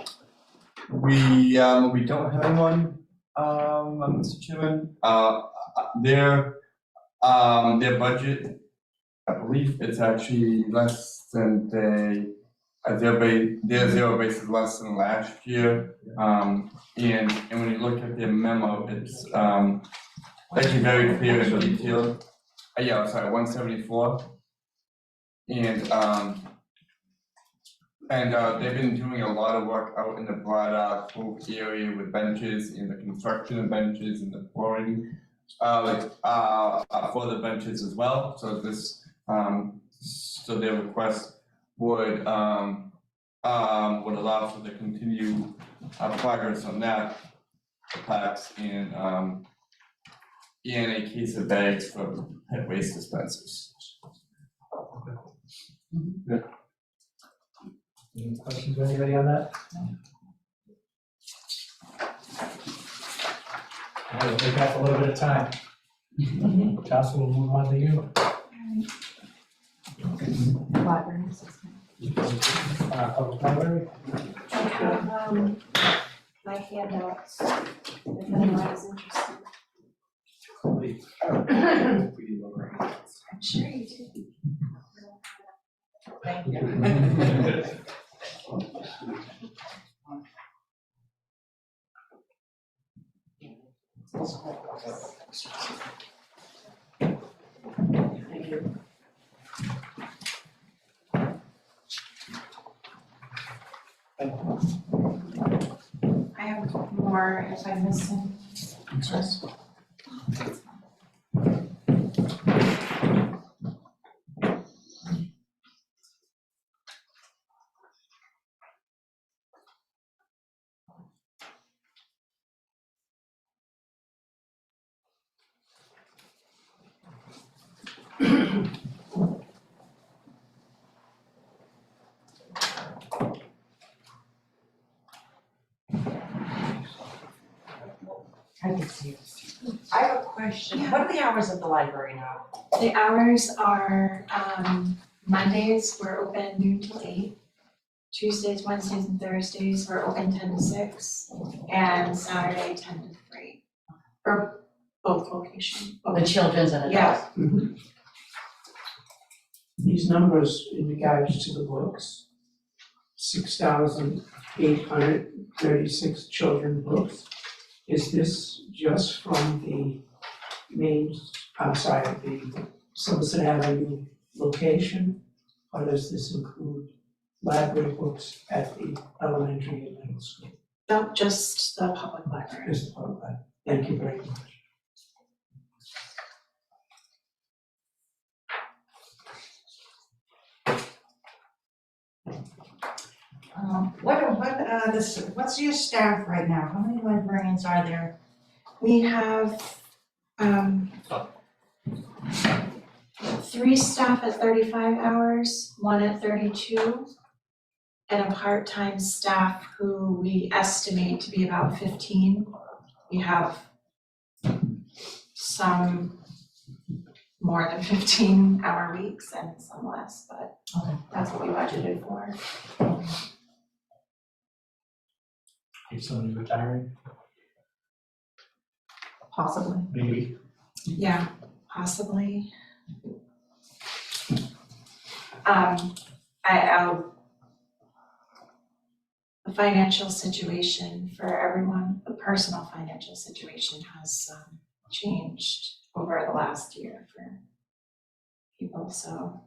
We don't have one, Mr. Chairman. Their budget, I believe it's actually less than their zero base is less than last year. And when you look at their memo, it's actually very clear and detailed. Yeah, sorry, 174. And they've been doing a lot of work out in the broad Cove area with benches and the construction of benches and the flooring, for the benches as well. So this, so their request would allow for the continued progress on that, packs and a case of bags for pet waste dispensers. Good. Any questions for anybody on that? All right, we'll take up a little bit of time. Jocelyn, we'll move on to you. Library assistant. Public library. I have, my handouts, if anyone is interested. I'm sure you do. Thank you. Thank you. I have more if I miss any. I can see it. I have a question. What are the hours of the library now? The hours are, Mondays, we're open noon till 8. Tuesdays, Wednesdays, and Thursdays, we're open 10 to 6. And Saturday, 10 to 3. For both locations. The children's and Yeah. adults? These numbers in regards to the books, 6,836 children books. Is this just from the the Somerset Avenue location? Or does this include library books at the elementary and middle school? No, just the public library. Just the public library. Thank you very much. What's your staff right now? How many librarians are there? We have 3 staff at 35 hours, 1 at 32, and a part-time staff who we estimate to be about 15. We have some more than 15-hour weeks and some less, but that's what we budgeted for. If somebody's retiring, Possibly. maybe. Yeah, possibly. The financial situation for everyone, the personal financial situation has changed over the last year for people, so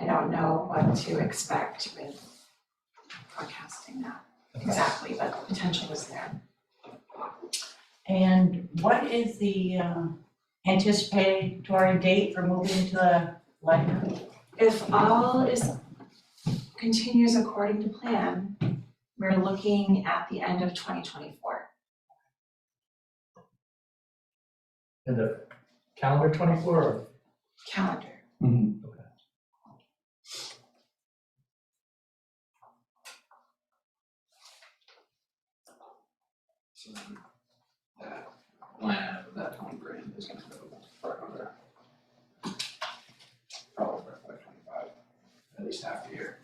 I don't know what to expect with forecasting that exactly, but the potential is there. And what is the anticipatory date for moving to the library? If all continues according to plan, we're looking at the end of 2024. In the calendar 24 or? Calendar. So that plan, that 20 grand is gonna go for another, probably for FY 25, at least half the year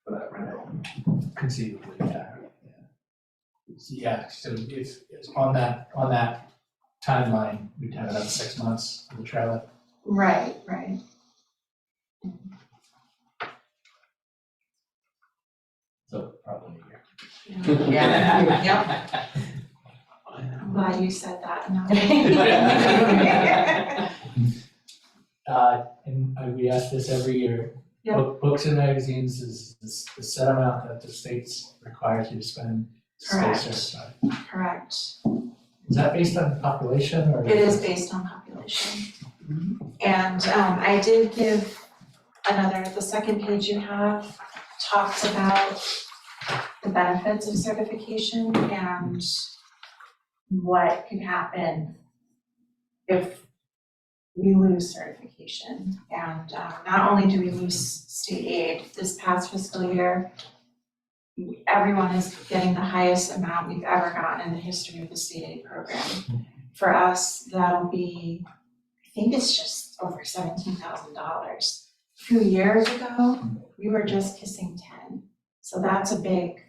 for that rental. Conceivably, yeah. Yeah, so if it's on that timeline, we'd have another 6 months of the trailer. Right. So probably a year. Yeah. I'm glad you said that. And we ask this every year. Yep. Books and magazines is the set amount that the states requires you to spend to stay Correct. certified. Correct. Is that based on population or? It is based on population. And I did give the second page you have talks about the benefits of certification and what could happen if we lose certification. And not only do we lose state aid, this past fiscal year, everyone is getting the highest amount we've ever gotten in the history of the state aid program. For us, that'll be, I think it's just over $17,000. A few years ago, we were just kissing 10. So that's a big,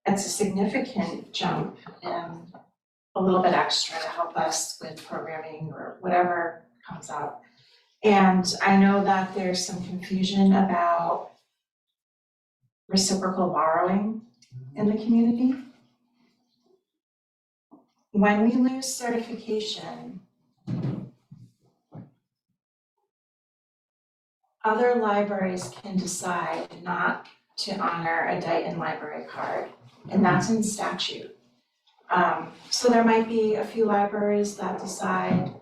it's a significant jump and a little bit extra to help us with programming or whatever comes up. And I know that there's some confusion about reciprocal borrowing in the community. When we lose certification, other libraries can decide not to honor a Dayton library card, and that's in statute. So there might be a few libraries that decide,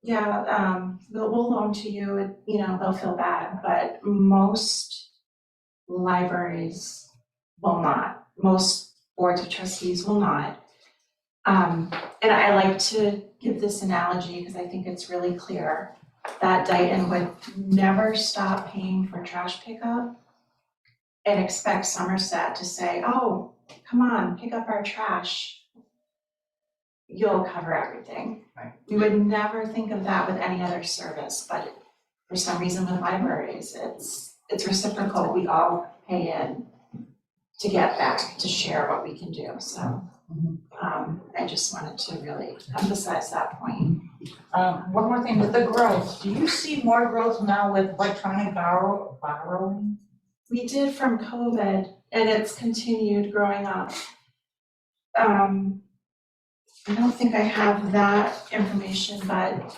we'll loan to you, they'll feel bad, but most libraries will not. Most boards of trustees will not. And I like to give this analogy because I think it's really clear that Dayton would never stop paying for trash pickup and expect Somerset to say, oh, come on, pick up our trash. You'll cover everything. Right. We would never think of that with any other service, but for some reason with libraries, it's reciprocal. We all pay in to get back, to share what we can do. So I just wanted to really emphasize that point. One more thing with the growth, do you see more growth now with electronic borrowing? We did from COVID and it's continued growing up. I don't think I have that information, but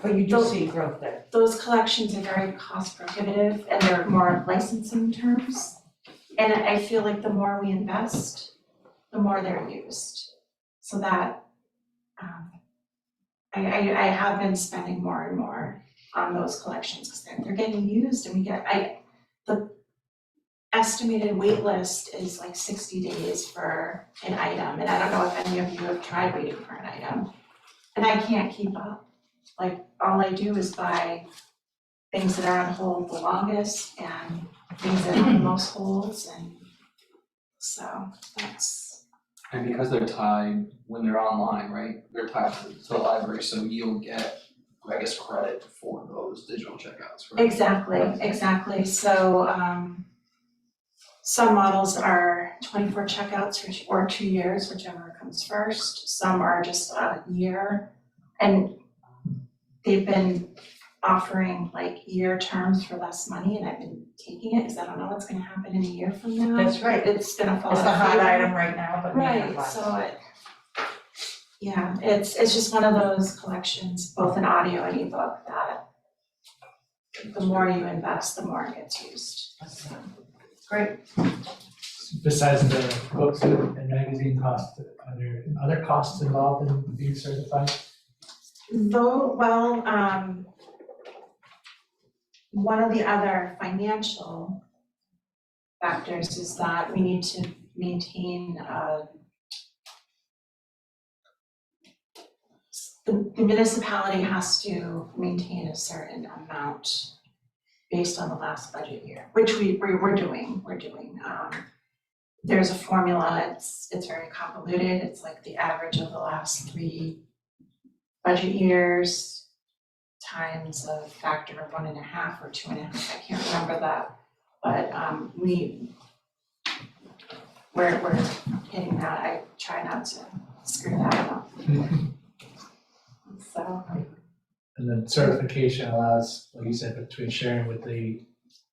you do see growth there. Those collections are very cost prohibitive and they're more licensing terms. And I feel like the more we invest, the more they're used. So that I have been spending more and more on those collections because they're getting used and the estimated wait list is like 60 days for an item. And I don't know if any of you have tried waiting for an item. And I can't keep up. Like all I do is buy things that are on hold the longest and things that have the most holds, and so that's. And because they're tied, when they're online, right, they're tied to the library, so you'll get, I guess, credit for those digital checkouts, right? Exactly, so some models are 24 checkouts or 2 years, whichever comes first. Some are just a year, and they've been offering like year terms for less money, and I've been taking it because I don't know what's gonna happen in a year from now. That's right. It's gonna fall. It's a hot favor. item right now, but maybe Right, less. so it's just one of those collections, both in audio and ebook, that the more you invest, the more it gets used. Great. besides the books and magazine costs, are there other costs involved in being certified? Though, well, one of the other financial factors is that we need to maintain the municipality has to maintain a certain amount based on the last budget year, which we're doing. There's a formula, it's very convoluted, it's like the average of the last 3 budget years times a factor of 1.5 or 2.5, I can't remember that. But we're hitting that, I try not to screw that up. So And then certification allows, like you said, between sharing with the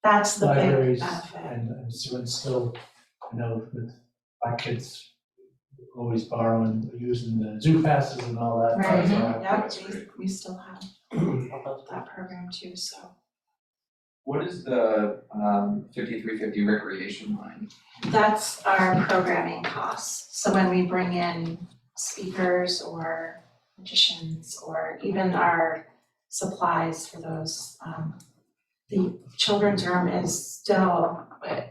that's the big libraries benefit. and so it's still, I know with my kids always borrowing, using the zoo passes and all that. Right, So yep, we still have that program too, so. What is the 5350 recreation line? That's our programming costs. So when we bring in speakers or magicians or even our supplies for those, the children's room is still,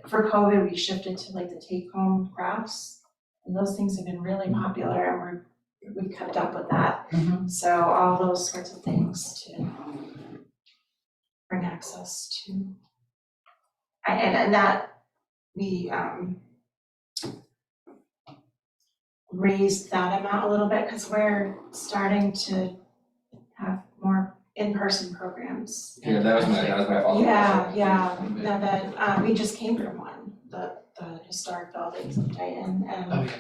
for COVID, we shifted to like the take-home crafts. And those things have been really popular and we've kept up with that. So all those sorts of things to bring access to. And that we raised that amount a little bit because we're starting to have more in-person programs. Yeah, that was my follow-up. Yeah, no, that, we just came from one, the historic buildings in Dayton, and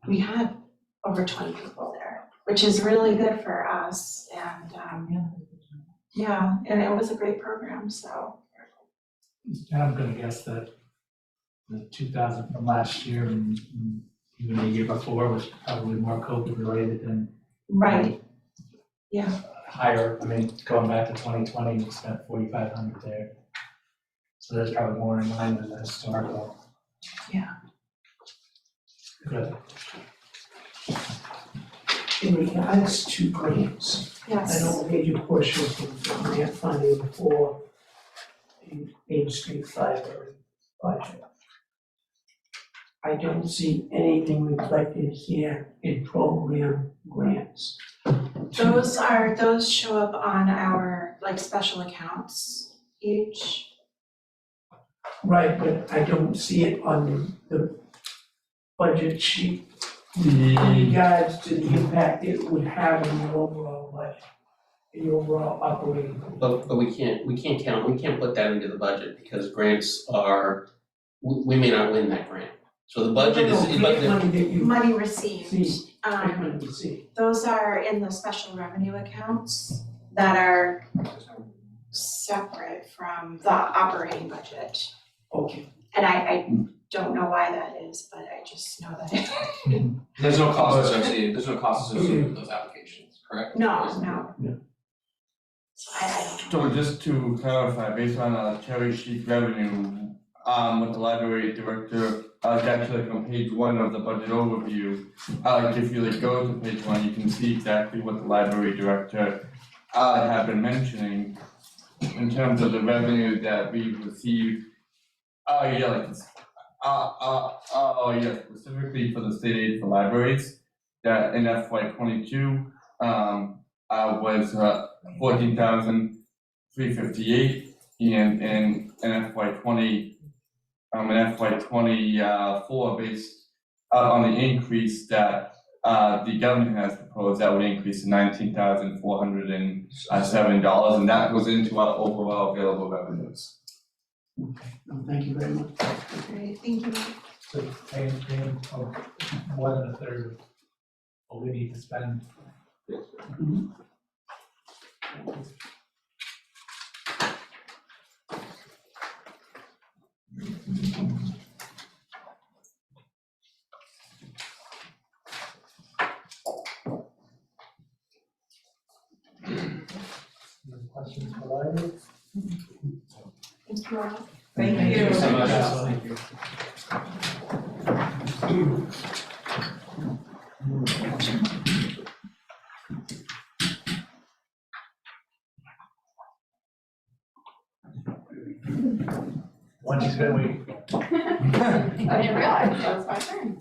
we had over 20 people there, which is really good for us, and yeah, and it was a great program, so. And I'm gonna guess that the 2,000 from last year and even the year before was probably more COVID related than. Right, yeah. Higher, I mean, going back to 2020, we spent 4,500 there. So there's probably more in line with the historical. Yeah. Good. In regards to grants, Yes. I know a major portion of the grant funding for the Main Street Library project. I don't see anything reflected here in program grants. Those show up on our like special accounts each. Right, but I don't see it on the budget sheet in regards to the impact it would have in the overall budget, the overall operating. But we can't put that into the budget because grants are, we may not win that grant. So the budget is. Grant money that you Money received. see, grant money received. Those are in the special revenue accounts that are separate from the operating budget. Okay. And I don't know why that is, but I just know that. There's no cost associated with those applications, correct? No. Yeah. So I So just to clarify, based on cherry sheet revenue, with the library director, it's actually like on page 1 of the budget overview. Like if you like go to page 1, you can see exactly what the library director had been mentioning in terms of the revenue that we received. Specifically for the state aid for libraries, that in FY 22 was 14,358, and in FY 20 in FY 24 based on the increase that the government has proposed, that would increase to $19,407, and that goes into our overall available revenues. No, thank you very much. Great, thank you. So paying more than a third of what we need to spend. Any questions for library? Thank you all. Thank you. so much. Thank you. Once he's been waiting. I didn't realize that was my turn.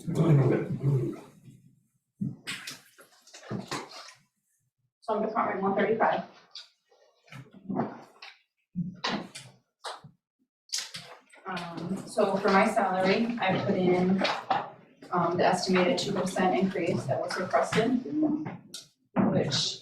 So I'm Department 135. So for my salary, I put in the estimated 2% increase that was requested, which,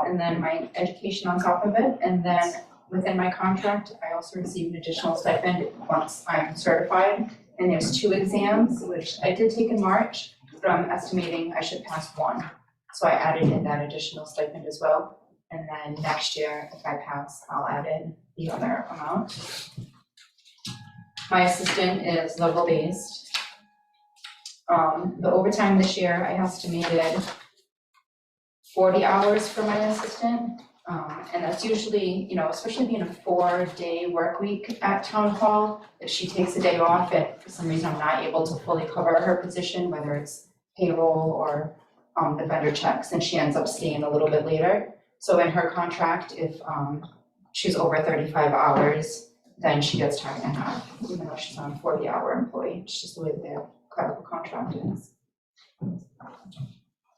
and then my education on top of it, and then within my contract, I also received an additional stipend once I'm certified. And there's 2 exams, which I did take in March, but I'm estimating I should pass 1. So I added in that additional stipend as well. And then next year, if I pass, I'll add in the other amount. My assistant is level-based. The overtime this year, I estimated 40 hours for my assistant. And that's usually, you know, especially being a 4-day work week at town hall, if she takes a day off and for some reason I'm not able to fully cover her position, whether it's payroll or the vendor checks, then she ends up staying a little bit later. So in her contract, if she's over 35 hours, then she gets time and a half, even though she's on a 40-hour employee. It's just the way their clerical contract is.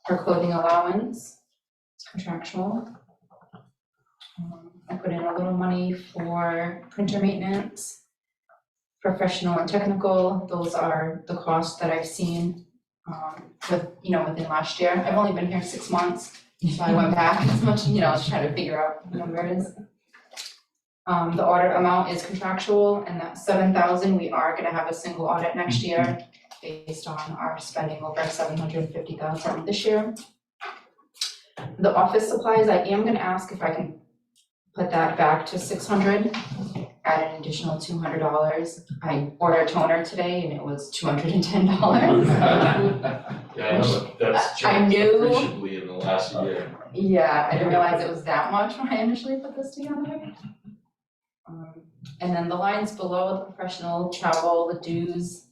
Her clothing allowance, it's contractual. I put in a little money for printer maintenance, professional and technical. Those are the costs that I've seen within last year. I've only been here 6 months, so I went back as much, to try to figure out the numbers. The audit amount is contractual, and that 7,000, we are gonna have a single audit next year based on our spending over 750,000 this year. The office supplies, I am gonna ask if I can put that back to 600, add an additional $200. I ordered a toner today and it was $210. Yeah, that's I jumped knew- appreciably in the last year. Yeah, I didn't realize it was that much when I initially put this together. And then the lines below, the professional travel, the dues.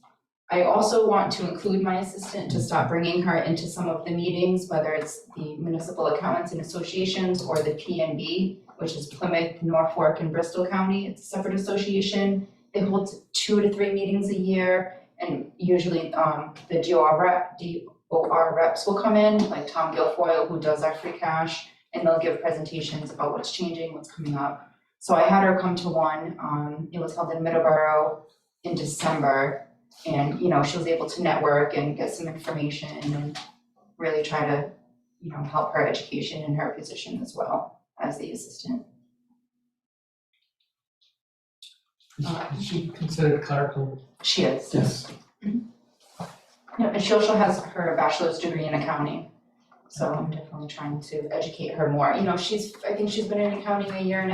I also want to include my assistant to stop bringing her into some of the meetings, whether it's the Municipal Accountants and Associations or the PNB, which is Plymouth, Norfolk, and Bristol County. It's a separate association. They hold 2 to 3 meetings a year, and usually the DOR reps will come in, like Tom Guilfoyle, who does our free cash, and they'll give presentations about what's changing, what's coming up. So I had her come to one, it was held in Middleborough in December, and, she was able to network and get some information and really try to, help her education in her position as well as the assistant. Is she considered clerical? She is. Yes. Yeah, and she also has her bachelor's degree in accounting. So I'm definitely trying to educate her more. I think she's been in accounting 1.5 years,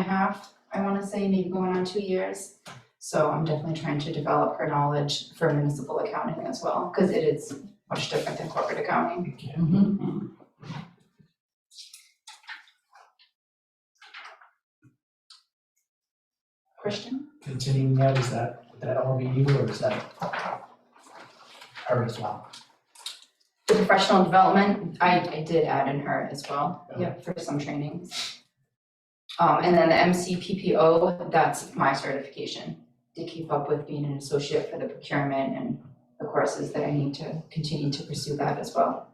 I wanna say, maybe going on 2 years. So I'm definitely trying to develop her knowledge for municipal accounting as well, because it is much different than corporate accounting. Christian? Continuing that, would that all be you, or is that her as well? The professional development, I did add in her as well, for some trainings. And then the MCPPO, that's my certification to keep up with being an associate for the procurement and the courses that I need to continue to pursue that as well.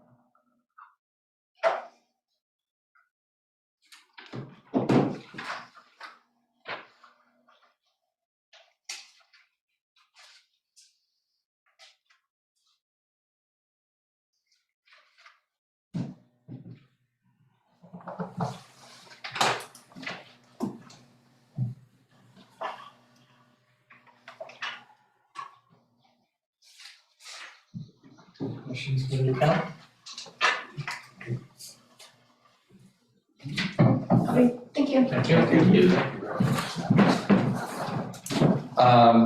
Questions for the account? Okay, thank you. Thank you. Thank you.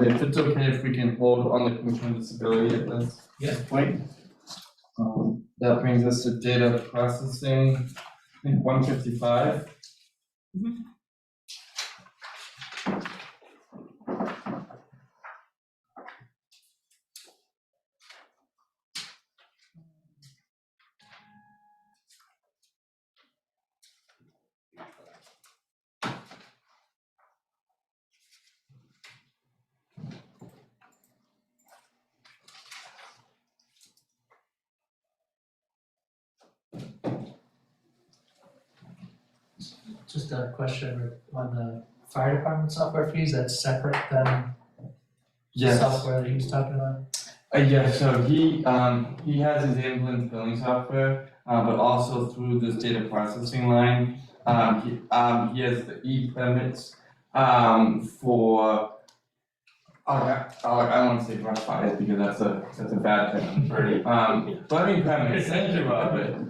If it's okay if we can hold on the Commission on Disability at this point. That brings us to data processing, I think 155. Just a question on the fire department software fees, that's separate than the Yes. software that he was talking about? Yeah, so he has his ambulance billing software, but also through this data processing line, he has the e-permits, for, I don't wanna say brush fires because that's a bad term. Burning permits, thank you, Robert.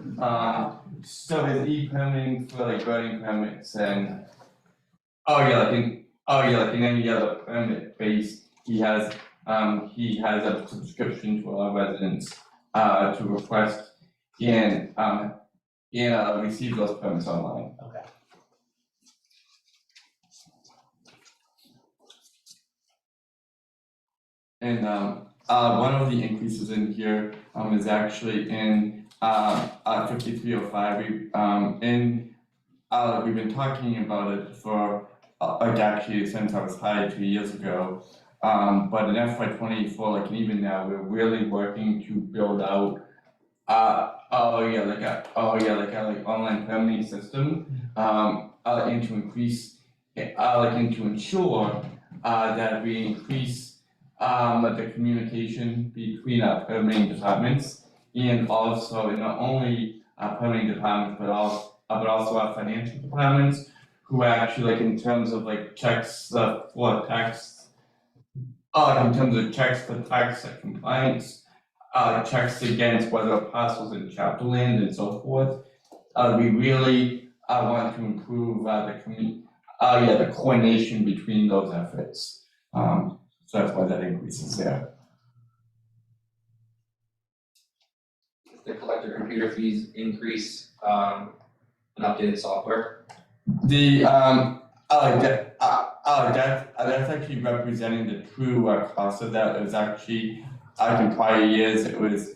So his e-permitting for like burning permits and, like in any other permit base, he has a subscription to our residents, to request and receive those permits online. Okay. And one of the increases in here is actually in 5305. We've been talking about it for actually since I was hired 2 years ago. But in FY24, like even now, we're really working to build out like online permitting system, and to increase, and to ensure that we increase the communication between our permitting departments and also not only our permitting departments but also our financial departments, who actually like in terms of like checks for tax, in terms of checks for tax compliance, checks against whether a parcel's in chapter land and so forth. We really want to improve the coordination between those efforts. So that's why that increase is there. The collector computer fees increase, an updated software. That's actually representing the true cost of that. It was actually, in prior years, it was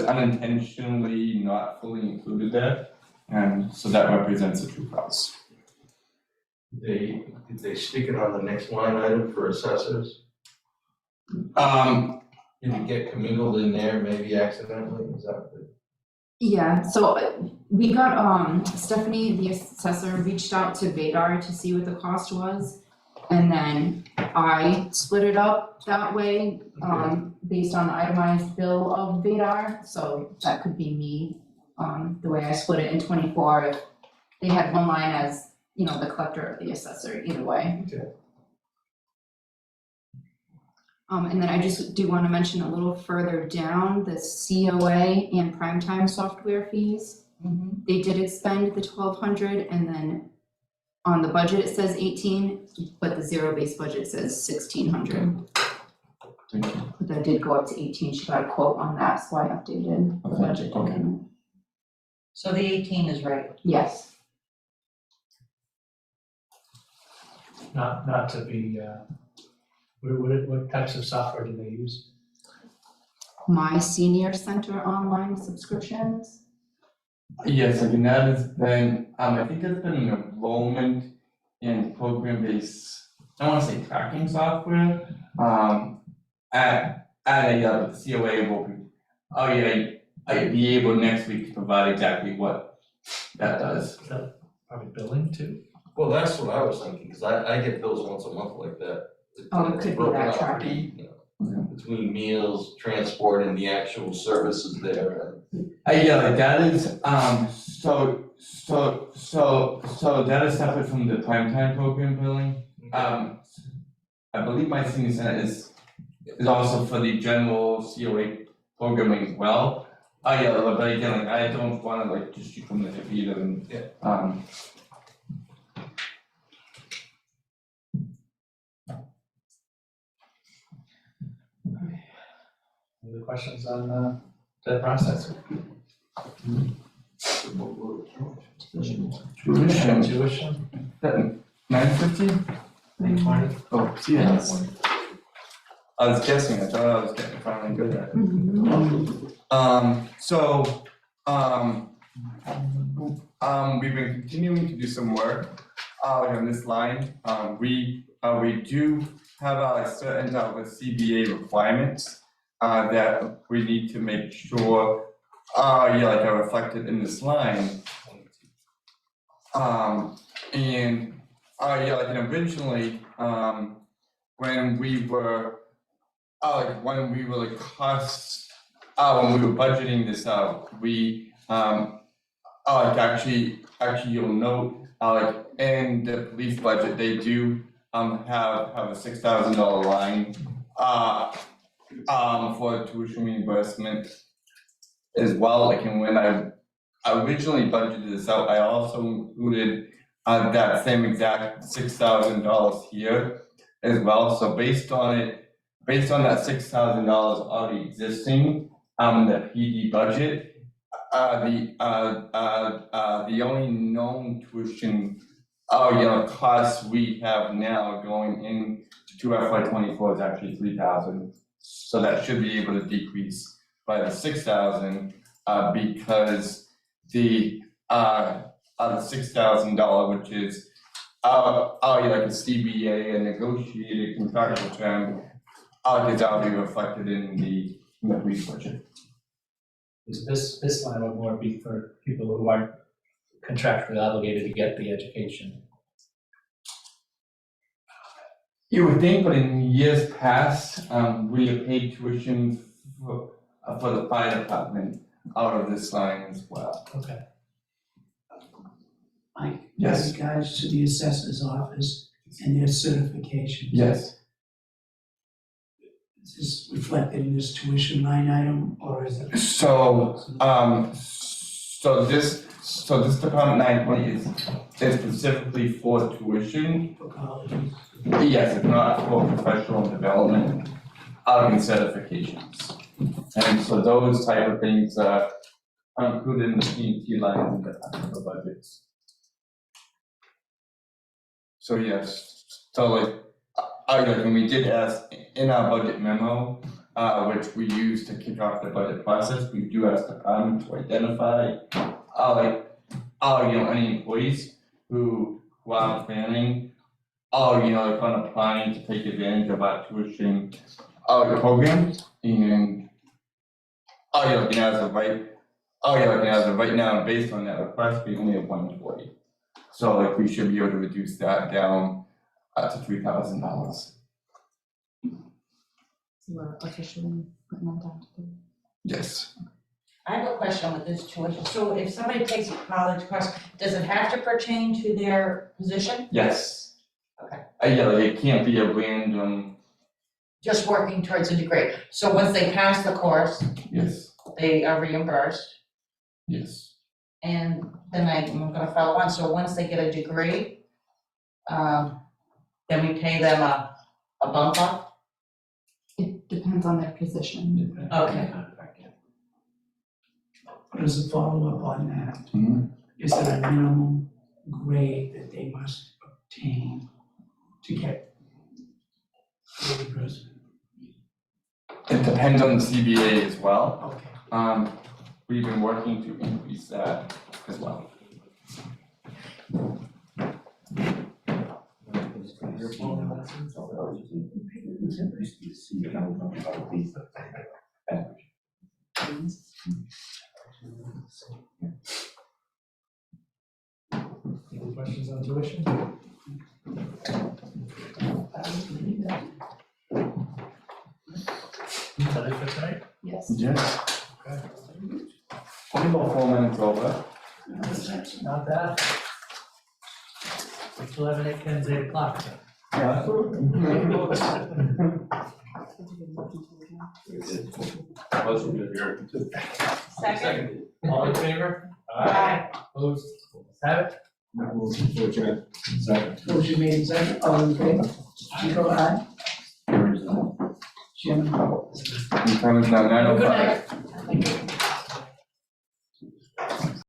unintentionally not fully included there, and so that represents the true cost. Did they stick it on the next line item for assessors? Did it get commingled in there maybe accidentally, is that what? Yeah, so we got, Stephanie, the assessor, reached out to Vadar to see what the cost was. And then I split it up that way, based on the itemized bill of Vadar. So that could be me, the way I split it in 24. If they had one line as, you know, the collector or the assessor, either way. Okay. And then I just do want to mention a little further down, the COA and primetime software fees. They did expend the 1,200, and then on the budget it says 18, but the zero-based budget says 1,600. But that did go up to 18. She got a quote on that, so I updated the budget document. So the 18 is right? Yes. Not to be, what types of software do they use? My senior center online subscriptions. Yes, I mean that has been, I think it's been an enrollment and program-based, I don't wanna say tracking software. The COA will be able next week to provide exactly what that does. Is that probably billing too? Well, that's what I was thinking, cause I get bills once a month like that. Oh, it could be broken that out tracking. pretty, you know, between meals, transport, and the actual services there. That is, so that is separate from the primetime program billing. I believe my senior center is also for the general COA programming as well. But again, like I don't wanna like just shoot from the hip either and, Any other questions on the process? Tuition? 9:15? 9:20? Oh, yes. I was guessing, I thought I was getting finally good at it. We've been continuing to do some work on this line. We do have certain CBA requirements that we need to make sure yeah, like are reflected in this line. And, yeah, like originally, when we were, when we were like when we were budgeting this out, we, like actually you'll note, like in the police budget, they do, have a $6,000 line, for tuition reimbursement as well, like, and when I originally budgeted this out, I also included that same exact $6,000 here as well, so based on that $6,000 already existing, the PD budget, the only known tuition, costs we have now going into FY '24 is actually 3,000. So that should be able to decrease by the 6,000, because the $6,000, which is, like a CBA, a negotiated contractual term, is already reflected in the police budget. Is this line would more be for people who aren't contractually obligated to get the education? You would think, but in years past, we have paid tuition for the fire department out of this line as well. Okay. Mike, Yes. with regards to the assessor's office and their certifications. Yes. Is this reflected in this tuition line item, or is it? So this Department 920 is specifically for tuition. For colleges? Yes, it's not for professional development, and certifications. And so those type of things are included in the P&T lines in the budgets. So yes, so like, and we did ask in our budget memo, which we use to kick off the budget process, we do ask the department to identify, any employees who are planning, like on applying to take advantage of our tuition, program, and, as of right now, based on that request, we only have one employee. So like, we should be able to reduce that down, to $3,000. We're officially putting that down to. Yes. I have a question with this tuition. So if somebody takes a college course, does it have to pertain to their position? Yes. Okay. Yeah, like it can't be a random. Just working towards a degree. So once they pass the course, Yes. they are reimbursed. Yes. And then I'm gonna follow on. So once they get a degree, then we pay them a bump up? It depends on their position. Okay. What is the follow-up on that? Mm-hmm. Is there a minimum grade that they must obtain to get reimbursement? It depends on the CBA as well. Okay. We've been working to increase that as well. Any questions on tuition? Is that it for tonight? Yes. Yes. Okay. Only about 4 minutes over. Not bad. We still have it at 8 o'clock. Motion to adjourn. Second. All in favor? Aye. Opposed? Have it? Motion to adjourn. Second. Motion made and second, all in favor? Chico, aye? Chairman Howell. The time is now 9:05. Thank you.